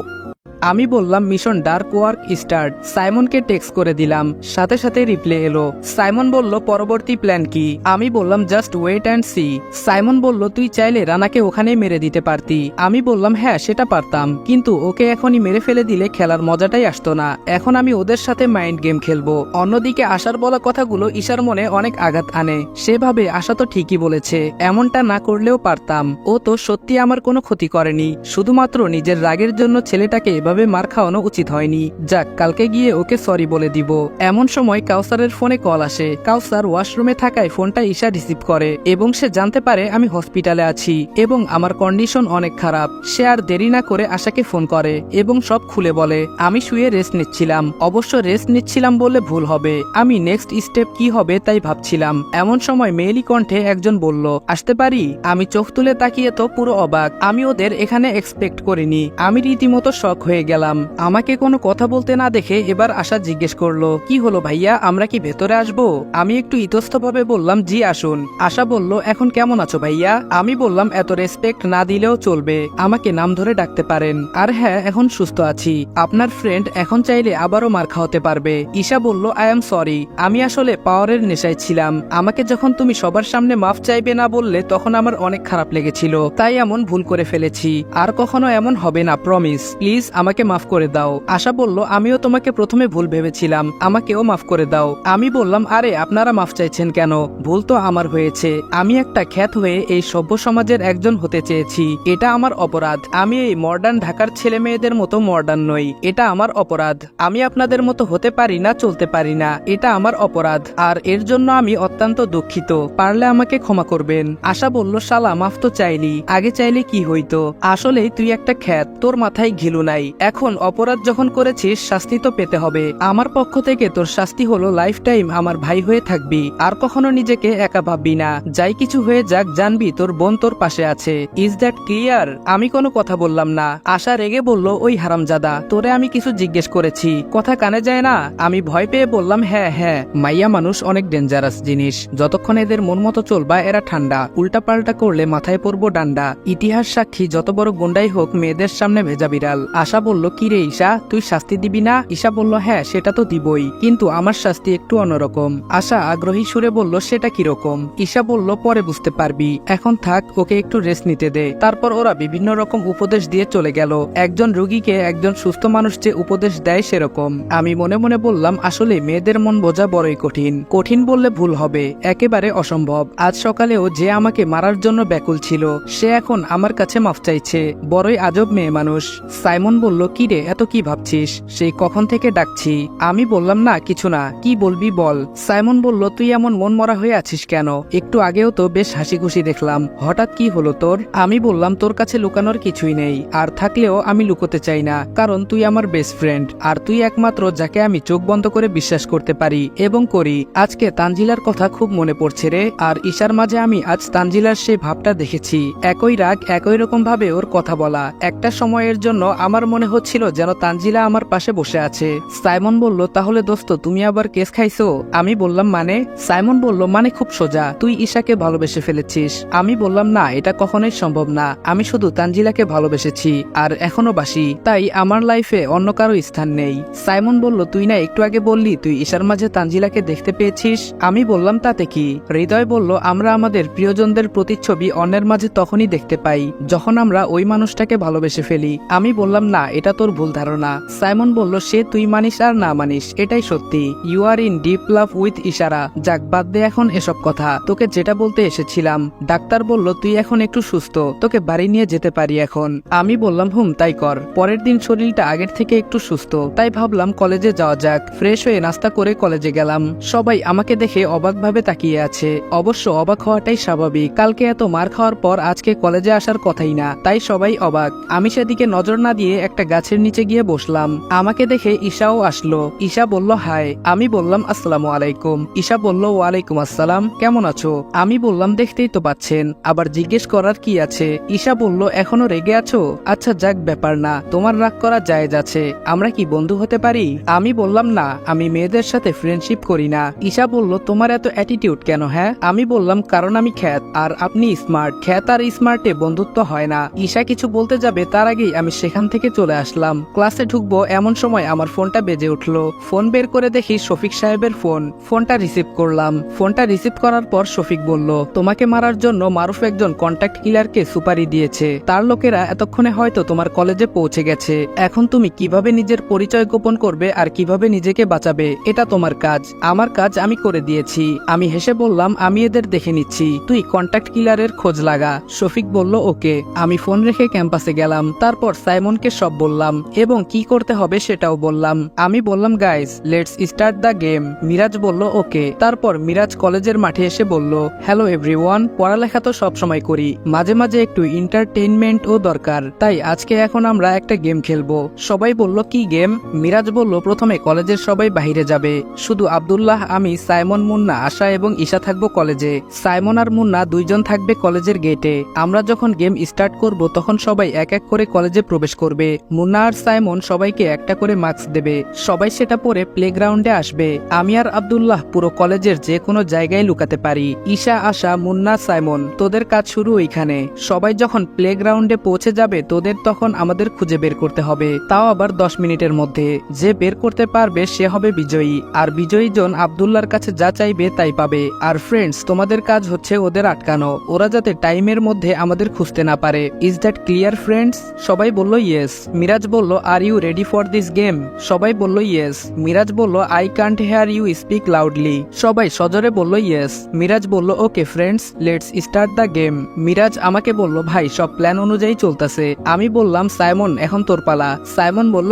আমি বললাম, মিশন ডার্ক ওয়ার্ক স্টার্ট। সাইমনকে টেক্সট করে দিলাম, সাথে সাথে রিপ্লে এলো। সাইমন বলল, পরবর্তী প্ল্যান কি? আমি বললাম, just wait and see. Simon বলল, তুই চাইলে রানাকে ওখানেই মেরে দিতে পারতি। আমি বললাম, হ্যাঁ সেটা পারতাম, কিন্তু ওকে এখনই মেরে ফেলে দিলে খেলার মজাটাই আসতো না। এখন আমি ওদের সাথে মাইন্ড গেম খেলবো। অন্যদিকে আশার বলা কথাগুলো ঈশার মনে অনেক আঘাত আনে। সেভাবে আশা তো ঠিকই বলেছে, এমনটা না করলেও পারতাম। ও তো সত্যি আমার কোনো ক্ষতি করেনি, শুধুমাত্র নিজের রাগের জন্য ছেলেটাকে এভাবে মার খাওয়ানো উচিত হয়নি। যাক, কালকে গিয়ে ওকে সরি বলে দিব। এমন সময় কাউসারের ফোনে কল আসে। কাউসার ওয়াশরুমে থাকায় ফোনটা ঈশা রিসিভ করে এবং সে জানতে পারে আমি হসপিটালে আছি এবং আমার কন্ডিশন অনেক খারাপ। সে আর দেরি না করে আশাকে ফোন করে এবং সব খুলে বলে। আমি শুয়ে রেস্ট নিচ্ছিলাম, অবশ্য রেস্ট নিচ্ছিলাম বললে ভুল হবে, আমি নেক্সট স্টেপ কি হবে তাই ভাবছিলাম। এমন সময় মেয়েলি কণ্ঠে একজন বলল, আসতে পারি? আমি চোখ তুলে তাকিয়ে তো পুরো অবাক। আমি ওদের এখানে এক্সপেক্ট করিনি। আমি রীতিমতো শক হয়ে গেলাম। আমাকে কোনো কথা বলতে না দেখে এবার আশা জিজ্ঞেস করলো, কি হলো ভাইয়া, আমরা কি ভেতরে আসবো? আমি একটু ইতস্তভাবে বললাম, জি আসুন। আশা বলল, এখন কেমন আছো ভাইয়া? আমি বললাম, এত রেসপেক্ট না দিলেও চলবে, আমাকে নাম ধরে ডাকতে পারেন। আর হ্যাঁ, এখন সুস্থ আছি। আপনার ফ্রেন্ড এখন চাইলে আবারও মার খাওয়াতে পারবে। ঈশা বলল, আই এম সরি, আমি আসলে পাওয়ারের নেশায় ছিলাম। আমাকে যখন তুমি সবার সামনে মাফ চাইবে না বললে তখন আমার অনেক খারাপ লেগেছিল, তাই এমন ভুল করে ফেলেছি। আর কখনো এমন হবে না, প্রমিস। প্লিজ আমাকে মাফ করে দাও। আশা বলল, আমিও তোমাকে প্রথমে ভুল ভেবেছিলাম, আমাকেও মাফ করে দাও। আমি বললাম, আরে আপনারা মাফ চাইছেন কেন? ভুল তো আমার হয়েছে। আমি একটা খ্যাত হয়ে এই সভ্য সমাজের একজন হতে চেয়েছি, এটা আমার অপরাধ। আমি এই মডার্ন ঢাকার ছেলে মেয়েদের মতো মডার্ন নই, এটা আমার অপরাধ। আমি আপনাদের মতো হতে পারি না, চলতে পারি না, এটা আমার অপরাধ, আর এর জন্য আমি অত্যন্ত দুঃখিত। পারলে আমাকে ক্ষমা করবেন। আশা বলল, শালা মাফ তো চাইলি, আগে চাইলে কি হইতো? আসলেই তুই একটা খ্যাত, তোর মাথায় ঘিলু নাই। এখন অপরাধ যখন করেছিস শাস্তি তো পেতে হবে। আমার পক্ষ থেকে তোর শাস্তি হলো লাইফ টাইম আমার ভাই হয়ে থাকবি, আর কখনো নিজেকে একা ভাববি না। যাই কিছু হয়ে যাক, জানবি তোর বোন তোর পাশে আছে। Is that clear? আমি কোনো কথা বললাম না। আশা রেগে বলল, ওই হারামজাদা, তোরে আমি কিছু জিজ্ঞেস করেছি, কথা কানে যায় না? আমি ভয় পেয়ে বললাম, হ্যাঁ হ্যাঁ। মাইয়া মানুষ অনেক ডেঞ্জারাস জিনিস, যতক্ষণ এদের মন মতো চলবা এরা ঠান্ডা, উল্টাপাল্টা করলে মাথায় পড়বো ডান্ডা। ইতিহাস সাক্ষী, যত বড় গুন্ডাই হোক মেয়েদের সামনে ভেজা বিড়াল। আশা বলল, কি রে ঈশা, তুই শাস্তি দিবি না? ঈশা বলল, হ্যাঁ সেটা তো দিবই, কিন্তু আমার শাস্তি একটু অন্যরকম। আশা আগ্রহী সুরে বলল, সেটা কিরকম? ঈশা বলল, পরে বুঝতে পারবি, এখন থাক, ওকে একটু রেস্ট নিতে দে। তারপর ওরা বিভিন্ন রকম উপদেশ দিয়ে চলে গেল। একজন রোগীকে একজন সুস্থ মানুষ যে উপদেশ দেয় সেরকম। আমি মনে মনে বললাম, আসলে মেয়েদের মন বোঝা বড়ই কঠিন। কঠিন বললে ভুল হবে, একেবারে অসম্ভব। আজ সকালেও যে আমাকে মারার জন্য ব্যাকুল ছিল, সে এখন আমার কাছে মাফ চাইছে। বড়ই আজব মেয়ে মানুষ। সাইমন বলল, বলল, কি রে, এত কি ভাবছিস? সেই কখন থেকে ডাকছি। আমি বললাম, না কিছু না, কি বলবি বল। সাইমন বলল, তুই এমন মন মরা হয়ে আছিস কেন? একটু আগেও তো বেশ হাসি খুশি দেখলাম, হঠাৎ কি হলো তোর? আমি বললাম, তোর কাছে লুকানোর কিছুই নেই, আর থাকলেও আমি লুকোতে চাই না, কারণ তুই আমার বেস্ট ফ্রেন্ড, আর তুই একমাত্র যাকে আমি চোখ বন্ধ করে বিশ্বাস করতে পারি এবং করি। আজকে তানজিলার কথা খুব মনে পড়ছে রে, আর ঈশার মাঝে আমি আজ তানজিলার সেই ভাবটা দেখেছি। একই রাগ, একই রকম ভাবে ওর কথা বলা। একটা সময়ের জন্য আমার মনে হচ্ছিল যেন তানজিলা আমার পাশে বসে আছে। সাইমন বলল, তাহলে দোস্ত তুমি আবার কেস খাইছো? আমি বললাম, মানে? সাইমন বলল, মানে খুব সোজা, তুই ঈশাকে ভালোবেসে ফেলেছিস। আমি বললাম, না, এটা কখনোই সম্ভব না, আমি শুধু তানজিলাকে ভালোবেসেছি, আর এখনো বাসি, তাই আমার লাইফে অন্য কারো স্থান নেই। সাইমন বলল, তুই না একটু আগে বললি তুই ঈশার মাঝে তানজিলাকে দেখতে পেয়েছিস? আমি বললাম, তাতে কি? হৃদয় বলল, আমরা আমাদের প্রিয়জনদের প্রতিচ্ছবি অন্যের মাঝে তখনই দেখতে পাই যখন আমরা ওই মানুষটাকে ভালোবেসে ফেলি। আমি বললাম, না, এটা তোর ভুল ধারণা। সাইমন বলল, সে তুই মানিস আর না মানিস, এটাই সত্যি, you are in deep love with Ishara. যাক, বাদ দে এখন এসব কথা, তোকে যেটা বলতে এসেছিলাম, ডাক্তার বলল তুই এখন একটু সুস্থ, তোকে বাড়ি নিয়ে যেতে পারি এখন। আমি বললাম, তাই কর। পরের দিন শরীরটা আগের থেকে একটু সুস্থ, তাই ভাবলাম কলেজে যাওয়া যাক। ফ্রেশ হয়ে নাস্তা করে কলেজে গেলাম। সবাই আমাকে দেখে অবাকভাবে তাকিয়ে আছে। অবশ্য অবাক হওয়াটাই স্বাভাবিক, কালকে এত মার খাওয়ার পর আজকে কলেজে আসার কথাই না, তাই সবাই অবাক। আমি সেদিকে নজর না দিয়ে একটা গাছের নিচে গিয়ে বসলাম। আমাকে দেখে ঈশাও আসলো। ঈশা বলল, হাই। আমি বললাম, আসসালামু আলাইকুম। ঈশা বলল, ওয়ালাইকুম আসসালাম, কেমন আছো? আমি বললাম, দেখতেই তো পাচ্ছেন, আবার জিজ্ঞেস করার কি আছে? ঈশা বলল, এখনো রেগে আছো? আচ্ছা যাক, ব্যাপার না, তোমার রাগ করা জায়েজ আছে, আমরা কি বন্ধু হতে পারি? আমি বললাম, না, আমি মেয়েদের সাথে ফ্রেন্ডশিপ করি না। ঈশা বলল, তোমার এত অ্যাটিটিউড কেন? হ্যাঁ? আমি বললাম, কারণ আমি খ্যাত আর আপনি স্মার্ট, খ্যাত আর স্মার্টে বন্ধুত্ব হয় না। ঈশা কিছু বলতে যাবে তার আগেই আমি সেখান থেকে চলে আসলাম। ক্লাসে ঢুকবো এমন সময় আমার ফোনটা বেজে উঠলো। ফোন বের করে দেখি শফিক সাহেবের ফোন। ফোনটা রিসিভ করলাম। ফোনটা রিসিভ করার পর শফিক বলল, তোমাকে মারার জন্য মারুফ একজন কন্ট্যাক্ট কিলারকে সুপারি দিয়েছে, তার লোকেরা এতক্ষণে হয়তো তোমার কলেজে পৌঁছে গেছে। এখন তুমি কিভাবে নিজের পরিচয় গোপন করবে আর কিভাবে নিজেকে বাঁচাবে, এটা তোমার কাজ। আমার কাজ আমি করে দিয়েছি। আমি হেসে বললাম, আমি এদের দেখে নিচ্ছি, তুই কন্ট্যাক্ট কিলারের খোঁজ লাগা। শফিক বলল, ওকে। আমি ফোন রেখে ক্যাম্পাসে গেলাম। তারপর সাইমনকে সব বললাম এবং কি করতে হবে সেটাও বললাম। আমি বললাম, guys, let's start the game. Miraj বলল, ওকে। তারপর মিরাজ কলেজের মাঠে এসে বলল, হ্যালো এভরিওয়ান, পড়ালেখা তো সব সময় করি, মাঝে মাঝে একটু এন্টারটেইনমেন্টও দরকার, তাই আজকে এখন আমরা একটা গেম খেলবো। সবাই বলল, কি গেম? মিরাজ বলল, প্রথমে কলেজের সবাই বাইরে যাবে, শুধু আব্দুল্লাহ, আমি, সাইমন, মুন্না, আশা এবং ঈশা থাকবো কলেজে। সাইমন আর মুন্না দুইজন থাকবে কলেজের গেটে। আমরা যখন গেম স্টার্ট করব তখন সবাই এক এক করে কলেজে প্রবেশ করবে। মুন্না আর সাইমন সবাইকে একটা করে মাস্ক দেবে, সবাই সেটা পরে প্লেগ্রাউন্ডে আসবে। আমি আর আব্দুল্লাহ পুরো কলেজের যে কোনো জায়গায় লুকাতে পারি। ঈশা, আশা, মুন্না, সাইমন, তোদের কাজ শুরু ওইখানে। সবাই যখন প্লেগ্রাউন্ডে পৌঁছে যাবে তোদের তখন আমাদের খুঁজে বের করতে হবে, তাও আবার 10 মিনিটের মধ্যে। যে বের করতে পারবে সে হবে বিজয়ী, আর বিজয়ী জন আব্দুল্লাহর কাছে যা চাইবে তাই পাবে। আর ফ্রেন্ডস, তোমাদের কাজ হচ্ছে ওদের আটকানো, ওরা যাতে টাইমের মধ্যে আমাদের খুঁজতে না পারে। Is that clear friends? সবাই বলল, ইয়েস। মিরাজ বলল, are you ready for this game? সবাই বলল, ইয়েস। মিরাজ বলল, I can't hear you speak loudly. সবাই সজোরে বলল, ইয়েস। মিরাজ বলল, okay friends, let's start the game. Miraj আমাকে বলল, ভাই সব প্ল্যান অনুযায়ী চলতেছে। আমি বললাম, সাইমন এখন তোর পালা। সাইমন বলল,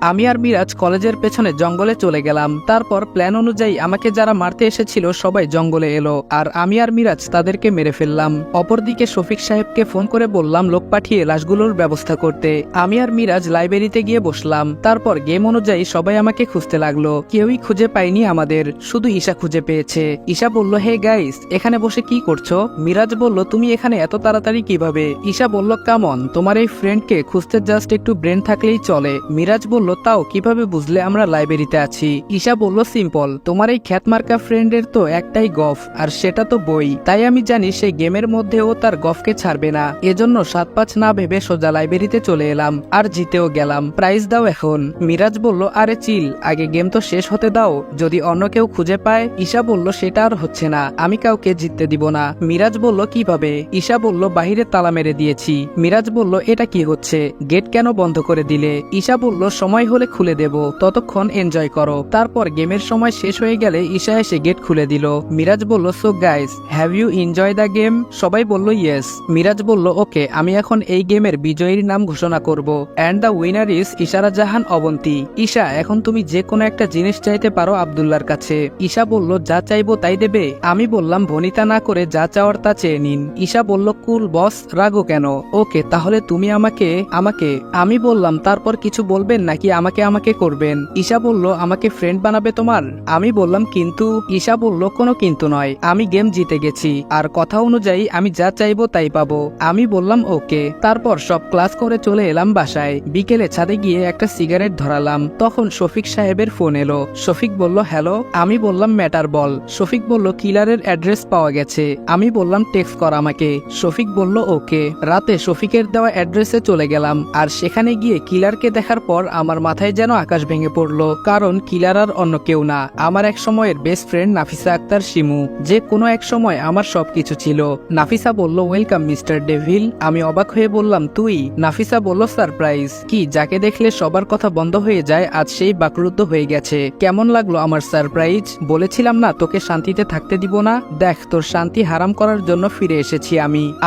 আমি আর মিরাজ কলেজের পেছনে জঙ্গলে চলে গেলাম। তারপর প্ল্যান অনুযায়ী আমাকে যারা মারতে এসেছিল সবাই জঙ্গলে এলো, আর আমি আর মিরাজ তাদেরকে মেরে ফেললাম। অপরদিকে শফিক সাহেবকে ফোন করে বললাম লোক পাঠিয়ে লাশগুলোর ব্যবস্থা করতে। আমি আর মিরাজ লাইব্রেরিতে গিয়ে বসলাম। তারপর গেম অনুযায়ী সবাই আমাকে খুঁজতে লাগলো, কেউই খুঁজে পায়নি আমাদের, শুধু ঈশা খুঁজে পেয়েছে। ঈশা বলল, হে গাইস, এখানে বসে কি করছো? মিরাজ বলল, তুমি এখানে এত তাড়াতাড়ি কিভাবে? ঈশা বলল, কামন, তোমার এই ফ্রেন্ডকে খুঁজতে জাস্ট একটু ব্রেন থাকলেই চলে। মিরাজ বলল, তাও কিভাবে বুঝলে আমরা লাইব্রেরিতে আছি? ঈশা বলল, সিম্পল, তোমার এই খ্যাতমার্কা ফ্রেন্ডের তো একটাই গফ, আর সেটা তো বই, তাই আমি জানি সেই গেমের মধ্যে ও তার গফকে ছাড়বে না। এজন্য 7-5 না ভেবে সোজা লাইব্রেরিতে চলে এলাম, আর জিতেও গেলাম। প্রাইজ দাও এখন। মিরাজ বলল, আরে চিল, আগে গেম তো শেষ হতে দাও, যদি অন্য কেউ খুঁজে পায়। ঈশা বলল, সেটা আর হচ্ছে না, আমি কাউকে জিততে দিব না। মিরাজ বলল, কিভাবে? ঈশা বলল, বাহিরে তালা মেরে দিয়েছি। মিরাজ বলল, এটা কি হচ্ছে? গেট কেন বন্ধ করে দিলে? ঈশা বলল, সময় হলে খুলে দেব, ততক্ষণ এনজয় করো। তারপর গেমের সময় শেষ হয়ে গেলে ঈশা এসে গেট খুলে দিল। মিরাজ বলল, so guys, have you enjoy the game? সবাই বলল, ইয়েস। মিরাজ বলল, ওকে, আমি এখন এই গেমের বিজয়ীর নাম ঘোষণা করব, অ্যান্ড দ্য উইনার ইজ ইশারা জাহান অবন্তী। ঈশা, এখন তুমি যে কোনো একটা জিনিস চাইতে পারো আব্দুল্লাহর কাছে। ঈশা বলল, যা চাইবো তাই দেবে? আমি বললাম, ভনিতা না করে যা চাওয়ার তা চেয়ে নিন। ঈশা বলল, কুল বস, রাগো কেন? ওকে, তাহলে তুমি আমাকে আমাকে আমি বললাম, তারপর কিছু বলবেন নাকি আমাকে আমাকে করবেন? ঈশা বলল, আমাকে ফ্রেন্ড বানাবে তোমার? আমি বললাম, কিন্তু? ঈশা বলল, কোনো কিন্তু নয়, আমি গেম জিতে গেছি, আর কথা অনুযায়ী আমি যা চাইবো তাই পাবো। আমি বললাম ওকে। তারপর সব ক্লাস করে চলে এলাম বাসায়। বিকেলে ছাদে গিয়ে একটা সিগারেট ধরালাম, তখন শফিক সাহেবের ফোন এলো। শফিক বলল, হ্যালো। আমি বললাম, ম্যাটার বল। শফিক বলল, কিলারের অ্যাড্রেস পাওয়া গেছে। আমি বললাম, টেক্সট কর আমাকে। শফিক বলল, ওকে। রাতে শফিকের দেওয়া অ্যাড্রেসে চলে গেলাম, আর সেখানে গিয়ে কিলারকে দেখার পর আমার মাথায় যেন আকাশ ভেঙে পড়লো, কারণ কিলার আর অন্য কেউ না, আমার এক সময়ের বেস্ট ফ্রেন্ড নাফিসা আক্তার শিমু, যে কোনো এক সময় আমার সবকিছু ছিল। নাফিসা বলল, ওয়েলকাম মিস্টার ডেভিল। আমি অবাক হয়ে বললাম, তুই? নাফিসা বলল, সারপ্রাইজ। কি, যাকে দেখলে সবার কথা বন্ধ হয়ে যায়, আজ সেই বাকরুদ্ধ হয়ে গেছে। কেমন লাগলো আমার সারপ্রাইজ? বলেছিলাম না তোকে শান্তিতে থাকতে দিব না? দেখ, তোর শান্তি হারাম করার জন্য ফিরে এসেছি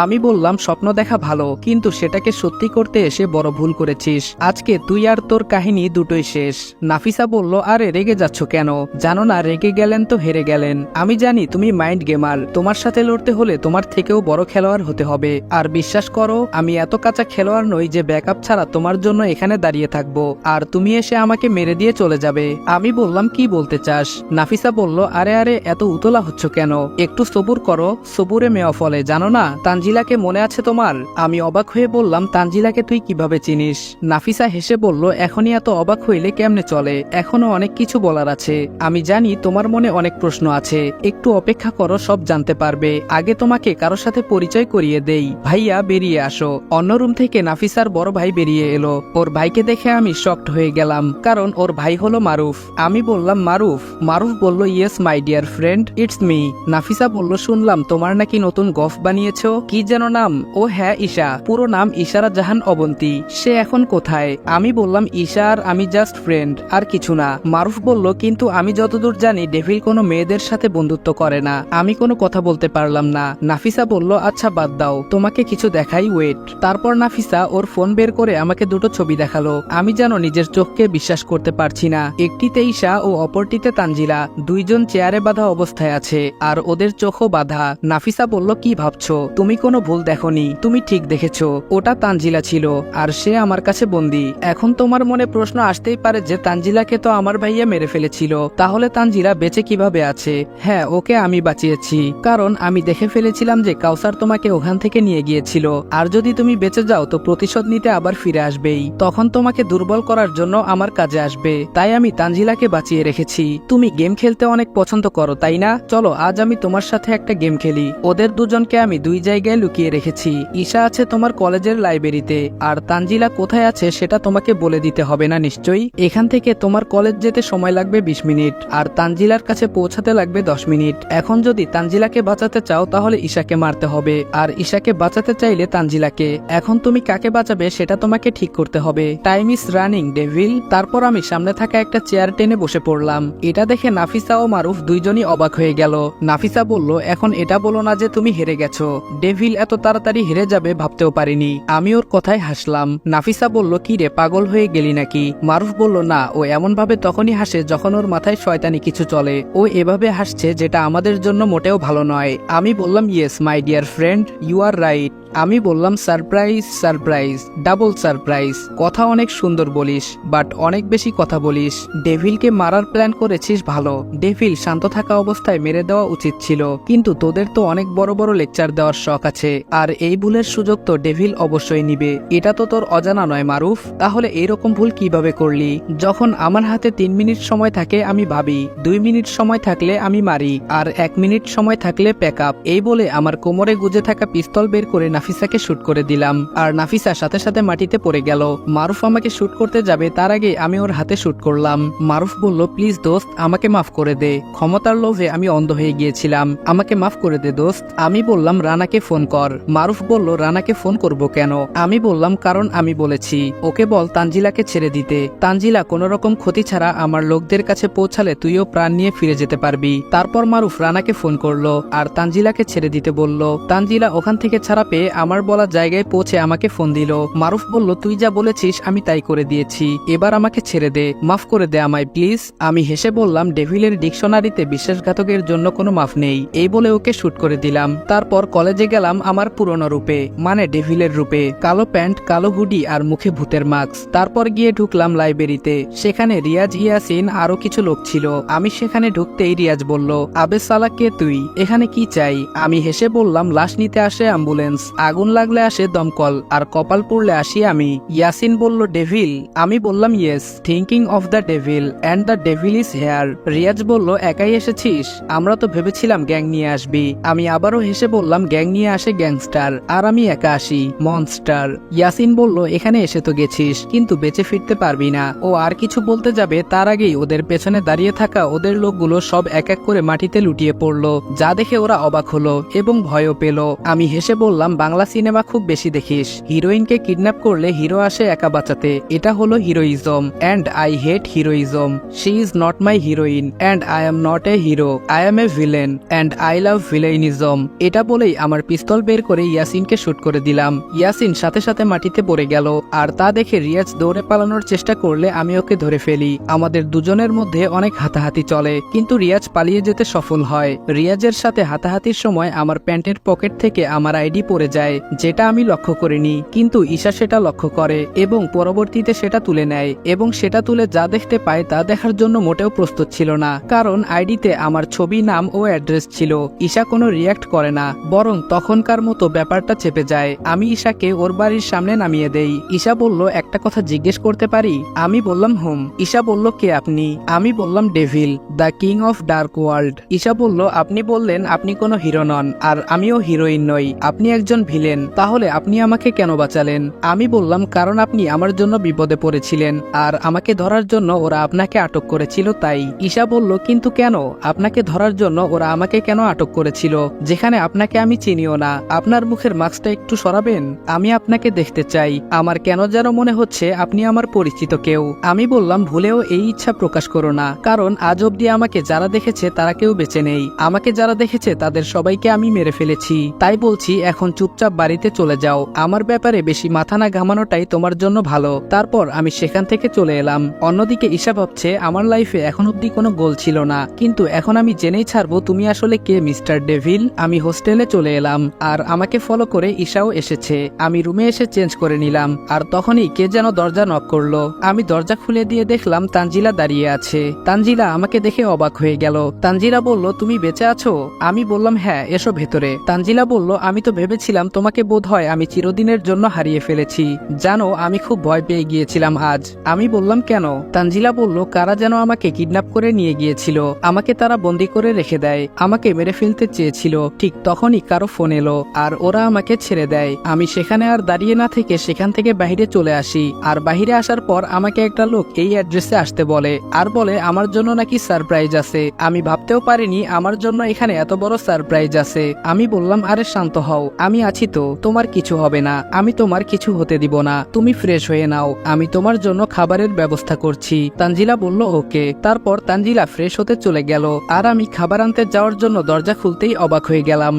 আমি বললাম, স্বপ্ন দেখা ভালো, কিন্তু সেটাকে সত্যি করতে এসে বড় ভুল করেছিস। আজকে তুই আর তোর কাহিনী দুটোই শেষ। নাফিসা বলল, আরে রেগে যাচ্ছ কেন? জানো না, রেগে গেলেন তো হেরে গেলেন। আমি জানি তুমি মাইন্ড গেমার, তোমার সাথে লড়তে হলে তোমার থেকেও বড় খেলোয়াড় হতে হবে। আর বিশ্বাস করো, আমি এত কাঁচা খেলোয়াড় নই যে ব্যাকআপ ছাড়া তোমার জন্য এখানে দাঁড়িয়ে থাকবো, আর তুমি এসে আমাকে মেরে দিয়ে চলে যাবে। আমি বললাম, কি বলতে চাস? নাফিসা বলল, আরে আরে এত উতলা হচ্ছ কেন? একটু সবুর করো, সবুরে মেওয়া ফলে, জানো না? তানজিলাকে মনে আছে তোমার? আমি অবাক হয়ে বললাম, তানজিলাকে তুই কিভাবে চিনিস? নাফিসা হেসে বলল, এখনই এত অবাক হইলে কেমনে চলে, এখনো অনেক কিছু বলার আছে। আমি জানি তোমার মনে অনেক প্রশ্ন আছে, একটু অপেক্ষা করো, সব জানতে পারবে। আগে তোমাকে কারোর সাথে পরিচয় করিয়ে দেই। ভাইয়া, বেরিয়ে আসো। অন্য রুম থেকে নাফিসার বড় ভাই বেরিয়ে এলো। ওর ভাইকে দেখে আমি শকড হয়ে গেলাম, কারণ ওর ভাই হলো মারুফ। আমি বললাম, মারুফ? মারুফ বলল, yes my dear friend, it's me. Nafisa বলল, শুনলাম তোমার নাকি নতুন গফ বানিয়েছো, কি যেন নাম? ও হ্যাঁ, ঈশা। পুরো নাম ইশারা জাহান অবন্তী। সে এখন কোথায়? আমি বললাম, ঈশা আর আমি জাস্ট ফ্রেন্ড, আর কিছু না। মারুফ বলল, কিন্তু আমি যতদূর জানি ডেভিল কোনো মেয়েদের সাথে বন্ধুত্ব করে না। আমি কোনো কথা বলতে পারলাম না। নাফিসা বলল, আচ্ছা বাদ দাও, তোমাকে কিছু দেখাই, ওয়েট। তারপর নাফিসা ওর ফোন বের করে আমাকে দুটো ছবি দেখালো। আমি যেন নিজের চোখকে বিশ্বাস করতে পারছি না। একটিতে ঈশা ও অপরটিতে তানজিলা, দুইজন চেয়ারে বাঁধা অবস্থায় আছে, আর ওদের চোখও বাঁধা। নাফিসা বলল, কি ভাবছো? তুমি কোনো ভুল দেখোনি, তুমি ঠিক দেখেছো, ওটা তানজিলা ছিল, আর সে আমার কাছে বন্দী। এখন তোমার মনে প্রশ্ন আসতেই পারে যে তানজিলাকে তো আমার ভাইয়া মেরে ফেলেছিল, তাহলে তানজিলা বেঁচে কিভাবে আছে? হ্যাঁ, ওকে আমি বাঁচিয়েছি, কারণ আমি দেখে ফেলেছিলাম যে কাউসার তোমাকে ওখান থেকে নিয়ে গিয়েছিল, আর যদি তুমি বেঁচে যাও তো প্রতিশোধ নিতে আবার ফিরে আসবেই, তখন তোমাকে দুর্বল করার জন্য আমার কাজে আসবে, তাই আমি তানজিলাকে বাঁচিয়ে রেখেছি। তুমি গেম খেলতে অনেক পছন্দ করো, তাই না? চলো আজ আমি তোমার সাথে একটা গেম খেলি। ওদের দুজনকে আমি দুই জায়গায় লুকিয়ে রেখেছি। ঈশা আছে তোমার কলেজের লাইব্রেরিতে, আর তানজিলা কোথায় আছে সেটা তোমাকে বলে দিতে হবে না নিশ্চয়ই। এখান থেকে তোমার কলেজ যেতে সময় লাগবে 20 মিনিট, আর তানজিলার কাছে পৌঁছাতে লাগবে 10 মিনিট। এখন যদি তানজিলাকে বাঁচাতে চাও তাহলে ঈশাকে মারতে হবে, আর ঈশাকে বাঁচাতে চাইলে তানজিলাকে। এখন তুমি কাকে বাঁচাবে সেটা তোমাকে ঠিক করতে হবে। Time is running devil. তারপর আমি সামনে থাকা একটা চেয়ার টেনে বসে পড়লাম। এটা দেখে নাফিসা ও মারুফ দুইজনই অবাক হয়ে গেল। নাফিসা বলল, এখন এটা বলো না যে তুমি হেরে গেছো। ডেভিল এত তাড়াতাড়ি হেরে যাবে ভাবতেও পারিনি। আমি ওর কথায় হাসলাম। নাফিসা বলল, কি রে, পাগল হয়ে গেলি নাকি? মারুফ বলল, না, ও এমন ভাবে তখনই হাসে যখন ওর মাথায় শয়তানি কিছু চলে। ও এভাবে হাসছে যেটা আমাদের জন্য মোটেও ভালো নয়। আমি বললাম, yes my dear friend, you are right. আমি বললাম, সারপ্রাইজ, সারপ্রাইজ, ডাবল সারপ্রাইজ। কথা অনেক সুন্দর বলিস, বাট অনেক বেশি কথা বলিস। ডেভিলকে মারার প্ল্যান করেছিস ভালো। ডেভিল শান্ত থাকা অবস্থায় মেরে দেওয়া উচিত ছিল, কিন্তু তোদের তো অনেক বড় বড় লেকচার দেওয়ার শখ আছে, আর এই ভুলের সুযোগ তো ডেভিল অবশ্যই নিবে। এটা তো তোর অজানা নয় মারুফ। তাহলে এইরকম ভুল কিভাবে করলি? যখন আমার হাতে 3 মিনিট সময় থাকে আমি ভাবি, 2 মিনিট সময় থাকলে আমি মারি, আর 1 মিনিট সময় থাকলে প্যাক আপ। এই বলে আমার কোমরে গুজে থাকা পিস্তল বের করে নাফিসাকে শুট করে দিলাম, আর নাফিসা সাথে সাথে মাটিতে পড়ে গেল। মারুফ আমাকে শুট করতে যাবে তার আগে আমি ওর হাতে শুট করলাম। মারুফ বলল, প্লিজ দোস্ত, আমাকে মাফ করে দে। ক্ষমতার লোভে আমি অন্ধ হয়ে গিয়েছিলাম, আমাকে মাফ করে দে দোস্ত। আমি বললাম, রানাকে ফোন কর। মারুফ বলল, রানাকে ফোন করব কেন? আমি বললাম, কারণ আমি বলেছি। ওকে বল তানজিলাকে ছেড়ে দিতে। তানজিলা কোনো রকম ক্ষতি ছাড়া আমার লোকদের কাছে পৌঁছালে তুইও প্রাণ নিয়ে ফিরে যেতে পারবি। তারপর মারুফ রানাকে ফোন করলো আর তানজিলাকে ছেড়ে দিতে বলল। তানজিলা ওখান থেকে ছাড়া পেয়ে আমার বলা জায়গায় পৌঁছে আমাকে ফোন দিল। মারুফ বলল, তুই যা বলেছিস আমি তাই করে দিয়েছি, এবার আমাকে ছেড়ে দে, মাফ করে দে আমায় প্লিজ। আমি হেসে বললাম, ডেভিলের ডিকশনারিতে বিশ্বাসঘাতকের জন্য কোনো মাফ নেই, এই বলে ওকে শুট করে দিলাম। তারপর কলেজে গেলাম আমার পুরনো রূপে, মানে ডেভিলের রূপে, কালো প্যান্ট, কালো হুডি আর মুখে ভূতের মাস্ক। তারপর গিয়ে ঢুকলাম লাইব্রেরিতে, সেখানে রিয়াজ, ইয়াসিন আরো কিছু লোক ছিল। আমি সেখানে ঢুকতেই রিয়াজ বলল, আবে সালা কে তুই, এখানে কি চাই? আমি হেসে বললাম, লাশ নিতে আসে অ্যাম্বুলেন্স, আগুন লাগলে আসে দমকল, আর কপাল পড়লে আসি আমি। ইয়াসিন বলল, ডেভিল? আমি বললাম, yes, thinking of the devil and the devil is here. Riyaz বলল, একাই এসেছিস? আমরা তো ভেবেছিলাম গ্যাং নিয়ে আসবি। আমি আবারও হেসে বললাম, গ্যাং নিয়ে আসে গ্যাংস্টার, আর আমি একা আসি মনস্টার। ইয়াসিন বলল, এখানে এসে তো গেছিস, কিন্তু বেঁচে ফিরতে পারবি না। ও আর কিছু বলতে যাবে তার আগেই ওদের পেছনে দাঁড়িয়ে থাকা ওদের লোকগুলো সব এক এক করে মাটিতে লুটিয়ে পড়লো, যা দেখে ওরা অবাক হলো এবং ভয়ও পেল। আমি হেসে বললাম, বাংলা সিনেমা খুব বেশি দেখিস, হিরোইনকে কিডন্যাপ করলে হিরো আসে একা বাঁচাতে, এটা হলো heroism, and I hate heroism. She is not my heroine and I am not a hero, I am a villain and I love villainism. এটা বলেই আমার পিস্তল বের করে ইয়াসিনকে শুট করে দিলাম। ইয়াসিন সাথে সাথে মাটিতে পড়ে গেল, আর তা দেখে রিয়াজ দৌড়ে পালানোর চেষ্টা করলে আমি ওকে ধরে ফেলি। আমাদের দুজনের মধ্যে অনেক হাতাহাতি চলে, কিন্তু রিয়াজ পালিয়ে যেতে সফল হয়। রিয়াজের সাথে হাতাহাতির সময় আমার প্যান্টের পকেট থেকে আমার আইডি পড়ে যায়, যেটা আমি লক্ষ্য করিনি, কিন্তু ঈশা সেটা লক্ষ্য করে এবং পরবর্তীতে সেটা তুলে নেয়, এবং সেটা তুলে যা দেখতে পায় তা দেখার জন্য মোটেও প্রস্তুত ছিল না, কারণ আইডিতে আমার ছবি, নাম ও অ্যাড্রেস ছিল। ঈশা কোনো রিয়াক্ট করে না, বরং তখনকার মতো ব্যাপারটা চেপে যায়। আমি ঈশাকে ওর বাড়ির সামনে নামিয়ে দেই। ঈশা বলল, একটা কথা জিজ্ঞেস করতে পারি? আমি বললাম, হুম। ঈশা বলল, কে আপনি? আমি বললাম, devil, the king of dark world. Isha বলল, আপনি বললেন আপনি কোনো হিরো নন, আর আমিও হিরোইন নই, আপনি একজন ভিলেন, তাহলে আপনি আমাকে কেন বাঁচালেন? আমি বললাম, কারণ আপনি আমার জন্য বিপদে পড়েছিলেন, আর আমাকে ধরার জন্য ওরা আপনাকে আটক করেছিল, তাই। ঈশা বলল, কিন্তু কেন? আপনাকে ধরার জন্য ওরা আমাকে কেন আটক করেছিল, যেখানে আপনাকে আমি চিনিও না? আপনার মুখের মাস্কটা একটু সরাবেন, আমি আপনাকে দেখতে চাই। আমার কেন যেন মনে হচ্ছে আপনি আমার পরিচিত কেউ। আমি বললাম, ভুলেও এই ইচ্ছা প্রকাশ করো না, কারণ আজ অব্দি আমাকে যারা দেখেছে তারা কেউ বেঁচে নেই, আমাকে যারা দেখেছে তাদের সবাইকে আমি মেরে ফেলেছি, তাই বলছি এখন চুপচাপ বাড়িতে চলে যাও, আমার ব্যাপারে বেশি মাথা না ঘামানোটাই তোমার জন্য ভালো। তারপর আমি সেখান থেকে চলে এলাম। অন্যদিকে ঈশা ভাবছে, আমার লাইফে এখন অব্দি কোনো গোল ছিল না, কিন্তু এখন আমি জেনেই ছাড়বো তুমি আসলে কে মিস্টার ডেভিল। আমি হোস্টেলে চলে এলাম, আর আমাকে ফলো করে ঈশাও এসেছে। আমি রুমে এসে চেঞ্জ করে নিলাম, আর তখনই কে যেন দরজা নক করলো। আমি দরজা খুলে দিয়ে দেখলাম তানজিলা দাঁড়িয়ে আছে। তানজিলা আমাকে দেখে অবাক হয়ে গেল। তানজিলা বলল, তুমি বেঁচে আছো? আমি বললাম, হ্যাঁ, এসো ভেতরে। তানজিলা বলল, আমি তো ভেবেছিলাম তোমাকে বোধহয় আমি চিরদিনের জন্য হারিয়ে ফেলেছি, জানো আমি খুব ভয় পেয়ে গিয়েছিলাম আজ। আমি বললাম, কেন? তানজিলা বলল, কারা যেন আমাকে কিডন্যাপ করে নিয়ে গিয়েছিল, আমাকে তারা বন্দি করে রেখে দেয়, আমাকে মেরে ফেলতে চেয়েছিল। ঠিক তখনই কারো ফোন এলো, আর ওরা আমাকে ছেড়ে দেয়। আমি সেখানে আর দাঁড়িয়ে না থেকে সেখান থেকে বাইরে চলে আসি, আর বাইরে আসার পর আমাকে একটা লোক এই অ্যাড্রেসে আসতে বলে, আর বলে আমার জন্য নাকি সারপ্রাইজ আছে। আমি ভাবতেও পারিনি আমার জন্য এখানে এত বড় সারপ্রাইজ আছে। আমি বললাম, আরে শান্ত হও, আমি আছি তো, তোমার কিছু হবে না, আমি তোমার কিছু হতে দিব না, তুমি ফ্রেশ হয়ে নাও, আমি তোমার জন্য খাবারের ব্যবস্থা করছি। তানজিলা বলল, ওকে। তারপর তানজিলা ফ্রেশ হতে চলে গেল, আর আমি খাবার আনতে যাওয়ার জন্য দরজা খুলতেই অবাক হয়ে গেলাম।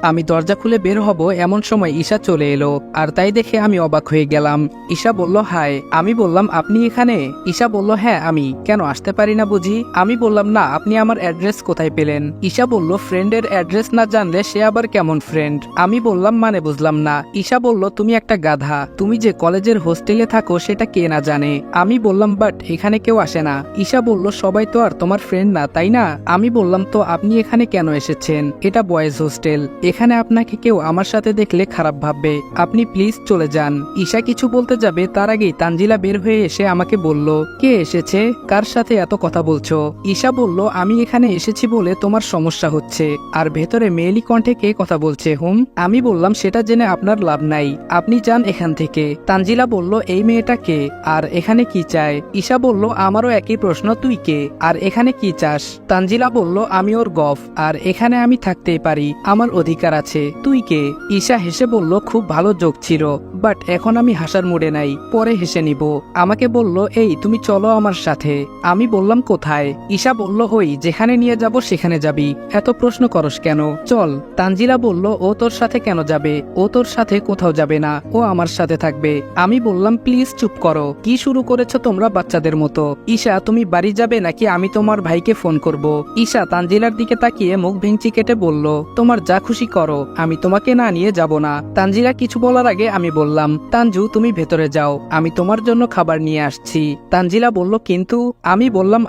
আমি দরজা খুলে বের হব এমন সময় ঈশা চলে এলো, আর তাই দেখে আমি অবাক হয়ে গেলাম। ঈশা বলল, হাই। আমি বললাম, আপনি এখানে? ঈশা বলল, হ্যাঁ আমি, কেন আসতে পারি না বুঝি? আমি বললাম, না, আপনি আমার অ্যাড্রেস কোথায় পেলেন? ঈশা বলল, ফ্রেন্ডের অ্যাড্রেস না জানলে সে আবার কেমন ফ্রেন্ড? আমি বললাম, মানে বুঝলাম না। ঈশা বলল, তুমি একটা গাধা, তুমি যে কলেজের হোস্টেলে থাকো সেটা কে না জানে? আমি বললাম, বাট এখানে কেউ আসে না। ঈশা বলল, সবাই তো আর তোমার ফ্রেন্ড না, তাই না? আমি বললাম, তো আপনি এখানে কেন এসেছেন? এটা বয়েজ হোস্টেল, এখানে আপনাকে কেউ আমার সাথে দেখলে খারাপ ভাববে, আপনি প্লিজ চলে যান। ঈশা কিছু বলতে যাবে তার আগেই তানজিলা বের হয়ে এসে আমাকে বলল, কে এসেছে, কার সাথে এত কথা বলছো? ঈশা বলল, আমি এখানে এসেছি বলে তোমার সমস্যা হচ্ছে, আর ভেতরে মেয়েলি কণ্ঠে কে কথা বলছে? হুম। আমি বললাম, সেটা জেনে আপনার লাভ নাই, আপনি যান এখান থেকে। তানজিলা বলল, এই মেয়েটা কে, আর এখানে কি চায়? ঈশা বলল, আমারও একই প্রশ্ন, তুই কে, আর এখানে কি চাস? তানজিলা বলল, আমি ওর গফ, আর এখানে আমি থাকতেই পারি, আমার অধিকার অধিকার আছে? তুই কে? ঈশা হেসে বলল, খুব ভালো জোক ছিল, বাট এখন আমি হাসার মুডে নাই, পরে হেসে নিব। আমাকে বলল, এই তুমি চলো আমার সাথে। আমি বললাম, কোথায়? ঈশা বলল, ওই যেখানে নিয়ে যাব সেখানে যাবি, এত প্রশ্ন করস কেন, চল। তানজিলা বলল, ও তোর সাথে কেন যাবে? ও তোর সাথে কোথাও যাবে না, ও আমার সাথে থাকবে। আমি বললাম, প্লিজ চুপ করো, কি শুরু করেছো তোমরা বাচ্চাদের মতো? ঈশা, তুমি বাড়ি যাবে নাকি আমি তোমার ভাইকে ফোন করব? ঈশা তানজিলার দিকে তাকিয়ে মুখ ভেঙচি কেটে বলল, তোমার যা খুশি করো, আমি তোমাকে না নিয়ে যাব না। তানজিলা কিছু বলার আগে আমি বললাম, তানজু তুমি ভেতরে যাও, আমি তোমার জন্য খাবার নিয়ে আসছি। তানজিলা বলল, কিন্তু? আমি বললাম,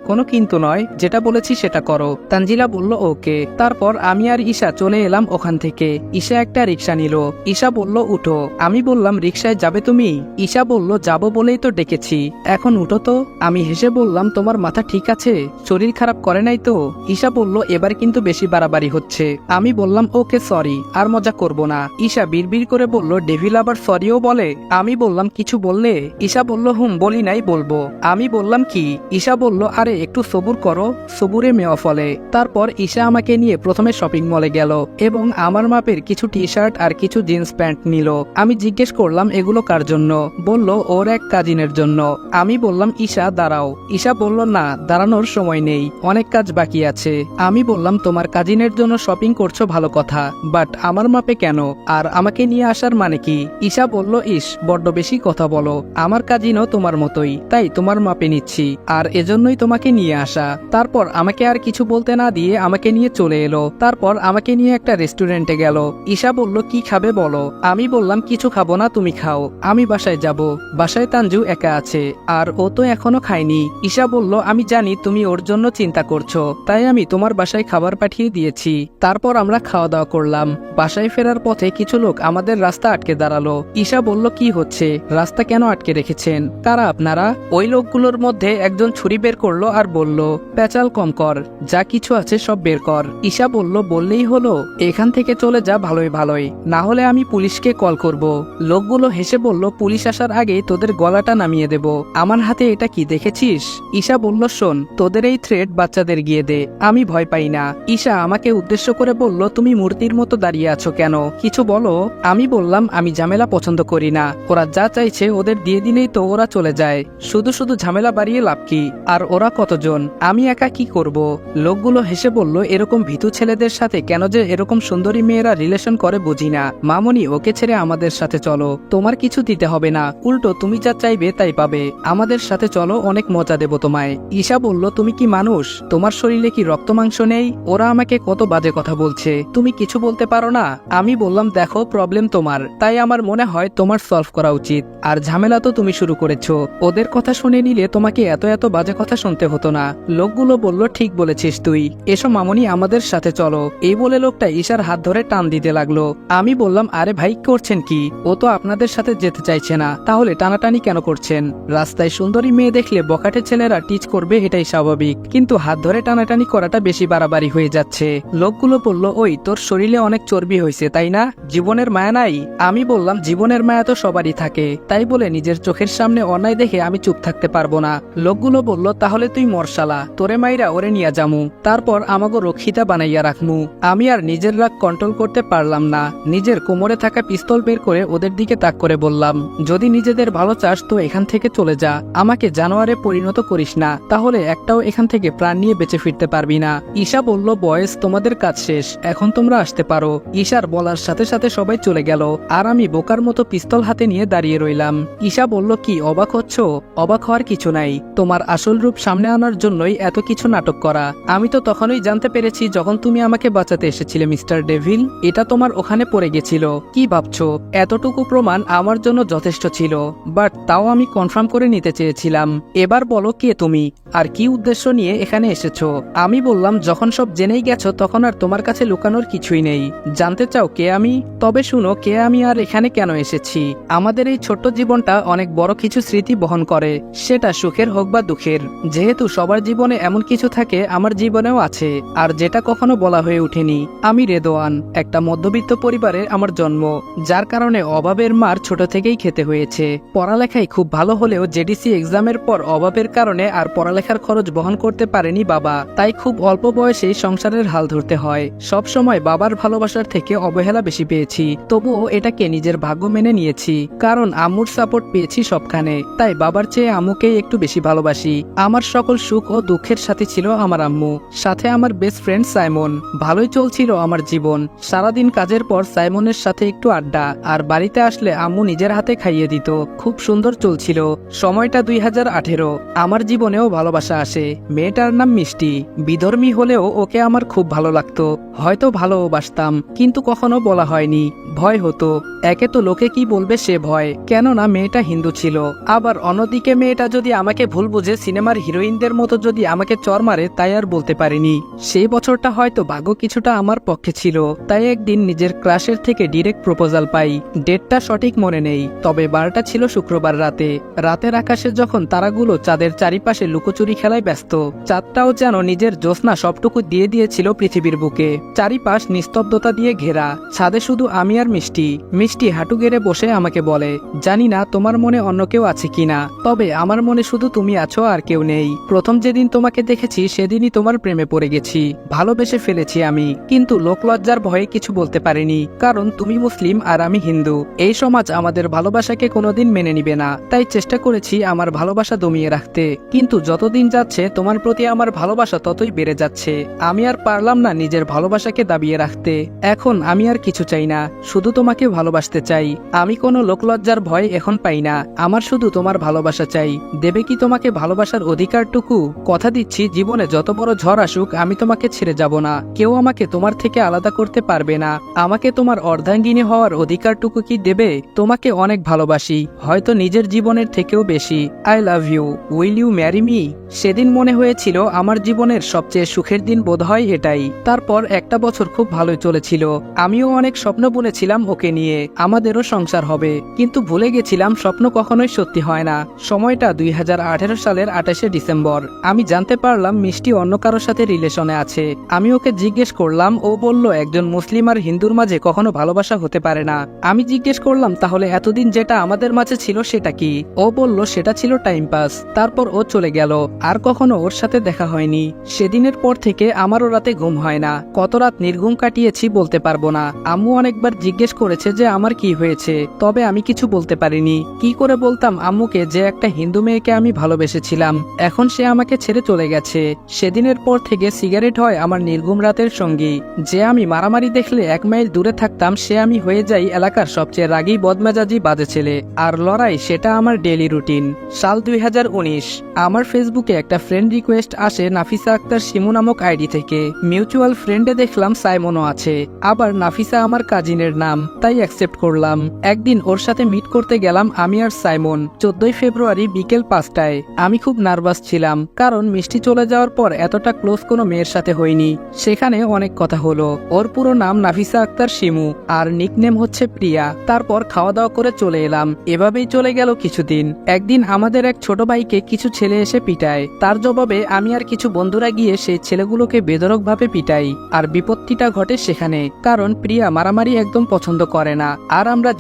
কোনো কিন্তু নয়, যেটা বলেছি সেটা করো। তানজিলা বলল, ওকে। তারপর আমি আর ঈশা চলে এলাম ওখান থেকে। ঈশা একটা রিক্সা নিল। ঈশা বলল, উঠো। আমি বললাম, রিক্সায় যাবে তুমি? ঈশা বলল, যাবো বলেই তো ডেকেছি, এখন উঠো তো। আমি হেসে বললাম, তোমার মাথা ঠিক আছে? শরীর খারাপ করে নাই তো? ঈশা বলল, এবার কিন্তু বেশি বাড়াবাড়ি হচ্ছে। আমি বললাম, ওকে সরি, আর মজা করব না। ঈশা বিড়বিড় করে বলল, ডেভিল আবার সরিও বলে? আমি বললাম, কিছু বললে? ঈশা বলল, বলি নাই, বলবো। আমি বললাম, কি? ঈশা বলল, আরে একটু সবুর করো, সবুরে মেওয়া ফলে। তারপর ঈশা আমাকে নিয়ে প্রথমে শপিং মলে গেল এবং আমার মাপের কিছু টি শার্ট আর কিছু জিন্স প্যান্ট নিল। আমি জিজ্ঞেস করলাম, এগুলো কার জন্য? বলল, ওর এক কাজিনের জন্য। আমি বললাম, ঈশা দাঁড়াও। ঈশা বলল, না, দাঁড়ানোর সময় নেই, অনেক কাজ বাকি আছে। আমি বললাম, তোমার কাজিনের জন্য শপিং করছো ভালো কথা, বাট আমার মাপে কেন, আর আমাকে নিয়ে আসার মানে কি? ঈশা বলল, ইস, বড্ড বেশি কথা বলো, আমার কাজিনও তোমার মতোই, তাই তোমার মাপে নিচ্ছি, আর এজন্যই তোমাকে নিয়ে আসা। তারপর আমাকে আর কিছু বলতে না দিয়ে আমাকে নিয়ে চলে এলো। তারপর আমাকে নিয়ে একটা রেস্টুরেন্টে গেল। ঈশা বলল, কি খাবে বলো? আমি বললাম, কিছু খাবো না, তুমি খাও, আমি বাসায় যাব। বাসায় তানজু একা আছে, আর ও তো এখনো খায়নি। ঈশা বলল, আমি জানি তুমি ওর জন্য চিন্তা করছো, তাই আমি তোমার বাসায় খাবার পাঠিয়ে দিয়েছি। তারপর আমরা খাওয়া দাওয়া করলাম। বাসায় ফেরার পথে কিছু লোক আমাদের রাস্তা আটকে দাঁড়ালো। ঈশা বলল, কি হচ্ছে, রাস্তা কেন আটকে রেখেছেন? কারা আপনারা? ওই লোকগুলোর মধ্যে একজন ছুরি বের করলো আর বলল, পেঁচাল কম কর, যা কিছু আছে সব বের কর। ঈশা বলল, বললেই হলো, এখান থেকে চলে যা, ভালোই ভালোই, না হলে আমি পুলিশকে কল করব। লোকগুলো হেসে বলল, পুলিশ আসার আগে তোদের গলাটা নামিয়ে দেব। আমার হাতে এটা কি দেখেছিস? ঈশা বলল, শোন, তোদের এই থ্রেড বাচ্চাদের গিয়ে দে, আমি ভয় পাই না। ঈশা আমাকে উদ্দেশ্য করে বলল, তুমি মূর্তির মতো দাঁড়িয়ে আছো কেন, কিছু বলো। আমি বললাম, আমি ঝামেলা পছন্দ করি না, ওরা যা চাইছে ওদের দিয়ে দিলেই তো ওরা চলে যায়, শুধু শুধু ঝামেলা বাড়িয়ে লাভ কি? আর ওরা কতজন, আমি একা কি করব? লোকগুলো হেসে বলল, এরকম ভীতু ছেলেদের সাথে কেন যে এরকম সুন্দরী মেয়েরা রিলেশন করে বুঝি না। মামনি, ওকে ছেড়ে আমাদের সাথে চলো, তোমার কিছু দিতে হবে না, উল্টো তুমি যা চাইবে তাই পাবে, আমাদের সাথে চলো, অনেক মজা দেব তোমায়। ঈশা বলল, তুমি কি মানুষ? তোমার শরীরে কি রক্ত মাংস নেই? ওরা আমাকে কত বাজে কথা বলছে, তুমি কিছু বলতে পারো না? আমি বললাম, দেখো, প্রবলেম তোমার, তাই আমার মনে হয় তোমার সলভ করা উচিত, আর ঝামেলা তো তুমি শুরু করেছো, ওদের কথা শুনে নিলে তোমাকে এত এত বাজে কথা শুনতে হতো না। লোকগুলো বলল, ঠিক বলেছিস তুই, এসো মামনি, আমাদের সাথে চলো। এই বলে লোকটা ঈশার হাত ধরে টান দিতে লাগলো। আমি বললাম, আরে ভাই, করছেন কি? ও তো আপনাদের সাথে যেতে চাইছে না, তাহলে টানাটানি কেন করছেন? রাস্তায় সুন্দরী মেয়ে দেখলে বখাটে ছেলেরা টিচ করবে, এটাই স্বাভাবিক, কিন্তু হাত ধরে টানাটানি করাটা বেশি বাড়াবাড়ি হয়ে যাচ্ছে। লোকগুলো বলল, ওই, তোর শরীরে অনেক চর্বি হয়েছে তাই না, জীবনের মায়া নাই? আমি বললাম, জীবনের মায়া তো সবারই থাকে, তাই বলে নিজের চোখের সামনে অন্যায় দেখে আমি চুপ থাকতে পারবো না। লোকগুলো বলল, তাহলে তুই মরশালা, তোরে মাইরা ওরে নিয়া যামু, তারপর আমাগো রক্ষিতা বানাইয়া রাখমু। আমি আর নিজের রাগ কন্ট্রোল করতে পারলাম না, নিজের কোমরে থাকা পিস্তল বের করে ওদের দিকে তাক করে বললাম, যদি নিজেদের ভালো চাস তো এখান থেকে চলে যা, আমাকে জানোয়ারে পরিণত করিস না, তাহলে একটাও এখান থেকে প্রাণ নিয়ে বেঁচে ফিরতে পারবি না। ঈশা বলল, বয়েস, তোমাদের কাজ শেষ, এখন তোমরা আসতে পারো। ঈশার বলার সাথে সাথে সবাই চলে গেল, আর আমি বোকার মতো পিস্তল হাতে নিয়ে দাঁড়িয়ে রইলাম। ঈশা বলল, কি অবাক হচ্ছ? অবাক হওয়ার কিছু নাই, তোমার আসল রূপ সামনে আনার জন্যই এত কিছু নাটক করা। আমি তো তখনই জানতে পেরেছি যখন তুমি আমাকে বাঁচাতে এসেছিলে মিস্টার ডেভিল, এটা তোমার ওখানে পড়ে গেছিল। কি ভাবছো? এতটুকু প্রমাণ আমার জন্য যথেষ্ট ছিল, বাট তাও আমি কনফার্ম করে নিতে চেয়েছিলাম। এবার বলো, কে তুমি, আর কি উদ্দেশ্য নিয়ে এখানে এসেছো? আমি বললাম, যখন সব জেনেই গেছো তখন আর তোমার কাছে লুকানোর কিছুই নেই। জানতে চাও কে আমি? তবে শুনো, কে আমি আর এখানে কেন এসেছি। আমাদের এই ছোট্ট জীবনটা অনেক বড় কিছু স্মৃতি বহন করে, সেটা সুখের হোক বা দুঃখের। যেহেতু সবার জীবনে এমন কিছু থাকে, আমার জীবনেও আছে, আর যেটা কখনো বলা হয়ে ওঠেনি। আমি রেদোয়ান, একটা মধ্যবিত্ত পরিবারে আমার জন্ম, যার কারণে অভাবের মার ছোট থেকেই খেতে হয়েছে। পড়ালেখায় খুব ভালো হলেও জেডিসি এক্সামের পর অভাবের কারণে আর পড়ালেখার খরচ বহন করতে পারেনি বাবা, তাই খুব অল্প বয়সেই সংসারের হাল ধরতে হয়। সব সময় বাবার ভালোবাসার থেকে অবহেলা বেশি পেয়েছি, তবুও এটাকে নিজের ভাগ্য মেনে নিয়েছি। কারণ আম্মুর সাপোর্ট পেয়েছি সবখানে, তাই বাবার চেয়ে আম্মুকেই একটু বেশি ভালোবাসি। আমার সকল সুখ ও দুঃখের সাথে ছিল আমার আম্মু, সাথে আমার বেস্ট ফ্রেন্ড সাইমন। ভালোই চলছিল আমার জীবন। সারাদিন কাজের পর সাইমনের সাথে একটু আড্ডা, আর বাড়িতে আসলে আম্মু নিজের হাতে খাইয়ে দিত। খুব সুন্দর চলছিল সময়টা। 2018 আমার জীবনেও ভালোবাসা আসে। মেয়েটার নাম মিষ্টি। বিধর্মী হলেও ওকে আমার খুব ভালো লাগতো। হয়তো ভালোবাসতাম, কিন্তু কখনো বলা হয়নি। ভয় হতো। একে তো লোকে কি বলবে সে ভয়, কেননা মেয়েটা হিন্দু ছিল। আবার অন্যদিকে মেয়েটা যদি আমাকে ভুল বুঝে সিনেমার হিরোইনদের মতো যদি আমাকে চর মারে, তাই আর বলতে পারিনি। সেই বছরটা হয়তো ভাগ্য কিছুটা আমার পক্ষে ছিল। তাই একদিন নিজের ক্লাসের থেকে ডিরেক্ট প্রপোজাল পাই। ডেটটা সঠিক মনে নেই, তবে বারটা ছিল শুক্রবার রাতে। রাতের আকাশে যখন তারাগুলো চাঁদের চারিপাশে লুকোচুরি খেলায় ব্যস্ত, চাঁদটাও যেন নিজের জ্যোৎস্না সবটুকু দিয়ে দিয়েছিল পৃথিবীর বুকে। চারিপাশ নিস্তব্ধতা দিয়ে ঘেরা, ছাদে শুধু আমি আর মিষ্টি। মিষ্টি হাঁটু গেড়ে বসে আমাকে বলে, জানি না তোমার মনে অন্য কেউ আছে কিনা, তবে আমার মনে শুধু তুমি আছো, আর কেউ নেই। প্রথম যেদিন তোমাকে দেখেছি সেদিনই তোমার প্রেমে পড়ে গেছি, ভালোবেসে ফেলেছি আমি। কিন্তু লোকলজ্জার ভয়ে কিছু বলতে পারিনি, কারণ তুমি মুসলিম আর আমি হিন্দু। এই সমাজ আমাদের ভালোবাসাকে কোনোদিন মেনে নিবে না, তাই চেষ্টা করেছি আমার ভালোবাসা দমিয়ে রাখতে। কিন্তু যতদিন যাচ্ছে তোমার প্রতি আমার ভালোবাসা ততই বেড়ে যাচ্ছে। আমি আর পারলাম না নিজের ভালোবাসাকে দাবিয়ে রাখতে। এখন আমি আর কিছু চাই না, শুধু তোমাকে ভালোবাসতে চাই। আমি কোনো লোকলজ্জার ভয় এখন পাই না, আমার শুধু তোমার ভালোবাসা চাই। দেবে কি তোমাকে ভালোবাসার অধিকারটুকু? কথা দিচ্ছি, জীবনে যত বড় ঝড় আসুক আমি তোমাকে ছেড়ে যাব না। কেউ আমাকে তোমার থেকে আলাদা করতে পারবে না। আমাকে তোমার অর্ধাঙ্গিনী হওয়ার অধিকারটুকু কি দেবে? তোমাকে অনেক ভালোবাসি, হয়তো নিজের জীবনের থেকেও বেশি। I love you, will you marry me? সেদিন মনে হয়েছিল আমার জীবনের সবচেয়ে সুখের দিন বোধহয় এটাই। তারপর একটা বছর খুব ভালোই চলেছিল। আমিও অনেক স্বপ্ন বুনেছিলাম ওকে নিয়ে, আমাদেরও সংসার হবে। কিন্তু ভুলে গেছিলাম স্বপ্ন কখনোই সত্যি হয় না। সময়টা 2018 সালের 28শে ডিসেম্বর। আমি জানতে পারলাম মিষ্টি অন্য কারোর সাথে রিলেশনে আছে। আমি ওকে জিজ্ঞেস করলাম, ও বলল একজন মুসলিম আর হিন্দুর মাঝে কখনো ভালোবাসা হতে পারে না। আমি জিজ্ঞেস করলাম, তাহলে এতদিন যেটা আমাদের মাঝে ছিল সেটা কি? ও বলল সেটা ছিল টাইম পাস। তারপর ও চলে গেল, আর কখনো ওর সাথে দেখা হয়নি। সেদিনের পর থেকে আমারও রাতে ঘুম হয় না। কত রাত নির্ঘুম কাটিয়েছি বলতে পারবো না। আম্মু অনেকবার জিজ্ঞেস করেছে যে আমার কি হয়েছে, তবে আমি কিছু বলতে পারিনি। কি করে বলতাম আম্মুকে যে একটা হিন্দু মেয়েকে আমি ভালোবেসেছিলাম, এখন সে আমাকে ছেড়ে চলে গেছে। সেদিনের পর থেকে সিগারেট হয় আমার নির্ঘুম রাতের সঙ্গী। যে আমি মারামারি দেখলে 1 মাইল দূরে থাকতাম, সে আমি হয়ে যাই এলাকার সবচেয়ে রাগী বদমেজাজি বাজে ছেলে। আর লড়াই, সেটা আমার ডেইলি রুটিন। সাল 2019। আমার ফেসবুকে একটা ফ্রেন্ড রিকোয়েস্ট আসে নাফিসা আক্তার শিমু নামক আইডি থেকে। মিউচুয়াল ফ্রেন্ডে দেখলাম সাইমনও আছে। আবার নাফিসা আমার কাজিনের নাম, তাই অ্যাকসেপ্ট করলাম। একদিন ওর সাথে মিট করতে গেলাম আমি আর সাইমন। 14 ফেব্রুয়ারি বিকেল 5টায়। আমি খুব নার্ভাস ছিলাম, কারণ মিষ্টি চলে যাওয়ার পর এতটা ক্লোজ কোনো মেয়ের সাথে হয়নি। সেখানে অনেক কথা হলো। ওর পুরো নাম নাফিসা আক্তার শিমু, আর নিকনেম হচ্ছে প্রিয়া। তারপর খাওয়া দাওয়া করে চলে এলাম। এভাবেই চলে গেল কিছুদিন। একদিন আমাদের এক ছোট ভাইকে কিছু ছেলে এসে পিটায়। তার জবাবে আমি আর কিছু বন্ধুরা গিয়ে সেই ছেলেগুলোকে বেধড়কভাবে পিটাই। আর বিপত্তিটা ঘটে সেখানে, কারণ প্রিয়া মারামারি একদম পছন্দ করে না। আর আমরা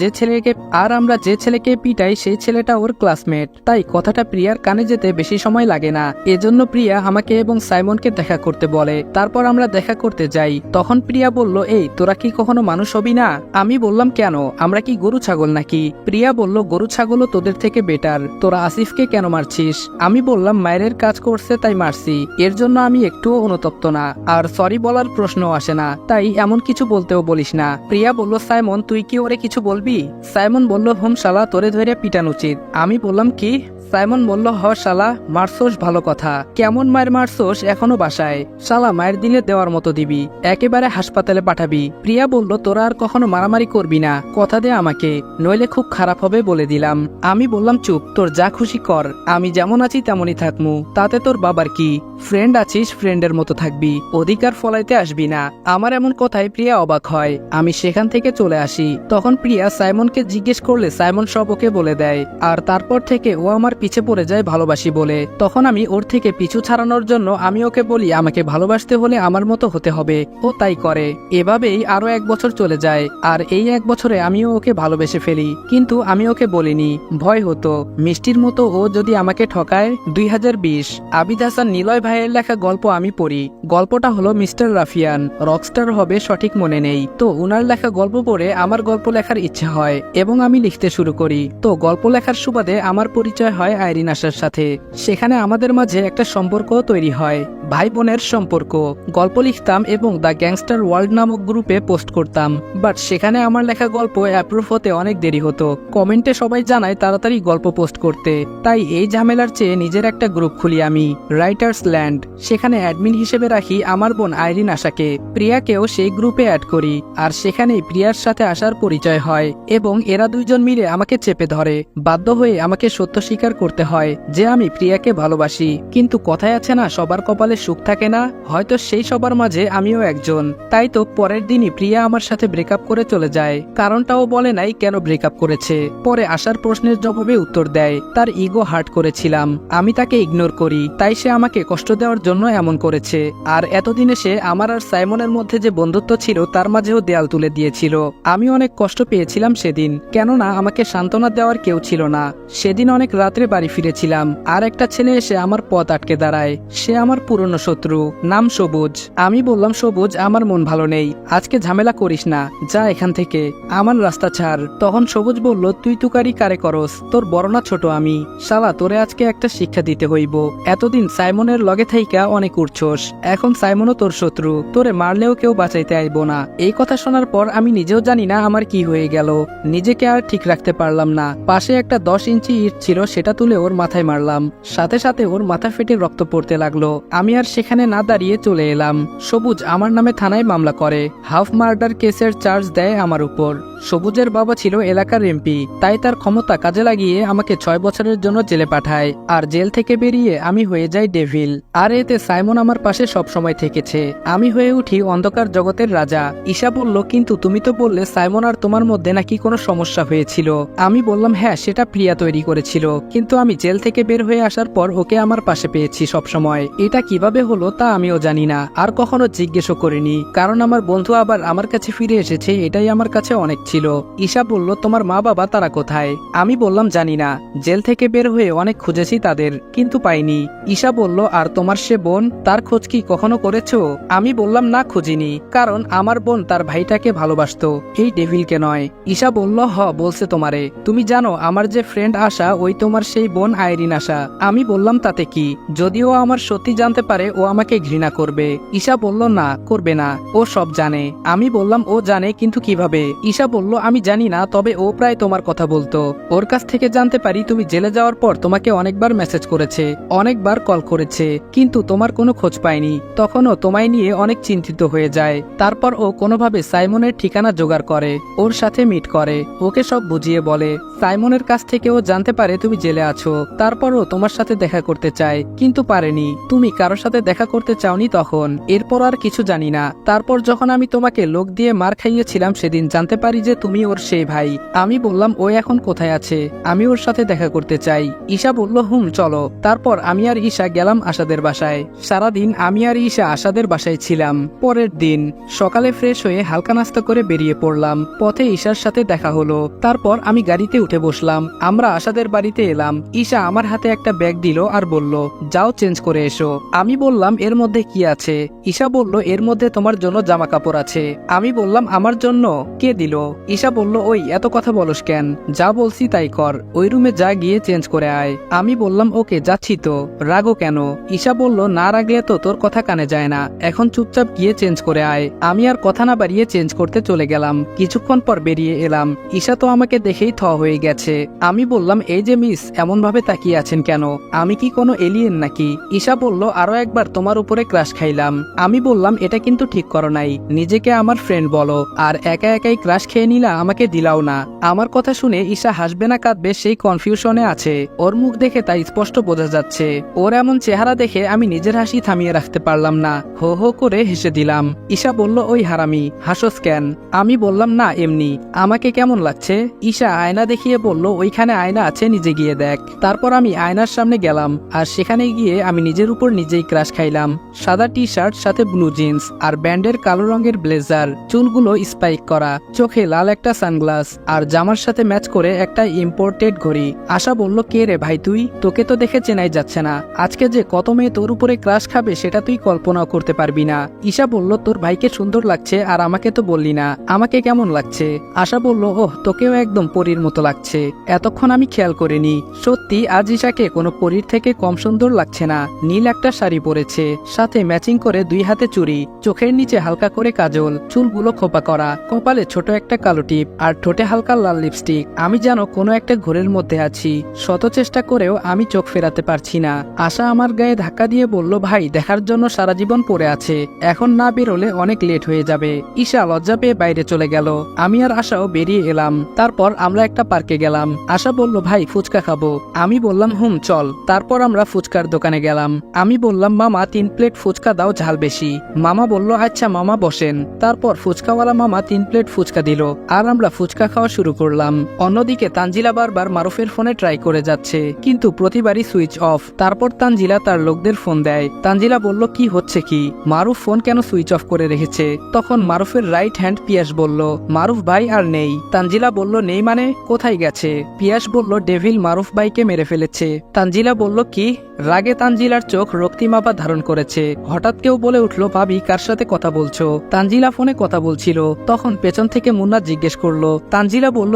যে ছেলেকে পিটাই সেই ছেলেটা ওর ক্লাসমেট। তাই কথাটা প্রিয়ার কানে যেতে বেশি সময় লাগে না। এজন্য প্রিয়া আমাকে এবং সাইমনকে দেখা করতে বলে। তারপর আমরা দেখা করতে যাই। তখন প্রিয়া বলল, এই তোরা কি কখনো মানুষ হবি না? আমি বললাম, কেন, আমরা কি গরু ছাগল নাকি? প্রিয়া বলল, গরু ছাগলও তোদের থেকে বেটার। তোরা আসিফকে কেন মারছিস? আমি বললাম, মায়ের কাজ করছে তাই মারছি, এর জন্য আমি একটুও অনুতপ্ত না। আর সরি বলার প্রশ্নও আসে না, তাই এমন কিছু বলতেও বলিস না। প্রিয়া বলল, সাইমন তুই কি ওরে কিছু বলবি? সাইমন বলল, হুম শালা, তোরে ধরে পিটান উচিত। আমি বললাম, কি? সাইমন বলল, হ শালা, মারছোস ভালো কথা। কেমন মায়ের মারছোস এখনো বাসায়? শালা মায়ের দিলে দেওয়ার মতো দিবি, একেবারে হাসপাতালে পাঠাবি। প্রিয়া বলল, তোরা আর কখনো মারামারি করবি না, কথা দে আমাকে, নইলে খুব খারাপ হবে বলে দিলাম। আমি বললাম, চুপ, তোর যা খুশি কর, আমি যেমন আছি তেমনই থাকমু, তাতে তোর বাবার কি? ফ্রেন্ড আছিস, ফ্রেন্ডের মতো থাকবি, অধিকার ফলাইতে আসবি না। আমার এমন কথায় প্রিয়া অবাক হয়। আমি সেখান থেকে চলে আসি। তখন প্রিয়া সাইমনকে জিজ্ঞেস করলে সাইমন সব ওকে বলে দেয়। আর তারপর থেকে ও আমার পিছে পড়ে যায় ভালোবাসি বলে। তখন আমি ওর থেকে পিছু ছাড়ানোর জন্য আমি ওকে বলি আমাকে ভালোবাসতে হলে আমার মতো হতে হবে। ও তাই করে। এভাবেই আরো 1 বছর চলে যায়। আর এই 1 বছরে আমিও ওকে ভালোবেসে ফেলি, কিন্তু আমি ওকে বলিনি, ভয় হতো মিষ্টির মতো ও যদি আমাকে ঠকায়। 2020। আবিদ হাসান নিলয় ভাইয়ের লেখা গল্প আমি পড়ি। গল্পটা হলো মিস্টার রাফিয়ান, রকস্টার গ্যাংস্টার হবে সঠিক মনে নেই। তো উনার লেখা গল্প পড়ে আমার গল্প লেখার ইচ্ছে হয় এবং আমি লিখতে শুরু করি। তো গল্প লেখার সুবাদে আমার পরিচয় হয় আইরিন আশার সাথে। সেখানে আমাদের মাঝে একটা সম্পর্ক তৈরি হয়, ভাই বোনের সম্পর্ক। গল্প লিখতাম এবং দ্য গ্যাংস্টার ওয়ার্ল্ড নামক গ্রুপে পোস্ট করতাম, বাট সেখানে আমার লেখা গল্প অ্যাপ্রুভ হতে অনেক দেরি হতো। কমেন্টে সবাই জানায় তাড়াতাড়ি গল্প পোস্ট করতে, তাই এই ঝামেলার চেয়ে নিজের একটা গ্রুপ খুলি আমি, রাইটার্স ল্যান্ড। সেখানে অ্যাডমিন হিসেবে রাখি আমার বোন আইরিন আশাকে। প্রিয়াকেও সেই গ্রুপে অ্যাড করি, আর সেখানেই প্রিয়ার সাথে আসার পরিচয় হয় এবং এরা দুইজন মিলে আমাকে চেপে ধরে। বাধ্য হয়ে আমাকে সত্য স্বীকার করতে হয় যে আমি প্রিয়াকে ভালোবাসি। কিন্তু কথায় আছে না, সবার কপালে সুখ থাকে না, হয়তো সেই সবার মাঝে আমিও একজন। তাই তো পরের দিনই প্রিয়া আমার সাথে ব্রেকআপ করে চলে যায়। কারণটাও বলে নাই কেন ব্রেকআপ করেছে। পরে আসার প্রশ্নের জবাবে উত্তর দেয় তার ইগো হার্ট করেছিলাম, আমি তাকে ইগনোর করি, তাই সে আমাকে কষ্ট দেওয়ার জন্য এমন করেছে। আর এতদিনে সে আমার আর সাইমনের মধ্যে যে বন্ধুত্ব ছিল তার মাঝেও দেয়াল তুলে দিয়েছিল। আমি অনেক কষ্ট পেয়েছিলাম সেদিন, কেননা আমাকে সান্ত্বনা দেওয়ার কেউ ছিল না। সেদিন অনেক রাত্রে বাড়ি ফিরেছিলাম, আর একটা ছেলে এসে আমার পথ আটকে দাঁড়ায়। সে আমার পুরনো শত্রু, নাম সবুজ। আমি বললাম, সবুজ আমার মন ভালো নেই, আজকে ঝামেলা করিস না, যা এখান থেকে, আমার রাস্তা ছাড়। তখন সবুজ বলল, তুই তুকারি কারে করস, তোর বড় না ছোট আমি, শালা তোরে আজকে একটা শিক্ষা দিতে হইব। এতদিন সাইমনের লগে থাইকা অনেক উঠছোস, এখন সাইমনও তোর শত্রু, তোরে মারলেও কেউ বাঁচাইতে আইব না। এই কথা শোনার পর আমি নিজেও জানি না আমার কি হয়ে গেল, নিজেকে আর ঠিক রাখতে পারলাম না। পাশে একটা 10 ইঞ্চি ইট ছিল, সেটা তুলে ওর মাথায় মারলাম, সাথে সাথে ওর মাথা ফেটে রক্ত পড়তে লাগলো। আমি আর সেখানে না দাঁড়িয়ে চলে এলাম। সবুজ আমার নামে থানায় মামলা করে, হাফ মার্ডার কেসের চার্জ দেয় আমার উপর। সবুজের বাবা ছিল এলাকার এমপি, তাই তার ক্ষমতা কাজে লাগিয়ে আমাকে 6 বছরের জন্য জেলে পাঠায়, আর জেল থেকে বেরিয়ে আমি হয়ে যাই ডেভিল। আর এতে সাইমন আমার পাশে সব সময় থেকেছে। আমি হয়ে উঠি অন্ধকার জগতের রাজা। ঈশা বলল, কিন্তু তুমি তো বললে সাইমন আর তোমার মধ্যে নাকি কোনো সমস্যা হয়েছিল। আমি বললাম, হ্যাঁ, সেটা প্রিয়া তৈরি করেছিল, কিন্তু আমি জেল থেকে বের হয়ে আসার পর ওকে আমার পাশে পেয়েছি সব সময়। এটা কিভাবে হলো তা আমিও জানি না, আর কখনো জিজ্ঞেসও করিনি, কারণ আমার বন্ধু আবার আমার কাছে ফিরে এসেছে, এটাই আমার কাছে অনেক ছিল। ঈশা বলল, তোমার মা বাবা তারা কোথায়? আমি বললাম, জানি না, জেল থেকে বের হয়ে অনেক খুঁজেছি তাদের, কিন্তু পাইনি। ঈশা বলল, আর তোমার সে বোন, তার খোঁজ কি কখনো করেছো? আমি বললাম, না, খুঁজিনি, কারণ আমার বোন তার ভাইটাকে ভালোবাসতো, এই ডেভিলকে নয়। ঈশা বলল, বলছে তোমারে, তুমি জানো আমার যে ফ্রেন্ড আশা, ওই তোমার সেই বোন আইরিন আশা। আমি বললাম, তাতে কি, যদিও আমার সত্যি জানতে পারে ও আমাকে ঘৃণা করবে। ঈশা বলল, না, করবে না, ও সব জানে। আমি বললাম, ও জানে, কিন্তু কিভাবে? ঈশা বলল, আমি জানি না, তবে ও প্রায় তোমার কথা বলতো। ওর কাছ থেকে জানতে পারি তুমি জেলে যাওয়ার পর তোমাকে অনেকবার মেসেজ করেছে, অনেকবার কল করেছে, কিন্তু তোমার কোনো খোঁজ পায়নি। তখনও তোমায় নিয়ে অনেক চিন্তিত হয়ে যায়। তারপর ও কোনোভাবে সাইমনের ঠিকানা জোগাড় করে, ওর সাথে মিট করে, ওকে সব বুঝিয়ে বলে। সাইমনের কাছ থেকে ও জানতে পারে তুমি জেলে আছো, তারপরও তোমার সাথে দেখা করতে চায়, কিন্তু পারেনি। তুমি কারোর সাথে দেখা করতে চাওনি তখন। এরপর আর কিছু জানি না। তারপর যখন আমি তোমাকে লোক দিয়ে মার খাইয়েছিলাম, সেদিন জানতে পারি যে তুমি ওর সেই ভাই। আমি বললাম, ও এখন কোথায় আছে, আমি ওর সাথে দেখা করতে চাই। ঈশা বলল, চলো। তারপর আমি আর ঈশা গেলাম আশাদের বাসায়। সারাদিন আমি আর ঈশা আশাদের বাসায় ছিলাম। পরের দিন সকালে ফ্রেশ হয়ে হালকা নাস্তা করে বেরিয়ে পড়লাম। পথে ঈশার সাথে দেখা হলো। তারপর আমি গাড়িতে উঠে বসলাম, আমরা আশাদের বাড়িতে এলাম। ঈশা আমার হাতে একটা ব্যাগ দিল আর বলল, যাও চেঞ্জ করে এসো। আমি বললাম, এর মধ্যে কি আছে? ঈশা বলল, এর মধ্যে তোমার জন্য জামা কাপড় আছে। আমি বললাম, আমার জন্য? কে দিল? ঈশা বলল, ওই এত কথা বলস কেন, যা বলছি তাই কর, ওই রুমে যা, গিয়ে চেঞ্জ করে আয়। আমি বললাম, ওকে, যাচ্ছি তো, রাগো কেন? ঈশা বলল, না রাগলে তো তোর কথা কানে যায় না, এখন চুপচাপ গিয়ে চেঞ্জ করে আয়। আমি আর কথা না বাড়িয়ে চেঞ্জ করতে চলে গেলাম। কিছুক্ষণ পর বেরিয়ে এলাম। ঈশা তো আমাকে দেখেই থ হয়ে গেছে। আমি বললাম, এই যে মিস, এমন ভাবে তাকিয়ে আছেন কেন, আমি কি কোনো এলিয়েন নাকি? ঈশা বলল, আরো একবার তোমার উপরে ক্রাশ খাইলাম। আমি বললাম, এটা কিন্তু ঠিক করো নাই, নিজেকে আমার ফ্রেন্ড বলো, আর একা একাই ক্রাশ খেয়ে নিলা, আমাকে দিলাও না। আমার কথা শুনে ঈশা হাসবে না কাঁদবে সেই কনফিউশনে আছে। ওর মুখ দেখে তাই স্পষ্ট বোঝা যাচ্ছে। ওর এমন চেহারা দেখে আমি নিজের হাসি থামিয়ে রাখতে পারলাম না, হো হো করে হেসে দিলাম। ঈশা বলল, ওই হারামি, হাসোস কেন? আমি বললাম, না, এমনি। আমাকে কেমন লাগছে? ঈশা আয়না দেখিয়ে বলল, ওইখানে আয়না আছে, নিজে গিয়ে দেখ। তারপর আমি আয়নার সামনে গেলাম, আর সেখানে গিয়ে আমি নিজের উপর নিজেই ক্রাশ খাইলাম। সাদা টি শার্ট, সাথে ব্লু জিন্স, আর ব্যান্ডের কালো রঙের ব্লেজার, চুলগুলো স্পাইক করা, চোখে লাল একটা সানগ্লাস আর জামার সাথে ম্যাচ করে একটা ইম্পোর্টেড ঘড়ি। আশা বলল, কে রে ভাই তুই? তোকে তো দেখে চেনাই যাচ্ছে না। আজকে যে কত মেয়ে তোর উপরে ক্রাশ খাবে সেটা তুই কল্পনাও করতে পারবি না। ঈশা বলল, তোর ভাইকে সুন্দর লাগছে আর আমাকে তো বললি না, আমাকে কেমন লাগছে? আশা বলল, ওহ তোকেও একদম পরীর মতো লাগছে, এতক্ষণ আমি খেয়াল করিনি। সত্যি আজ ঈশাকে কোনো পরীর থেকে কম সুন্দর লাগছে না। নীল একটা শাড়ি পরেছে, সাথে ম্যাচিং করে 2 হাতে চুড়ি, চোখের নিচে হালকা করে কাজল, চুলগুলো খোপা করা, কপালে ছোট একটা কালো টিপ আর ঠোঁটে হালকা লাল লিপস্টিক। আমি যেন কোনো একটা ঘোরের মধ্যে আছি। শত চেষ্টা করেও আমি চোখ ফেরাতে পারছি না। আশা আমার গায়ে ধাক্কা দিয়ে বলল, ভাই দেখার জন্য সারা জীবন পড়ে আছে, এখন না বেরোলে অনেক লেট হয়ে যাবে। ঈশা লজ্জা পেয়ে বাইরে চলে গেল। আমি আর আশাও বেরিয়ে এলাম। তারপর আমরা একটা পার্কে গেলাম। আশা বলল, ভাই ফুচকা খাবো। আমি বললাম, চল। তারপর আমরা ফুচকার দোকানে গেলাম। আমি বললাম, মামা 3 প্লেট ফুচকা দাও, ঝাল বেশি। মামা বলল, আচ্ছা মামা বসেন। তারপর ফুচকাওয়ালা মামা 3 প্লেট ফুচকা দিল আর আমরা ফুচকা খাওয়া শুরু করলাম। অন্যদিকে তানজিলা বারবার মারুফের ফোনে ট্রাই করে যাচ্ছে, কিন্তু প্রতিবারই সুইচ অফ। তারপর তানজিলা তার লোকদের ফোন দেয়। তানজিলা বলল, কি হচ্ছে কি? মারুফ ফোন কেন সুইচ অফ করে রেখেছে? তখন মারুফের রাইট হ্যান্ড পিয়াস বলল, মারুফ ভাই আর নেই। তানজিলা বলল, নেই মানে কোথায় গেছে? পিয়াস বলল, ডেভিল মারুফ ভাইকে মেরে ফেলেছে। তানজিলা বলল, কি? রাগে তানজিলার চোখ রক্তিমাপা ধারণ করেছে। হঠাৎ কেউ বলে উঠলো, ভাবি কার সাথে কথা বলছো? তানজিলা ফোনে কথা বলছিল। তখন পেছন থেকে মুন্না জিজ্ঞেস করলো। তানজিলা বলল,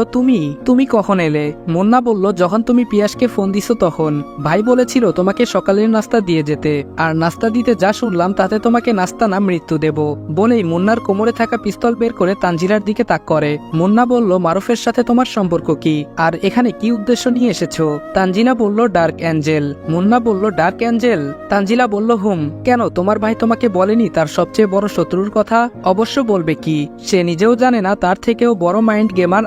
তুমি কখন এলে? মুন্না বলল, যখন তুমি পিয়াসকে ফোন দিছো তখন। ভাই বলেছিল তোমাকে সকালের নাস্তা দিয়ে যেতে, আর নাস্তা দিতে যা শুনলাম তাতে তোমাকে নাস্তা না মৃত্যু দেব। বলেই মুন্নার কোমরে থাকা পিস্তল বের করে তানজিলার দিকে তাক করে। মুন্না বলল, মারুফের সাথে তোমার সম্পর্ক কি, আর এখানে কি উদ্দেশ্য নিয়ে এসেছো? তানজিলা বলল, ডার্ক অ্যাঞ্জেল। মুন্না বলল, ডার্ক অ্যাঞ্জেল? তানজিলা বলল, কেন তোমার ভাই তোমাকে বলেনি তার সবচেয়ে বড় শত্রুর কথা? অবশ্য বলবে কি, সে নিজেও জানে না তার থেকেও বড় মাইন্ড গেমার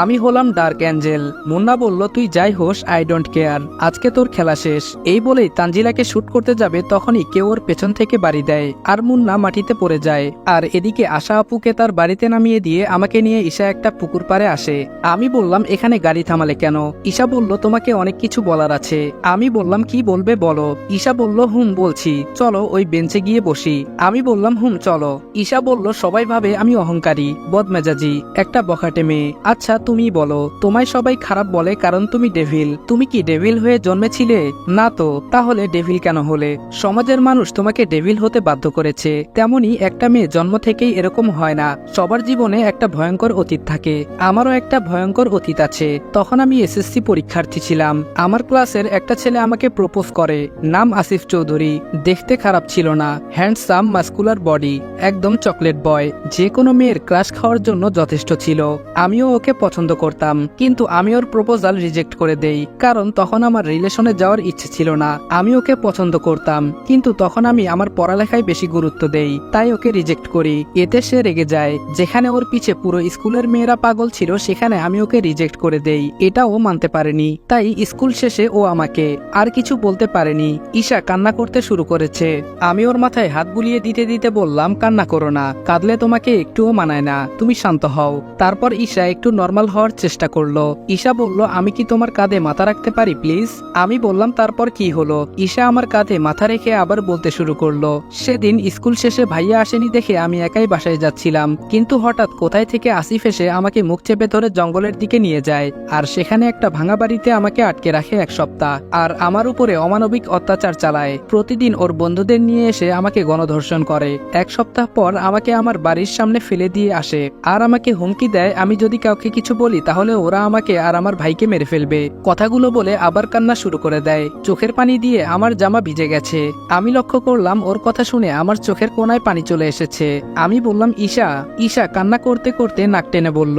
আমি হলাম ডার্ক অ্যাঞ্জেল। মুন্না বলল, তুই যাই হোস, আই ডোন্ট কেয়ার, আজকে তোর খেলা শেষ। এই বলেই তানজিলাকে শুট করতে যাবে, তখনই কেউ ওর পেছন থেকে বাড়ি দেয় আর মুন্না মাটিতে পড়ে যায়। আর এদিকে আশা আপুকে তার বাড়িতে নামিয়ে দিয়ে আমাকে নিয়ে ঈশা একটা পুকুর পাড়ে আসে। আমি বললাম, এখানে গাড়ি থামালে কেন? ঈশা বলল, তোমাকে অনেক কিছু বলার আছে। আমি বললাম, কি বলবে বলো। ঈশা বলল, বলছি, চলো ওই বেঞ্চে গিয়ে বসি। আমি বললাম, চলো। ঈশা বলল, সবাই ভাবে আমি অহংকারী, বদমেজাজি, একটা বখাটে মেয়ে। আচ্ছা তুমি বলো, তোমায় সবাই খারাপ বলে কারণ তুমি ডেভিল। তুমি কি ডেভিল হয়ে জন্মেছিলে? না তো, তাহলে ডেভিল কেন হলে? সমাজের মানুষ তোমাকে ডেভিল হতে বাধ্য করেছে। তেমনি একটা মেয়ে জন্ম থেকেই এরকম হয় না। সবার জীবনে একটা ভয়ঙ্কর অতীত থাকে। আমারও একটা ভয়ঙ্কর অতীত আছে। তখন আমি এসএসসি পরীক্ষার্থী ছিলাম। আমার ক্লাসের একটা ছেলে আমাকে প্রপোজ করে। নাম আসিফ চৌধুরী। দেখতে খারাপ ছিল না, হ্যান্ডসাম মাস্কুলার বডি, একদম চকলেট বয়। যে কোনো মেয়ের ক্রাশ খাওয়ার জন্য যথেষ্ট ছিল। আমিও ওকে পছন্দ করতাম, কিন্তু আমি ওর প্রপোজাল রিজেক্ট করে দেই, কারণ তখন আমার রিলেশনে যাওয়ার ইচ্ছে ছিল না। আমি ওকে পছন্দ করতাম, কিন্তু তখন আমি আমার পড়ালেখায় বেশি গুরুত্ব দেই, তাই ওকে রিজেক্ট করি। এতে সে রেগে যায়। যেখানে ওর পিছে পুরো স্কুলের মেয়েরা পাগল ছিল, সেখানে আমি ওকে রিজেক্ট করে দেই। এটা ও মানতে পারেনি, তাই স্কুল শেষে ও আমাকে আর কিছু বলতে পারেনি। ঈশা কান্না করতে শুরু করেছে। আমি ওর মাথায় হাত বুলিয়ে দিতে দিতে বললাম, কান্না করো না, কাঁদলে তোমাকে একটুও মানায় না, তুমি শান্ত হও। তারপর ঈশা একটু নর্মাল হওয়ার চেষ্টা করলো। ঈশা বলল, আমি কি তোমার কাঁধে মাথা রাখতে পারি প্লিজ? আমি বললাম, তারপর কি হলো? ঈশা আমার কাঁধে মাথা রেখে আবার বলতে শুরু করলো। সেদিন স্কুল শেষে ভাইয়া আসেনি দেখে আমি একাই বাসায় যাচ্ছিলাম, কিন্তু হঠাৎ কোথায় থেকে আসিফ এসে আমাকে মুখ চেপে ধরে জঙ্গলের দিকে নিয়ে যায়, আর সেখানে একটা ভাঙা বাড়িতে আমাকে আটকে রাখে 1 সপ্তাহ, আর আমার উপরে অমানবিক অত্যাচার চালায়। প্রতিদিন ওর বন্ধুদের নিয়ে এসে আমাকে গণধর্ষণ করে। 1 সপ্তাহ পর আমাকে আমার বাড়ির সামনে ফেলে দিয়ে আসে, আর আমাকে হুমকি দেয় আমি যদি কাউকে কিছু বলি তাহলে ওরা আমাকে আর আমার ভাইকে মেরে ফেলবে। কথাগুলো বলে আবার কান্না শুরু করে দেয়। চোখের পানি দিয়ে আমার জামা ভিজে গেছে। আমি লক্ষ্য করলাম ওর কথা শুনে আমার চোখের কোনায় পানি চলে এসেছে। আমি বললাম, ঈশা। ঈশা কান্না করতে করতে নাক টেনে বলল,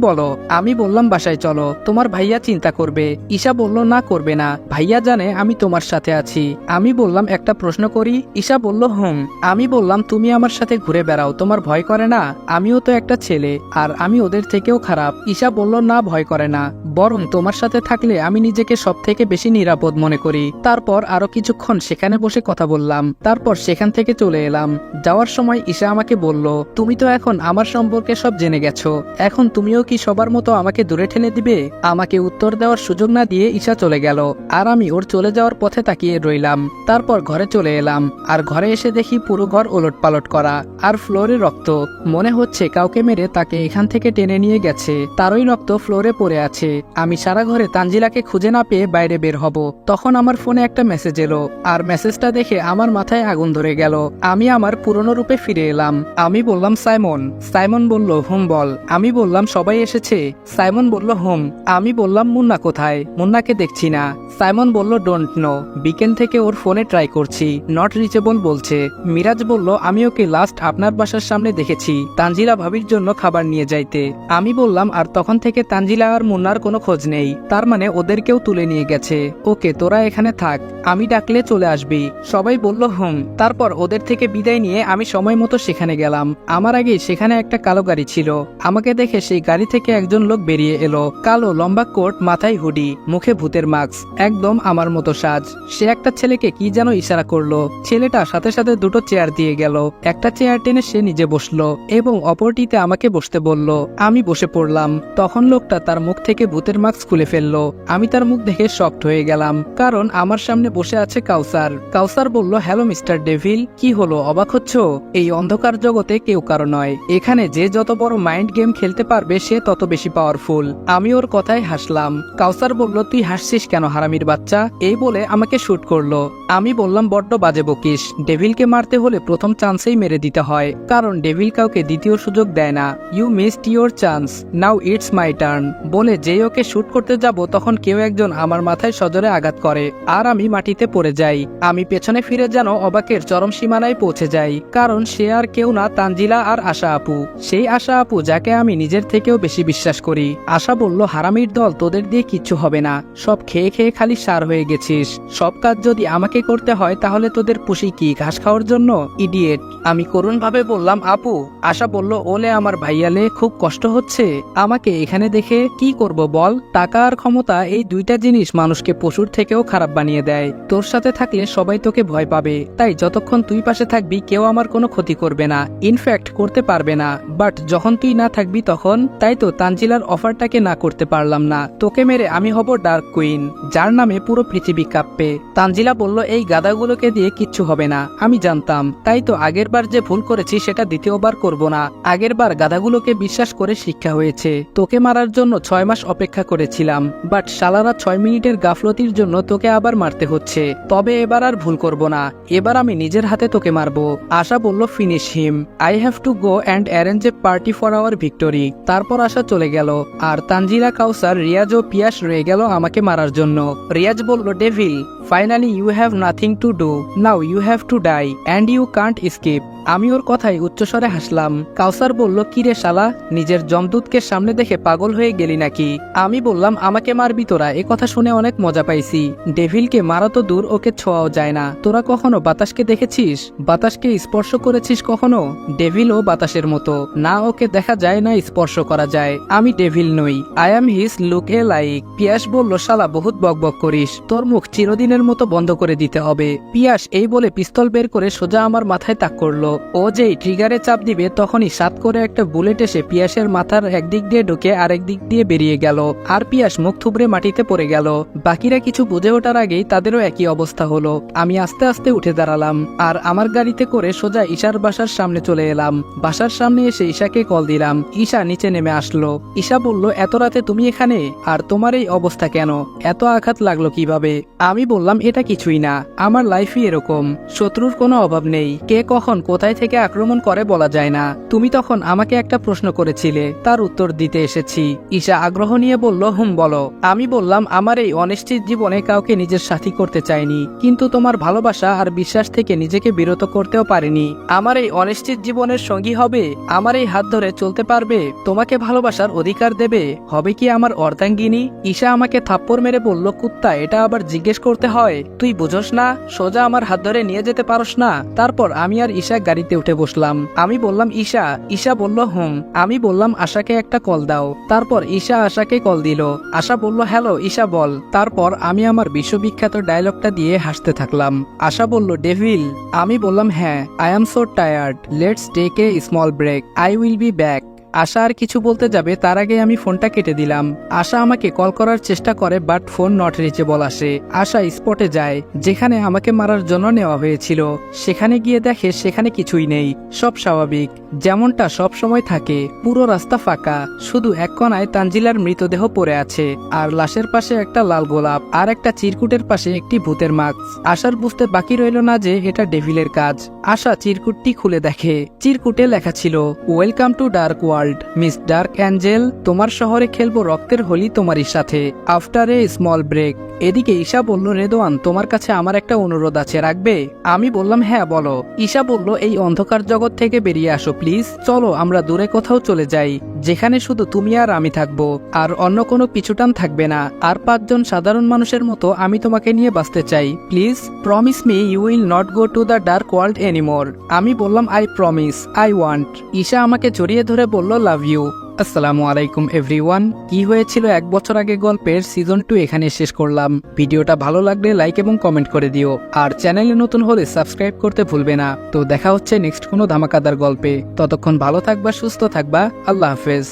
বলো। আমি বললাম, বাসায় চলো, তোমার ভাইয়া চিন্তা করবে। ঈশা বলল, না করবে না, ভাইয়া জানে আমি তোমার সাথে আছি। আমি বললাম, একটা প্রশ্ন করি? ঈশা বলল, আমি বললাম, তুমি আমার সাথে ঘুরে বেড়াও, তোমার ভয় করে না? আমিও তো একটা ছেলে, আর আমি ওদের থেকেও খারাপ। ঈশা বলল, না ভয় করে না, বরং তোমার সাথে থাকলে আমি নিজেকে সব থেকে বেশি নিরাপদ মনে করি। তারপর আরো কিছুক্ষণ সেখানে বসে কথা বললাম, তারপর সেখান থেকে চলে এলাম। যাওয়ার সময় ঈশা আমাকে বলল, তুমি তো এখন আমার সম্পর্কে সব জেনে গেছো, এখন তুমিও কি সবার মতো আমাকে দূরে ঠেলে দিবে? আমাকে উত্তর দেওয়ার সুযোগ না দিয়ে ঈশা চলে গেল, আর আমি ওর চলে যাওয়ার পথে তাকিয়ে রইলাম। তারপর ঘরে চলে এলাম, আর ঘরে এসে দেখি পুরো ঘর ওলটপালট করা, আর ফ্লোরে রক্ত। মনে হচ্ছে কাউকে মেরে তাকে এখান থেকে টেনে নিয়ে গেছে, তারই রক্ত ফ্লোরে পড়ে আছে। আমি সারা ঘরে তানজিলাকে খুঁজে না পেয়ে বাইরে বের হব, তখন আমার ফোনে একটা মেসেজ এলো, আর মেসেজটা দেখে আমার মাথায় আগুন ধরে গেল। আমি আমার পুরনো রূপে ফিরে এলাম। আমি বললাম, সাইমন। সাইমন বলল, হুম বল। আমি বললাম, সবাই এসেছে? সাইমন বলল, হুম। আমি বললাম, মুন্না কোথায়? মুন্নাকে দেখছি না। সাইমন বলল, ডোন্ট নো, বিকেল থেকে ওর ফোনে ট্রাই করছি, নট রিচেবল বলছে। মিরাজ বলল, আমি ওকে লাস্ট আপনার বাসার সামনে দেখেছি তানজিলা ভাবির জন্য খাবার নিয়ে যাইতে। আমি বললাম, আর তখন থেকে তানজিলা আর মুন্নার কোনো খোঁজ নেই, তার মানে ওদেরকেও তুলে নিয়ে গেছে। ওকে, তোরা এখানে থাক, আমি ডাকলে চলে আসবি। সবাই বলল, হুম। তারপর ওদের থেকে বিদায় নিয়ে আমি সময় মতো সেখানে গেলাম। আমার আগে সেখানে একটা কালো গাড়ি ছিল। আমাকে দেখে সেই গাড়ি থেকে একজন লোক বেরিয়ে এলো, কালো লম্বা কোট, মাথায় হুডি, মুখে ভূতের মাস্ক, একদম আমার মতো সাজ। সে একটা ছেলেকে কি যেন ইশারা করলো, ছেলেটা সাথে সাথে দুটো চেয়ার দিয়ে গেল। একটা চেয়ার টেনে সে নিজে বসলো এবং অপরটিতে আমাকে বসতে বলল। আমি বসে পড়লাম। তখন লোকটা তার মুখ থেকে ভূতের মাস্ক খুলে ফেললো। আমি তার মুখ দেখে শকড হয়ে গেলাম, কারণ আমার সামনে বসে আছে কাউসার। কাউসার বলল, হ্যালো মিস্টার ডেভিল, কি হলো, অবাক হচ্ছ? এই অন্ধকার জগতে কেউ কারো নয়, এখানে যে যত বড় মাইন্ড গেম খেলতে পারবে সে তত বেশি পাওয়ারফুল। আমি ওর কথায় হাসলাম। কাউসার বলল, তুই হাসছিস কেন হারামির বাচ্চা? এই বলে আমাকে শুট করলো। আমি বললাম, বড্ড বাজে বকিস, ডেভিলকে মারতে হলে প্রথম চান্সেই মেরে দিতে হয়, কারণ ডেভিল কাউকে দ্বিতীয় সুযোগ দেয় না। You missed your chance, now it's my turn. বলে যেই ওকে শুট করতে যাব, তখন কেউ একজন আমার মাথায় সজোরে আঘাত করে, আর আমি মাটিতে পড়ে যাই। আমি পেছনে ফিরে যেন অবাকের চরম সীমানায় পৌঁছে যাই, কারণ সে আর কেউ না, তানজিলা আর আশা আপু। সেই আশা আপু যাকে আমি নিজের থেকেও বেশি বিশ্বাস করি। আশা বলল, হারামির দল, তোদের দিয়ে কিচ্ছু হবে না, সব খেয়ে খেয়ে খালি সার হয়ে গেছিস। সব কাজ যদি আমাকে করতে হয় তাহলে তোদের পুষি কি ঘাস খাওয়ার জন্য? ইডিয়েট। আমি করুণ ভাবে বললাম, আপু। আশা বলল, ওলে আমার ভাইয়ালে, খুব কষ্ট হচ্ছে আমাকে এখানে দেখে। কি করব বল, টাকা আর ক্ষমতা, এই দুইটা জিনিস মানুষকে পশুর থেকেও খারাপ বানিয়ে দেয়। তোর সাথে থাকলে সবাই তোকে ভয় পাবে, তাই যতক্ষণ তুই পাশে থাকবি কেউ আমার কোনো ক্ষতি করবে না, ইনফ্যাক্ট করতে পারবে না। বাট যখন তুই না থাকবি তখন, তাই তো তানজিলার অফারটাকে না করতে পারলাম না। তোকে মেরে আমি হব ডার্ক কুইন, যার নামে পুরো পৃথিবী কাঁপবে। তানজিলা বলল, এই গাদাগুলোকে দিয়ে কিচ্ছু হবে না, আমি জানতাম, তাই তো আগেরবার যে ভুল করেছি সেটা দ্বিতীয়বার করব না। আগেরবার গাদাগুলোকে বিশ্বাস করে শিক্ষা হয়েছে। তোকে মারার জন্য 6 মাস অপেক্ষা করেছিলাম, বাট শালারা 6 মিনিটের গাফলতির জন্য তোকে আবার মারতে হচ্ছে। তবে এবার আর ভুল করব না, এবার আমি নিজের হাতে তোকে মারবো। আশা বলল, finish him, I have to go and arrange a party for our victory. তারপর আশা চলে গেল, আর তানজিলা, কাউসার, রিয়াজ ও পিয়াস রয়ে গেল আমাকে মারার জন্য। রিয়াজ বলল, devil, finally you have nothing to do, now you have to die and you can't skip. আমি ওর কথায় উচ্চস্বরে হাসলাম। কাউসার বলল, কি রে শালা, নিজের জমদূতকে সামনে দেখে পাগল হয়ে গেলি নাকি? আমি বললাম, আমাকে মারবি তোরা? এ কথা শুনে অনেক মজা পাইছি। ডেভিলকে মারা তো দূর, ওকে ছোঁয়াও যায় না। তোরা কখনো বাতাসকে দেখেছিস? বাতাসকে স্পর্শ করেছিস কখনো? ডেভিলও বাতাসের মতো না, ওকে দেখা যায় না, স্পর্শ করা যায়। আমি ডেভিল নই, I am his lookalike. Piyas বলল, শালা বহুত বকবক করিস, তোর মুখ চিরদিনের মতো বন্ধ করে দিতে হবে। পিয়াস এই বলে পিস্তল বের করে সোজা আমার মাথায় তাক করলো। ও যেই ট্রিগারে চাপ দিবে তখনই সাত করে একটা বুলেট এসে পিয়াসের মাথার একদিক দিয়ে ঢুকে আরেক দিক দিয়ে বেরিয়ে গেল, আর পিয়াস মুখ থুবড়ে মাটিতে পড়ে গেল। বাকিরা কিছু বুঝে ওঠার আগেই তাদেরও একই অবস্থা হলো। আমি আস্তে আস্তে উঠে দাঁড়ালাম, আর আমার গাড়িতে করে সোজা ঈশার বাসার সামনে চলে এলাম। বাসার সামনে এসে ঈশাকে কল দিলাম। ঈশা নিচে নেমে আসলো। ঈশা বলল, এত রাতে তুমি এখানে, আর তোমার এই অবস্থা কেন? এত আঘাত লাগলো কিভাবে? আমি বললাম, এটা কিছুই না, আমার লাইফই এরকম, শত্রুর কোনো অভাব নেই, কে কখন কোথায় থেকে আক্রমণ করে বলা যায় না। তুমি তখন আমাকে একটা প্রশ্ন করেছিলে, তার উত্তর দিতে এসেছি। ঈশা আগ্রহ নিয়ে বলল, হুম বলো। আমি বললাম, আমার এই অনিশ্চিত জীবনে কাউকে নিজের সাথী করতে চাইনি, কিন্তু তোমার ভালোবাসা আর বিশ্বাস থেকে নিজেকে বিরত করতেও পারিনি। আমার এই অনিশ্চিত জীবনের সঙ্গী হবে, আমার এই হাত ধরে চলতে পারবে, তোমাকে ভালোবাসার অধিকার দেবে, হবে কি আমার অর্ধাঙ্গিনী? ঈশা আমাকে থাপ্পড় মেরে বলল, কুত্তা, এটা আবার জিজ্ঞেস করতে হয়? তুই বুঝোস না? সোজা আমার হাত ধরে নিয়ে যেতে পারোস না? তারপর আমি আর ঈশা গাড়িতে উঠে বসলাম। আমি বললাম ঈশা। ঈশা বলল হুম। আমি বললাম আশাকে একটা কল দাও। তারপর ঈশা আশাকে কল দিল। আশা বলল হ্যালো ঈশা বল। তারপর আমি আমার বিশ্ববিখ্যাত ডায়লগটা দিয়ে হাসতে থাকলাম। আশা বলল ডেভিল। আমি বললাম হ্যাঁ, I am so tired, let's take a small break, I will be back. Asha আর কিছু বলতে যাবে তার আগে আমি ফোনটা কেটে দিলাম। আশা আমাকে কল করার চেষ্টা করে বাট ফোন নট রিচেবল আসে। আশা স্পটে যায় যেখানে আমাকে মারার জন্য নেওয়া হয়েছিল। সেখানে গিয়ে দেখে সেখানে কিছুই নেই, সব স্বাভাবিক যেমনটা সব সময় থাকে। পুরো রাস্তা ফাঁকা, শুধু এক কোণায় তানজিলার মৃতদেহ পড়ে আছে, আর লাশের পাশে একটা লাল গোলাপ আর একটা চিরকুটের পাশে একটি ভূতের মাস্ক। আশার বুঝতে বাকি রইল না যে এটা ডেভিলের কাজ। আশা চিরকুটটি খুলে দেখে, চিরকুটে লেখা ছিল welcome to dark world miss dark Angel, তোমার শহরে খেলবো রক্তের হোলি তোমারই সাথে, আফটার এ স্মল ব্রেক। এদিকে ঈশা বলল রেদওয়ান তোমার কাছে আমার একটা অনুরোধ আছে, রাখবে? আমি বললাম হ্যাঁ বলো। ঈশা বলল এই অন্ধকার জগৎ থেকে বেরিয়ে আসো প্লিজ, চলো আমরা দূরে কোথাও চলে যাই যেখানে শুধু তুমি আর আমি থাকবো, আর অন্য কোনো পিছুটান থাকবে না, আর 5 জন সাধারণ মানুষের মতো আমি তোমাকে নিয়ে বাঁচতে চাই, please promise me you will not go to the dark world anymore. আমি বললাম I promise, I want. Isha আমাকে জড়িয়ে ধরে বলল লাভ ইউ। আসসালামু আলাইকুম এভরিওয়ান। কি হয়েছিল 1 বছর আগে গল্পের সিজন 2 এখানে শেষ করলাম। ভিডিওটা ভালো লাগলে লাইক এবং কমেন্ট করে দিও, আর চ্যানেলে নতুন হলে সাবস্ক্রাইব করতে ভুলবে না। তো দেখা হচ্ছে নেক্সট কোনো ধামাকাদার গল্পে। ততক্ষণ ভালো থাকবা, সুস্থ থাকবা, আল্লাহ হাফেজ।